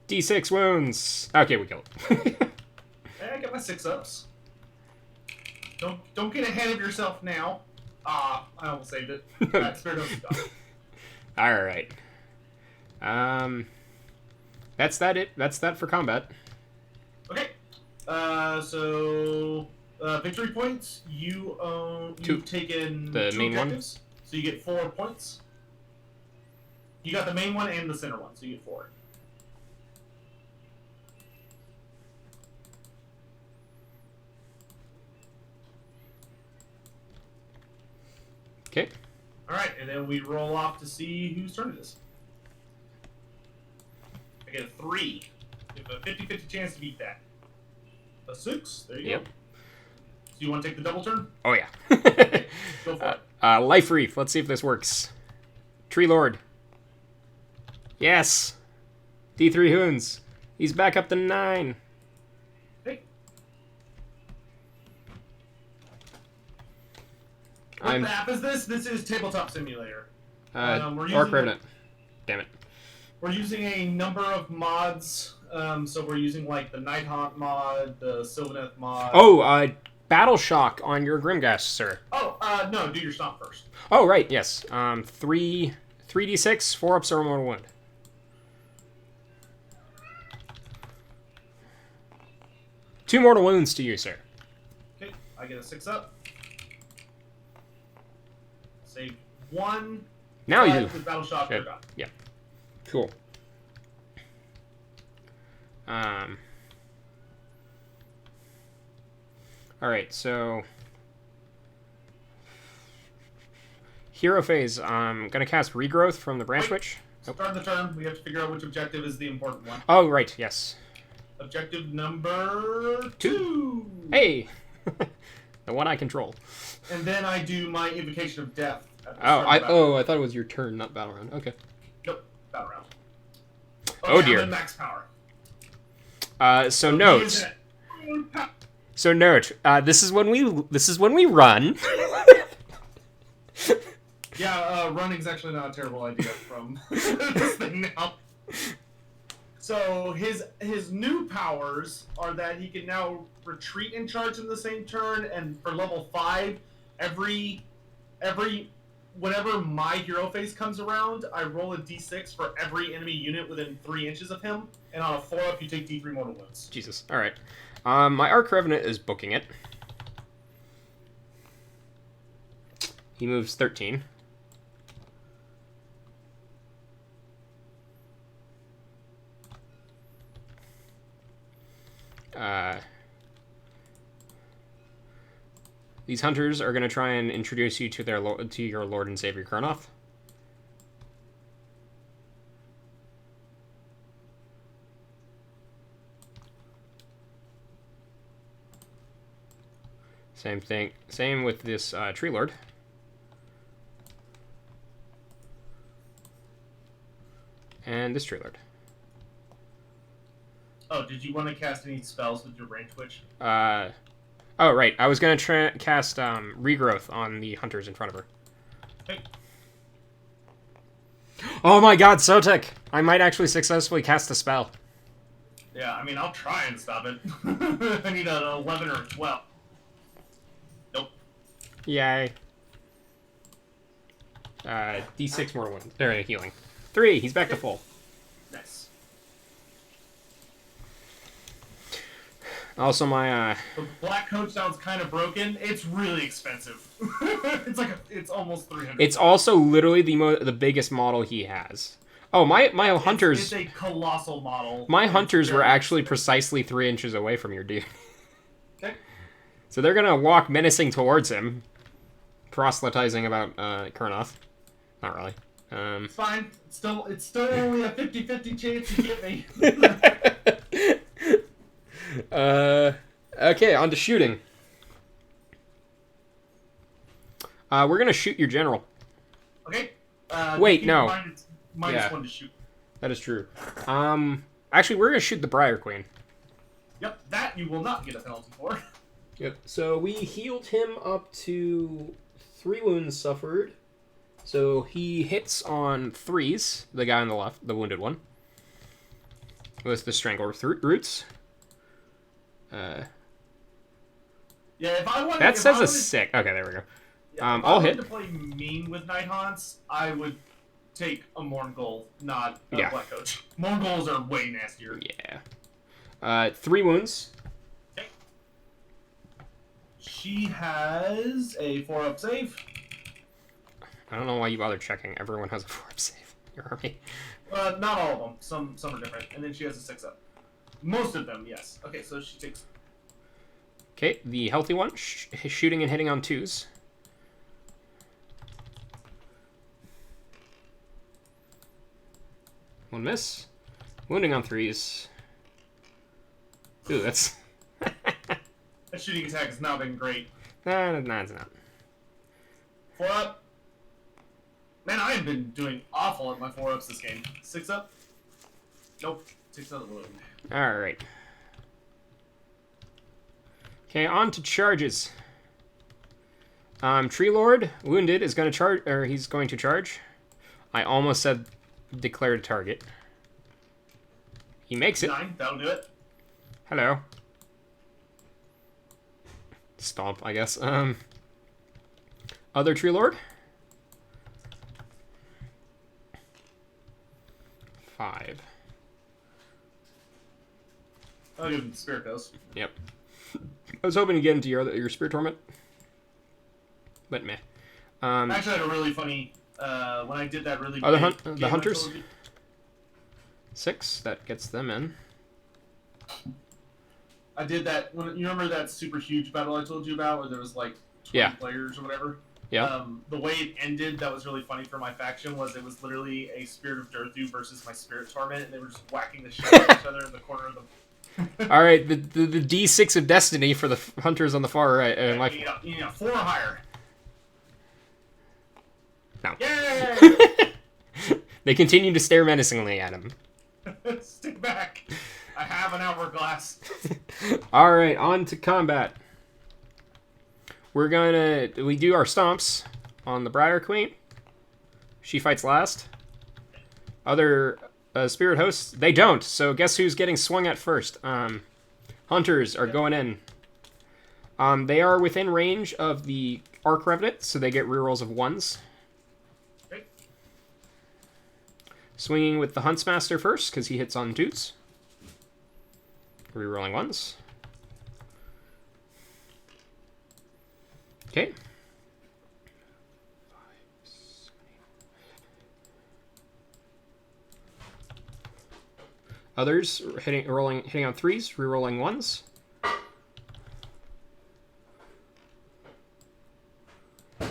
D6 wounds. Okay, we kill it. Hey, I got my 6 ups. Don't get ahead of yourself now. I almost saved it. That spirit doesn't die. All right. That's that for combat. Okay. So victory points. You've taken The 2 main one? objectives, so you get 4 points. You got the main one and the center one, so you get 4. Okay. All right, and then we roll off to see whose turn it is. I get a 3. You have a 50-50 chance to beat that. A 6. There you Yep. go. So you want to take the double turn? Oh yeah. Go for it. Life Reef. Let's see if this works. Tree Lord. Yes. D3 Hoons. He's back up to 9. Hey. What map is this? This is Tabletop Simulator. Orc Revenant. Damn it. We're using a number of mods. So we're using like the Nighthaunt mod, the Sylvaneth mod. Oh, Battle Shock on your Grimghast, sir. Oh, no, do your stomp first. Oh, right, yes. 3d6, 4 ups or more wound. Two mortal wounds to you, sir. Okay, I get a 6 up. Save 1. Now you. With Battle Shock, Okay. Yeah. Cool. All right, so hero phase. I'm gonna cast Regrowth from the Branch Witch. Start the turn. We have to figure out which objective is the important one. Oh, right. Yes. Objective number 2. Hey, the one I control. And then I do my Invocation of Death. At the Oh, start of battle. I thought it was your turn, not battle round. Okay. Nope, battle round. Oh, Okay, dear. I'm at max power. So note. So note. This is when we run. Yeah, running's actually not a terrible idea from this thing now. So his new powers are that he can now retreat and charge in the same turn, and for level 5, every whenever my hero phase comes around, I roll a d6 for every enemy unit within 3 inches of him, and on a 4-up, you take d3 mortal wounds. Jesus. All right. My Arc Revenant is booking it. He moves 13. These hunters are going to try and introduce you to your Lord and Savior Kurnoth. Same thing. Same with this Tree Lord. And this Tree Lord. Oh, did you want to cast any spells with your Brain Twitch? Oh, right. I was going to cast Regrowth on the hunters in front of her. Hey. Oh my god, Sotek! I might actually successfully cast a spell. Yeah, I mean, I'll try and stop it. I need an 11 or a 12. Nope. Yay. D6 more wounds. There, healing. 3, he's back to full. Nice. Also, my The black coat sounds kind of broken. It's really expensive. It's almost 300. It's also literally the biggest model he has. Oh, my hunters. It's a colossal model. My hunters were actually precisely 3 inches away from your dude. Okay. So they're gonna walk menacing towards him, proselytizing about Kurnoth. Not really. It's fine. It's still only a 50-50 chance to get me. Okay, on to shooting. We're gonna shoot your general. Okay. Wait, no. Minus 1 to shoot. That is true. Actually, we're gonna shoot the Briar Queen. Yep, that you will not get a penalty for. Yep. So we healed him up to 3 wounds suffered. So he hits on 3s, the guy on the left, the wounded one. With the Strangler Roots. Yeah, if I wanted... That says a 6. Okay, there we go. Yeah, if I'll I hit. wanted to play mean with Nighthaunts, I would take a Morngol, not a Black Coach. Morngols are way nastier. Yeah. 3 wounds. Okay. She has a 4-up save. I don't know why you bother checking. Everyone has a 4-up save. Your army. Not all of them. Some are different. And then she has a 6-up. Most of them, yes. Okay, so she takes... Okay, the healthy one, shooting and hitting on 2s. One miss. Wounding on 3s. Ooh, that's... That shooting attack has not been great. Nah, it's not. 4-up. Man, I have been doing awful at my 4-ups this game. 6-up? Nope. 6-up wound. Alright. Okay, on to charges. Tree Lord, wounded, is going to charge, or he's going to charge. I almost said declare a target. He makes it. 9, that'll do it. Hello. Stomp, I guess. Other Tree Lord. 5. I'll give him Spirit Ghost. Yep. I was hoping to get into your Spirit Torment. But meh. I actually had a really funny... when I did that really the hunters? 6, that gets them in. I did that... You remember that super huge battle I told you about where there was like 20 players or whatever? Yeah. The way it ended that was really funny for my faction was it was literally a Spirit of Durthu versus my Spirit Torment, and they were just whacking the shit out of each other in the corner of the... All right, the D6 of Destiny for the hunters on the far right. You know, 4 or higher. No. Yay! They continue to stare menacingly at him. Stick back. I have an hourglass. All right, on to combat. We do our stomps on the Briar Queen. She fights last. Other Spirit Hosts, they don't. So guess who's getting swung at first? Hunters are going in. They are within range of the Arc Revenant, so they get rerolls of 1s. Swinging with the Huntsmaster first, because he hits on 2s. Rerolling 1s. Okay. Others hitting on 3s, rerolling 1s.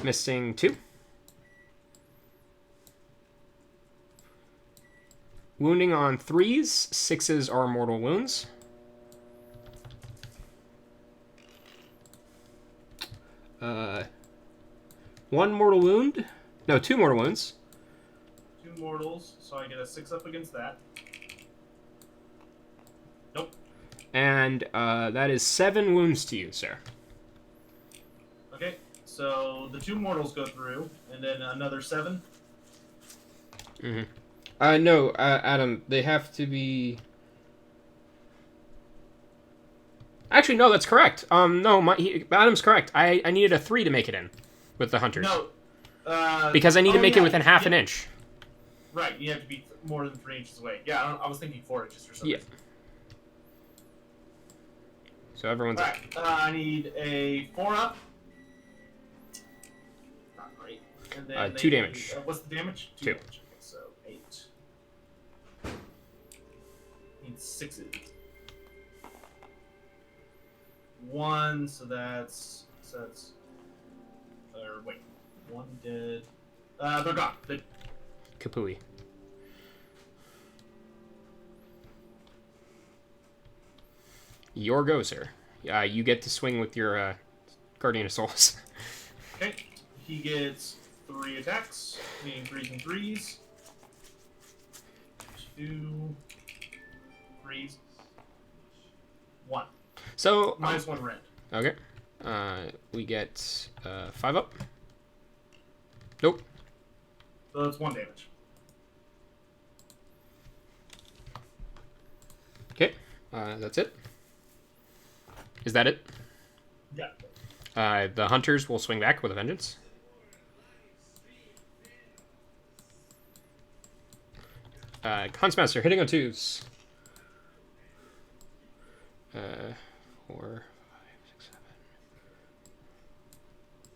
Missing 2. Wounding on 3s, 6s are mortal wounds. One mortal wound. No, 2 mortal wounds. 2 mortals, so I get a 6 up against that. Nope. And that is 7 wounds to you, sir. Okay, so the 2 mortals go through, and then another 7. Mm-hmm. No, Adam, they have to be... Actually, no, that's correct. No, Adam's correct. I needed a 3 to make it in with the hunters. No. Because I need to make it within half an inch. Right, you have to be more than 3 inches away. Yeah, I was thinking 4 inches or something. Yeah. So everyone's... Alright, I need a 4 up. Not great. And then 2 damage. What's the damage? 2. Damage. Okay, so 8. Need 6s. 1, so that's... wait. 1 dead. They're gone. Kapooey. Your go, sir. You get to swing with your Guardian of Souls. Okay. He gets 3 attacks, meaning 3s and 3s. 2, 3s, 1. So Minus 1 rend. Okay. We get 5 up. Nope. So that's 1 damage. Okay. That's it. Is that it? Yeah. The hunters will swing back with a vengeance. Huntsmaster hitting on 2s. 4, 5, 6, 7,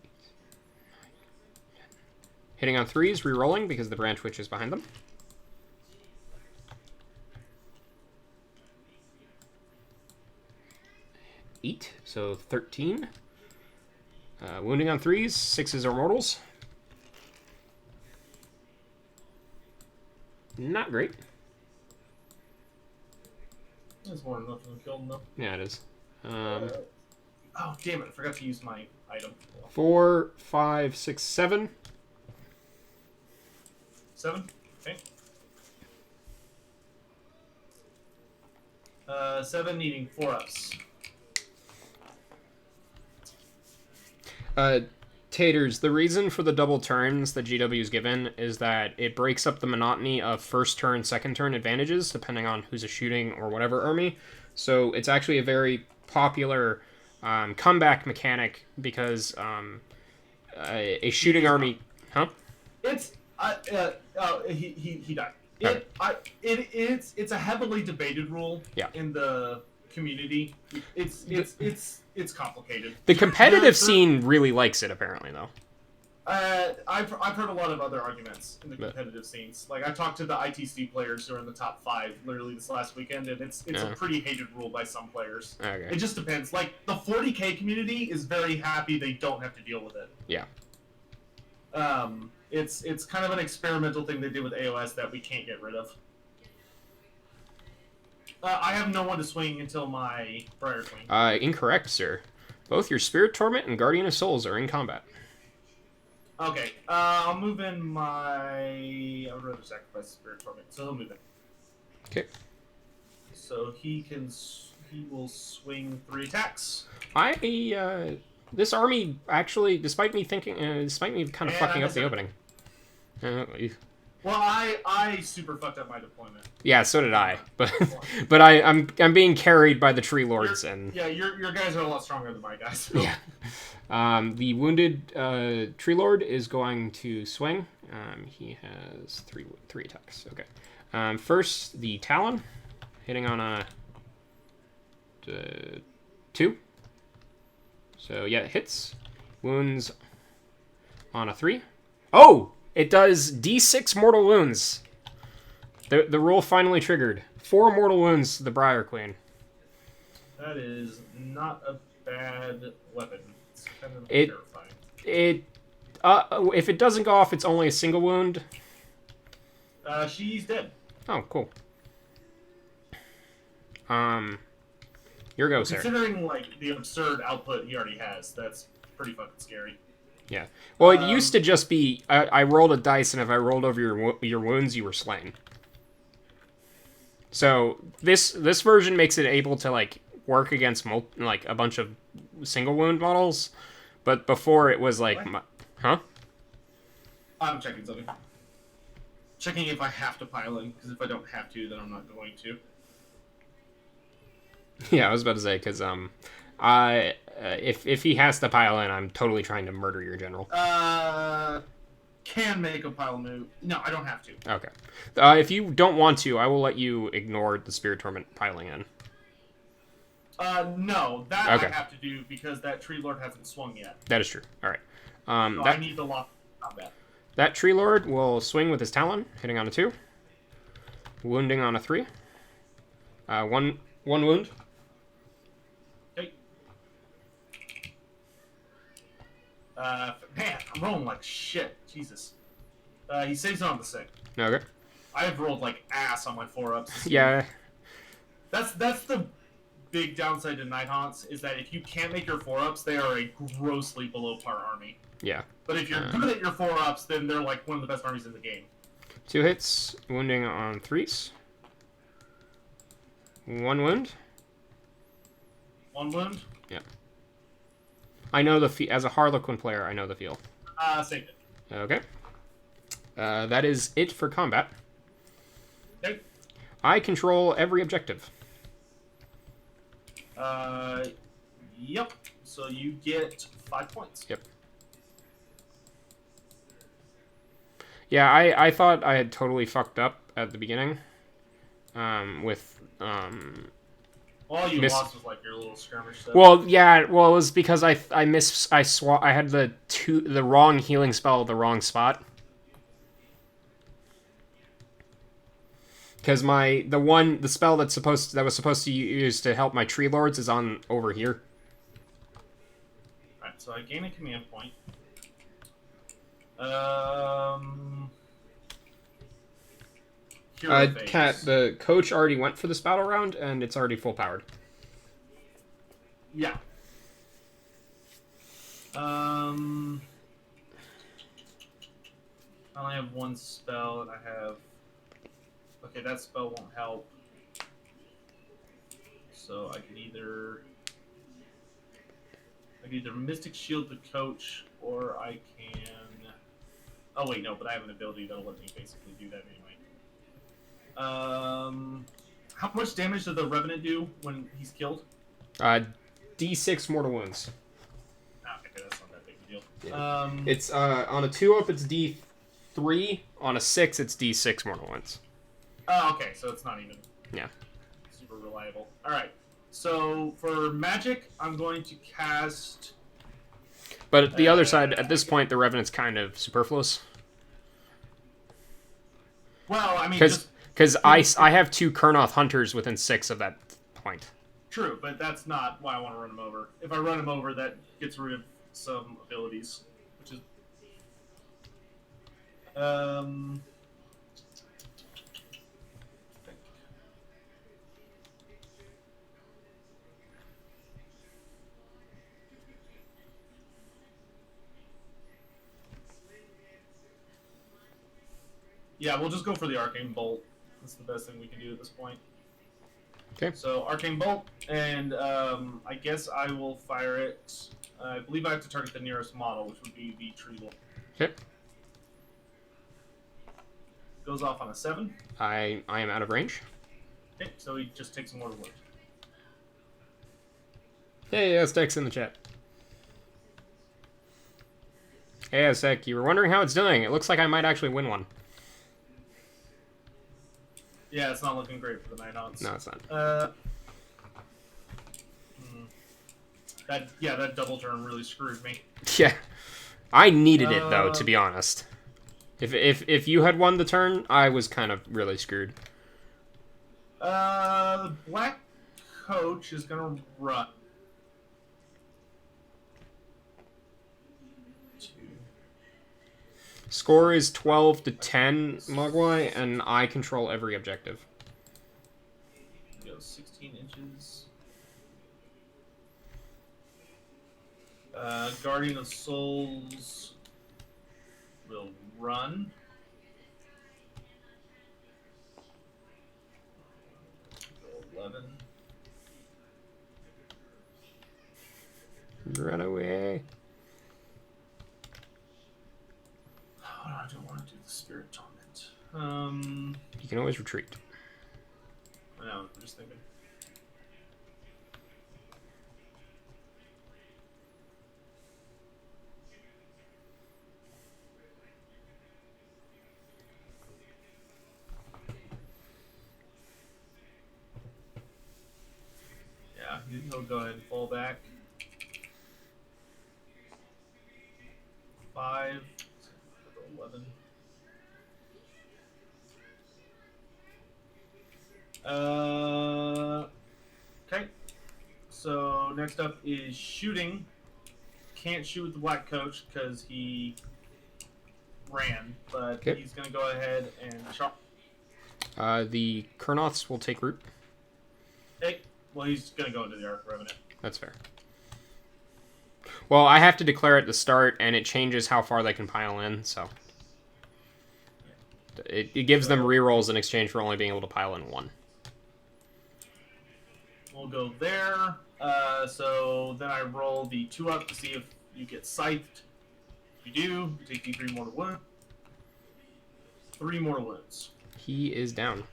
8, 9, 10. Hitting on 3s, re-rolling because the branch witch is behind them. Eight, so 13. Wounding on 3s, 6s are mortals. Not great. That's more than enough to kill him, though. Yeah, it is. Oh, damn it. I forgot to use my item. 4, 5, 6, 7. 7? Okay. 7 needing 4 ups. Taters, the reason for the double turns that GW is given is that it breaks up the monotony of first turn, second turn advantages, depending on who's a shooting or whatever army. So it's actually a very popular comeback mechanic because a shooting army... Huh? It's... he died. It's a heavily debated rule in the community. It's complicated. The competitive scene really likes it, apparently, though. I've heard a lot of other arguments in the competitive scenes. Like, I talked to the ITC players who are in the top 5 literally this last weekend, and it's a pretty hated rule by some players. Okay. It just depends. Like, the 40k community is very happy they don't have to deal with it. Yeah. It's kind of an experimental thing they did with AoS that we can't get rid of. I have no one to swing until my Briar Queen. Incorrect, sir. Both your Spirit Torment and Guardian of Souls are in combat. Okay, I'll move in my... I would rather sacrifice Spirit Torment, so he'll move in. Okay. So he will swing 3 attacks. This army, actually, despite me kind of fucking up the opening. Well, I super fucked up my deployment. Yeah, so did I. But I'm being carried by the tree lords and. Yeah, your guys are a lot stronger than my guys. So. Yeah. The wounded tree lord is going to swing. He has three attacks. Okay. First, the talon, hitting on a 2. So yeah, it hits. Wounds on a 3. Oh, it does D6 mortal wounds. The roll finally triggered. 4 mortal wounds to the Briar Queen. That is not a bad weapon. It's kind of terrifying. If it doesn't go off, it's only a single wound. She's dead. Oh, cool. Your go, Sarah. Considering like the absurd output he already has, that's pretty fucking scary. Yeah. Well, it used to just be I rolled a dice, and if I rolled over your wounds, you were slain. So this version makes it able to like work against like a bunch of single wound models, but before it was like, huh? I'm checking something. Checking if I have to pile in, because if I don't have to, then I'm not going to. Yeah, I was about to say because if he has to pile in, I'm totally trying to murder your general. Can make a pile move. No, I don't have to. Okay. If you don't want to, I will let you ignore the Spirit Torment piling in. No, that okay. I have to do because that Tree Lord hasn't swung yet. That is true. All right. So I need the lock combat. That Tree Lord will swing with his talon, hitting on a 2, wounding on a 3. One wound. Okay. Man, I'm rolling like shit. Jesus. He saves it on the 6. Okay. I have rolled like ass on my 4-ups. Yeah. That's the big downside to Nighthaunts is that if you can't make your 4-ups, they are a grossly below par army. Yeah. But if you're good at your 4-ups, then they're like one of the best armies in the game. 2 hits, wounding on 3s. 1 wound. 1 wound. Yeah. I know as a Harlequin player, I know the feel. Saved it. Okay. That is it for combat. Okay. I control every objective. Yep. So you get 5 points. Yep. Yeah, I thought I had totally fucked up at the beginning. With All you lost was like your little skirmish stuff. Well, yeah, well, it was because I had the wrong healing spell at the wrong spot. Because the spell that was supposed to use to help my tree lords is on over here. Alright, so I gain a command point. Cat, the coach already went for this battle round, and it's already full powered. Yeah. I only have 1 spell, and I have... Okay, that spell won't help. So I can either Mystic Shield the coach, or I can... Oh wait, no, but I have an ability that'll let me basically do that anyway. How much damage does the Revenant do when he's killed? D6 mortal wounds. Okay, that's not that big a deal. Yeah. It's on a 2-up, it's D3. On a 6, it's D6 mortal wounds. Oh, okay, so it's not even super reliable. All right, so for magic, I'm going to cast. But at the other side, at this point, the Revenant's kind of superfluous. Well, I mean, because I have 2 Kurnoth Hunters within 6 of that point. True, but that's not why I want to run him over. If I run him over, that gets rid of some abilities, which is... Yeah, we'll just go for the Arcane Bolt. That's the best thing we can do at this point. Okay. So, Arcane Bolt, and I guess I will fire it. I believe I have to target the nearest model, which would be the Tree Lord. Okay. Goes off on a 7. I am out of range. Okay, so he just takes a mortal wound. Hey, Aztek's in the chat. Hey, Aztec, you were wondering how it's doing. It looks like I might actually win one. Yeah, it's not looking great for the Nighthaunts. No, it's not. That double turn really screwed me. Yeah. I needed it, though, to be honest. If you had won the turn, I was kind of really screwed. The black coach is gonna run. 2. Score is 12 to 10, Mogwai, and I control every objective. Go 16 inches. Guardian of Souls will run. Go 11. Run away. Oh, I don't want to do the Spirit Torment. You can always retreat. I know, I'm just thinking. Yeah, he'll go ahead and fall back. 5, 11. Okay. So next up is shooting. Can't shoot with the black coach because he ran, but Okay. he's gonna go ahead and chop. The Kurnoths will take root. Hey, well, he's gonna go into the Arc Revenant. That's fair. Well, I have to declare at the start, and it changes how far they can pile in, so... It gives them rerolls in exchange for only being able to pile in 1. We'll go there. So then I roll the 2 up to see if you get scythed. If you do, you take D3 mortal wounds. 3 mortal wounds. He is down.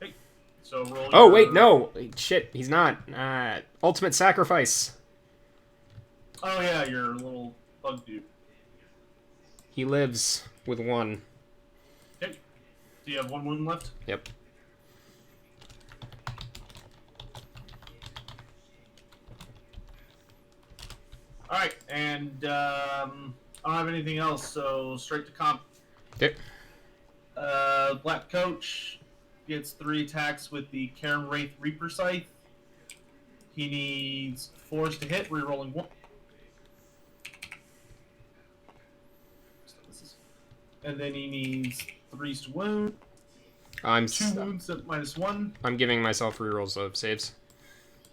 Okay. So roll. Oh, wait, no! Shit, he's not. Ultimate Sacrifice. Oh yeah, your little bug dude. He lives with 1. Okay. Do you have 1 wound left? Yep. Alright, and I don't have anything else, so straight to comp. Okay. Black Coach gets 3 attacks with the Karen Wraith Reaper Scythe. He needs 4s to hit, rerolling 1. And then he needs 3s to wound. I'm 2 wounds at -1. I'm giving myself rerolls of saves.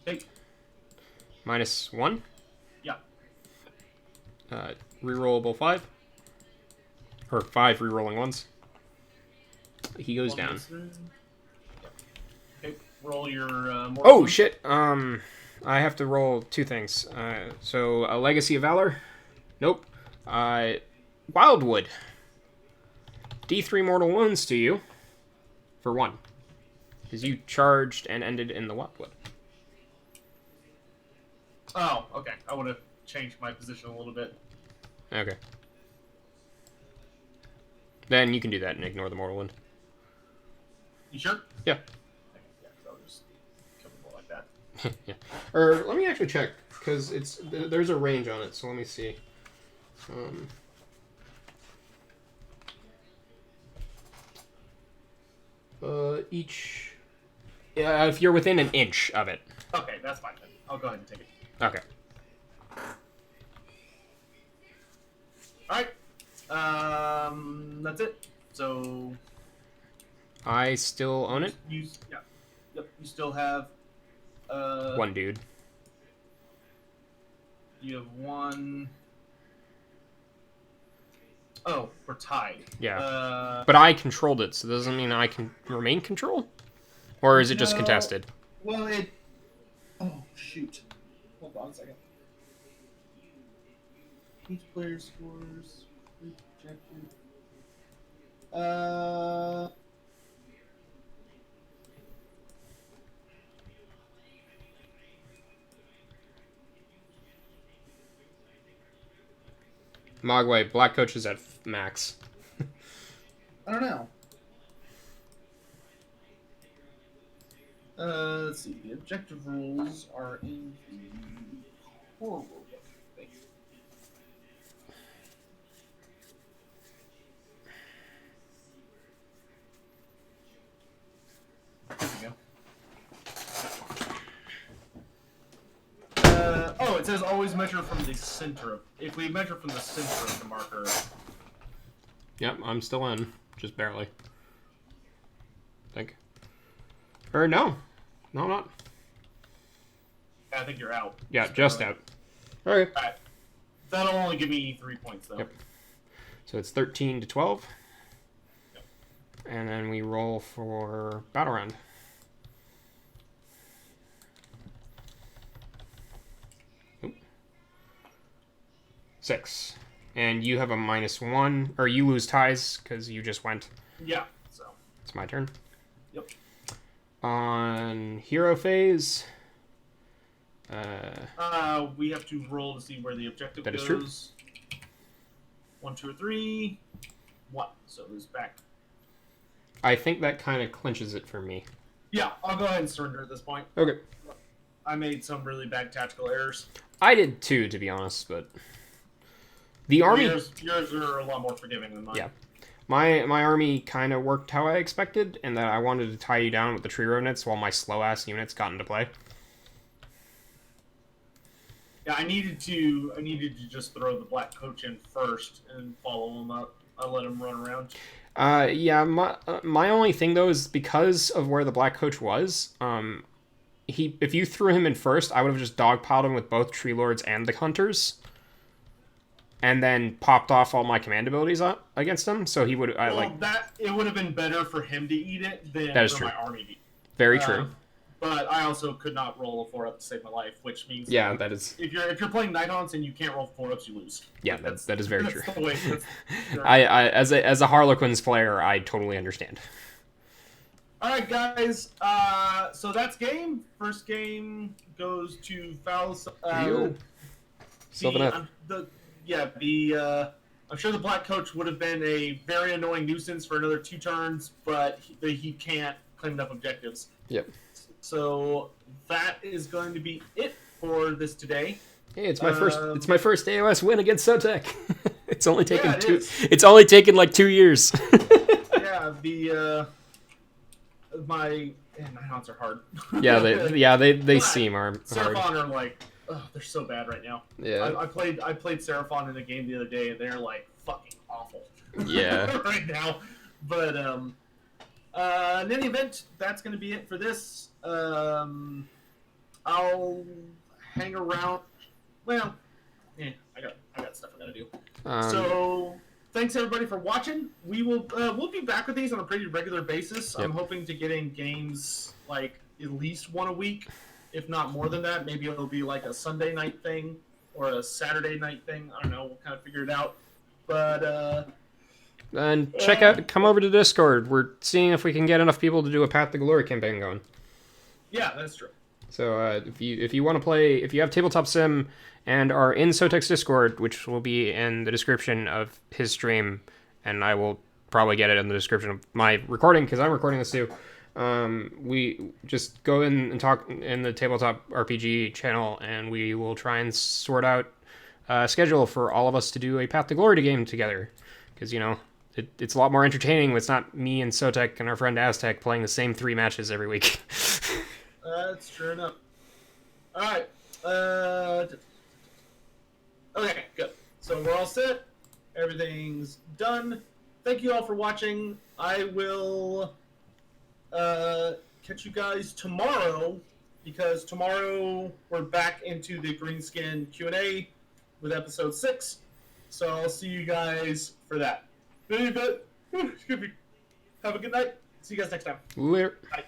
Okay. -1? Yeah. Rerollable 5. Or 5 rerolling ones. He goes 1 down. gets through. Yeah. Okay, roll your mortal Oh, wound. shit! I have to roll 2 things. So, a Legacy of Valor? Nope. Wildwood. D3 mortal wounds to you. For 1. Because you charged and ended in the Wildwood. Oh, okay. I would have changed my position a little bit. Okay. Then you can do that and ignore the mortal wound. You sure? Yeah. Okay, yeah, so I'll just kill people like that. Yeah. Or let me actually check because there's a range on it. So let me see. Each. Yeah, if you're within an inch of it. Okay, that's fine then. I'll go ahead and take it. Okay. Alright. That's it. So I still own it. you still have 1 dude. You have 1. Oh, we're tied. Yeah. But I controlled it, so doesn't mean I can remain control? Or is it just No. contested? Well, oh, shoot. Hold on a second. Each player scores 3 projected. Uh, Mogwai, Black Coach is at max. I don't know. Let's see. The objective rules are in the core rulebook, I think. There we go. Oh, it says always measure from the center. If we measure from the center of the marker. Yep, I'm still in. Just barely. I think. Or no. No, I'm not. Yeah, I think you're out. Yeah, just out. Okay. Alright. That'll only give me 3 points, though. Yep. So it's 13 to 12. Yep. And then we roll for battle round. Oop. 6. And you have a -1, or you lose ties because you just went. Yeah, so. It's my turn. Yep. On hero phase. We have to roll to see where the objective That is goes. True. 1, 2, or 3. 1. So who's back? I think that kind of clinches it for me. Yeah, I'll go ahead and surrender at this point. Okay. I made some really bad tactical errors. I did too, to be honest, but the army. Yours are a lot more forgiving than mine. Yeah. My army kind of worked how I expected, and that I wanted to tie you down with the tree remnants while my slow-ass units got into play. Yeah, I needed to just throw the black coach in first and follow him up. I let him run around. Yeah, my only thing though is because of where the black coach was, if you threw him in first, I would have just dogpiled him with both tree lords and the hunters, and then popped off all my command abilities against him. So he would it would have been better for him to eat it than that is for true. my army to eat. Very true. But I also could not roll a 4-up to save my life, which means that is. If you're playing Nighthaunts and you can't roll 4-ups, you lose. Yeah, that is very true. The way, I as a Harlequins player, I totally understand. All right, guys. So that's game. First game goes to Fouls. Sylvaneth. I'm sure the black coach would have been a very annoying nuisance for another 2 turns, but he can't claim enough objectives. Yep. So that is going to be it for this today. Hey, it's my first AoS win against Sotek. It's only taken yeah, It's only taken like 2 years. Yeah, Nighthaunts are hard. They seem hard. Seraphon are like, they're so bad right now. Yeah. I played Seraphon in a game the other day, and they're like fucking awful. Yeah. Right now, but in any event, that's going to be it for this. I'll hang around. Well, I got stuff I got to do. So thanks everybody for watching. We'll be back with these on a pretty regular basis. Yep. I'm hoping to get in games like at least 1 a week, if not more than that. Maybe it'll be like a Sunday night thing or a Saturday night thing. I don't know. We'll kind of figure it out. But and come over to Discord. We're seeing if we can get enough people to do a Path to Glory campaign going. Yeah, that's true. So if you want to play, if you have Tabletop Sim and are in Sotek's Discord, which will be in the description of his stream, and I will probably get it in the description of my recording because I'm recording this too. We just go in and talk in the Tabletop RPG channel, and we will try and sort out a schedule for all of us to do a Path to Glory game together. Because, it's a lot more entertaining when it's not me and Sotek and our friend Aztec playing the same 3 matches every week. That's true enough. All right. Okay, good. So we're all set. Everything's done. Thank you all for watching. I will catch you guys tomorrow, because tomorrow we're back into the Greenskin Q&A with episode 6. So I'll see you guys for that. Have a good night. See you guys next time. Later. Bye.